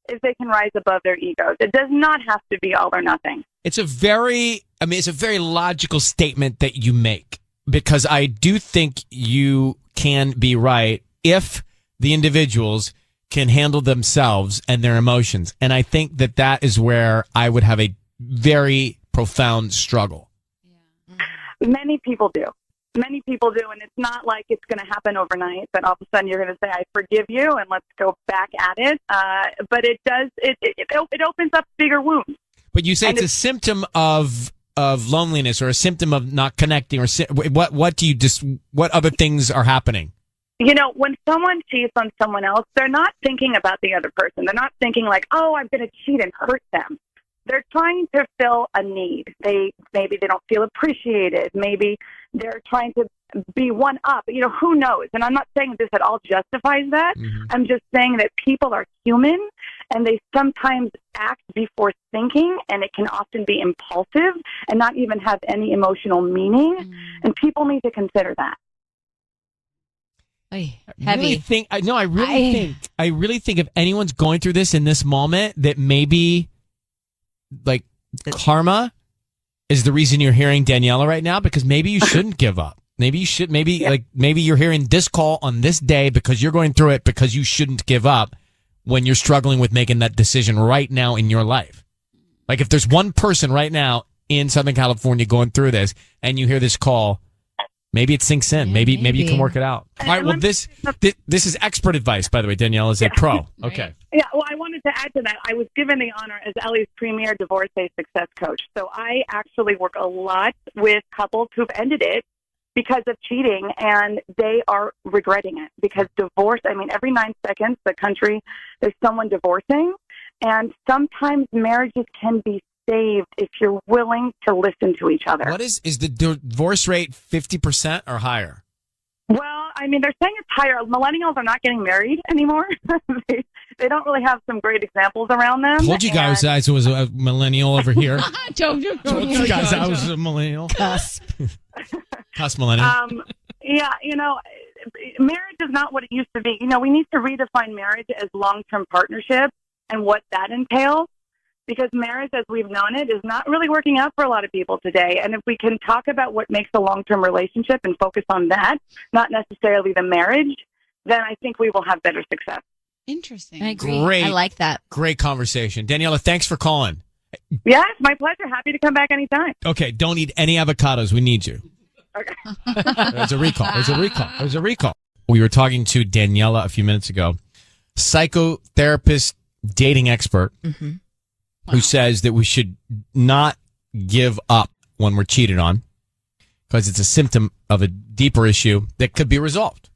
if they can rise above their egos. It does not have to be all or nothing. It's a very logical statement that you make, because I do think you can be right if the individuals can handle themselves and their emotions. And I think that is where I would have a very profound struggle. Many people do. Many people do, and it's not like it's going to happen overnight, that all of a sudden you're going to say, I forgive you, and let's go back at it. But it does, it opens up bigger wounds. But you say it's a symptom of loneliness, or a symptom of not connecting, or what other things are happening? When someone cheats on someone else, they're not thinking about the other person. They're not thinking like, oh, I'm going to cheat and hurt them. They're trying to fill a need. Maybe they don't feel appreciated. Maybe they're trying to be one up. Who knows? And I'm not saying this at all justifies that. Mm-hmm. I'm just saying that people are human, and they sometimes act before thinking, and it can often be impulsive and not even have any emotional meaning. Mm-hmm. And people need to consider that. Heavy. I really think if anyone's going through this in this moment, that maybe like karma is the reason you're hearing Daniela right now, because maybe you shouldn't give up. Maybe you should. Maybe you're hearing this call on this day because you're going through it, because you shouldn't give up when you're struggling with making that decision right now in your life. Like if there's one person right now in Southern California going through this, and you hear this call, maybe it sinks in. Maybe you can work it out. All right. Well, this is expert advice, by the way. Danielle is a pro. Okay. Yeah. Well, I wanted to add to that. I was given the honor as LA's premier divorce-based success coach. So I actually work a lot with couples who've ended it because of cheating, and they are regretting it, because divorce, every 9 seconds, there's someone divorcing, and sometimes marriages can be saved if you're willing to listen to each other. What is the divorce rate 50% or higher? Well, I mean, they're saying it's higher. Millennials are not getting married anymore. they don't really have some great examples around them. Told you guys I was a millennial over here. Told you guys I was a millennial. Cusp. Cusp millennial. Yeah, marriage is not what it used to be. We need to redefine marriage as long-term partnership and what that entails. Because marriage, as we've known it, is not really working out for a lot of people today. And if we can talk about what makes a long-term relationship and focus on that, not necessarily the marriage, then I think we will have better success. Interesting. I agree. Great. I like that. Great conversation. Daniela, thanks for calling. Yes, my pleasure. Happy to come back anytime. Okay, don't eat any avocados. We need you. Okay. There's a recall. We were talking to Daniela a few minutes ago, psychotherapist, dating expert, who says that we should not give up when we're cheated on because it's a symptom of a deeper issue that could be resolved.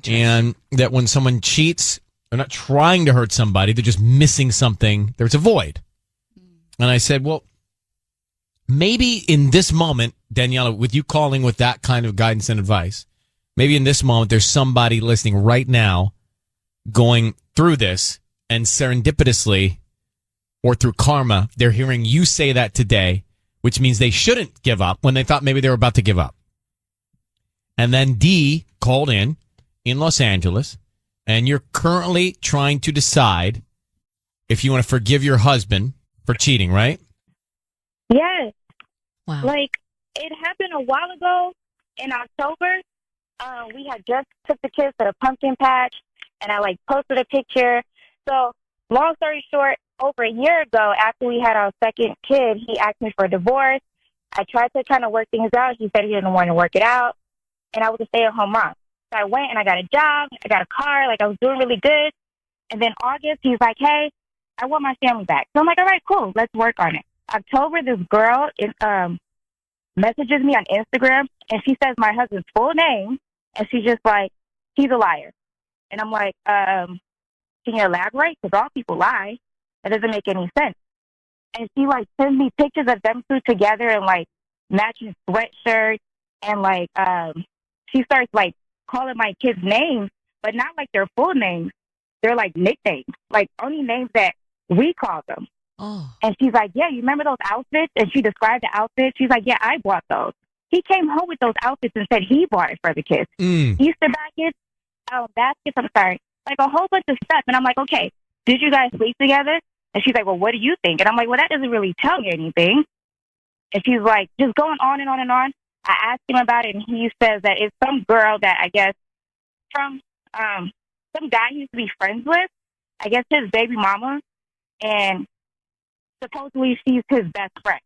And that when someone cheats, they're not trying to hurt somebody, they're just missing something. There's a void. And I said, well, maybe in this moment, Daniela, with you calling with that kind of guidance and advice, maybe in this moment, there's somebody listening right now going through this, and serendipitously or through karma, they're hearing you say that today, which means they shouldn't give up when they thought maybe they were about to give up. And then D called in Los Angeles, and you're currently trying to decide if you want to forgive your husband for cheating, right? Yes. Wow. Like, it happened a while ago in October. We had just took the kids to the pumpkin patch, and I, posted a picture. So, long story short, over a year ago, after we had our second kid, he asked me for a divorce. I tried to kind of work things out. He said he didn't want to work it out, and I was a stay-at-home mom. So I went and I got a job. I got a car. I was doing really good. And then August, he's like, hey, I want my family back. So I'm like, all right, cool. Let's work on it. October, this girl messages me on Instagram, and she says my husband's full name, and she's just like, he's a liar. And I'm like, can you elaborate? Because all people lie. That doesn't make any sense. And she sends me pictures of them two together in matching sweatshirts, and she starts calling my kids names, but not their full names. They're nicknames, only names that we call them. Oh. And she's like, yeah, you remember those outfits? And she described the outfits. She's like, yeah, I bought those. He came home with those outfits and said he bought it for the kids. Easter baskets, a whole bunch of stuff. And I'm like, okay, did you guys sleep together? And she's like, well, what do you think? And I'm like, well, that doesn't really tell me anything. And she's like, just going on and on and on. I asked him about it, and he says that it's some girl that I guess from some guy he used to be friends with, I guess his baby mama, and supposedly she's his best friend.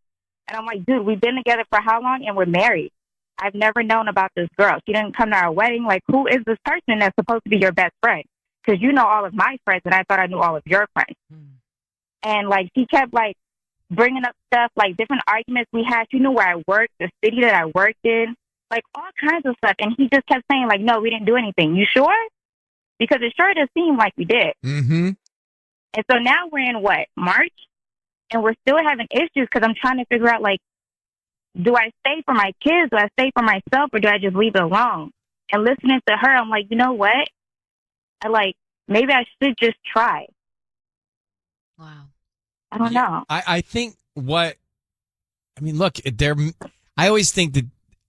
And I'm like, dude, we've been together for how long? And we're married. I've never known about this girl. She didn't come to our wedding. Who is this person that's supposed to be your best friend? Because you know all of my friends, and I thought I knew all of your friends. And she kept bringing up stuff, different arguments we had. She knew where I worked, the city that I worked in, all kinds of stuff. And he just kept saying no, we didn't do anything. You sure? Because it sure does seem like we did. Mm-hmm. And so now we're in March, and we're still having issues because I'm trying to figure out do I stay for my kids? Do I stay for myself, or do I just leave it alone? And listening to her, I'm like, you know what? Maybe I should just try. Wow. I don't know. I think look, I always think that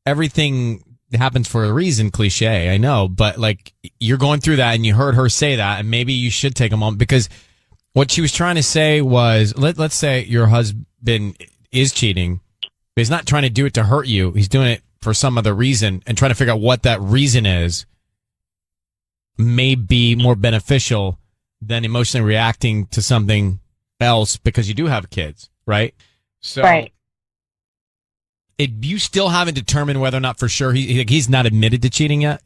everything happens for a reason, cliche, I know, but you're going through that and you heard her say that, and maybe you should take a moment, because what she was trying to say was, let's say your husband is cheating, but he's not trying to do it to hurt you. He's doing it for some other reason, and trying to figure out what that reason is may be more beneficial than emotionally reacting to something else, because you do have kids, right? So, right. You still haven't determined whether or not for sure he's not admitted to cheating yet?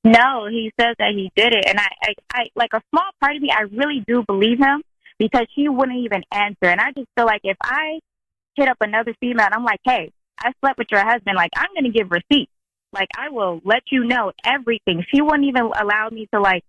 No, he says that he did it. And I a small part of me, I really do believe him, because she wouldn't even answer. And I just feel if I hit up another female and I'm like, hey, I slept with your husband, I'm going to give receipts. I will let you know everything. She wouldn't even allow me to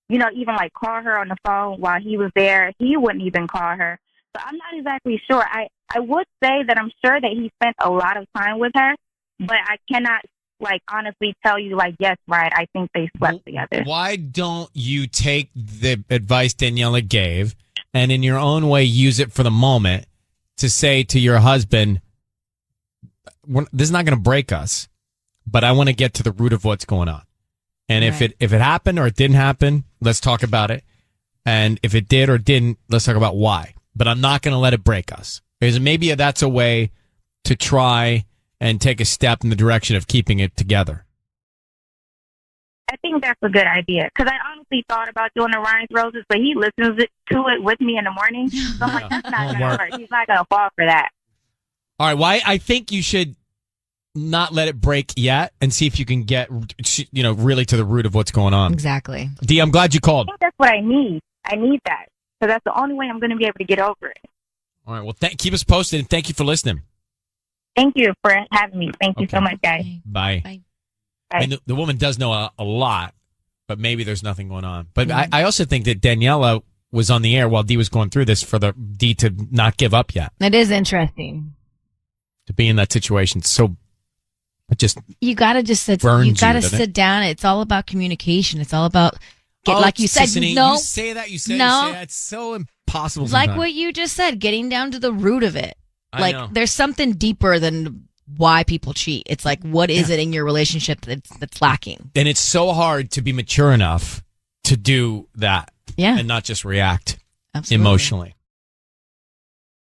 even call her on the phone while he was there. He wouldn't even call her. So I'm not exactly sure. I would say that I'm sure that he spent a lot of time with her, but I cannot like honestly tell you like, yes, right, I think they slept together. Why don't you take the advice Daniela gave and in your own way use it for the moment to say to your husband, this is not going to break us, but I want to get to the root of what's going on. And if it happened or it didn't happen, let's talk about it. And if it did or didn't, let's talk about why. But I'm not going to let it break us. Because maybe that's a way to try and take a step in the direction of keeping it together. I think that's a good idea because I honestly thought about doing the Ryan's Roses, but he listens to it with me in the morning. So I'm like, that's not going to work. He's not going to fall for that. All right. Why? I think you should not let it break yet and see if you can get, really to the root of what's going on. Exactly. Dee, I'm glad you called. I think that's what I need. I need that. So that's the only way I'm going to be able to get over it. All right. Well, keep us posted and thank you for listening. Thank you for having me. Thank you so much, guys. Bye. Bye. And the woman does know a lot, but maybe there's nothing going on. But I also think that Daniela was on the air while Dee was going through this for Dee to not give up yet. It is interesting. To be in that situation. So you got to just sit down. It's all about communication. It's all about like you said. Sissany, No, you say that. You say that. It's so impossible. Like sometimes. what you just said, getting down to the root of it. I know. There's something deeper than why people cheat. It's like, what is it in your relationship that's lacking? And it's so hard to be mature enough to do that. Yeah. And not just react Absolutely. emotionally.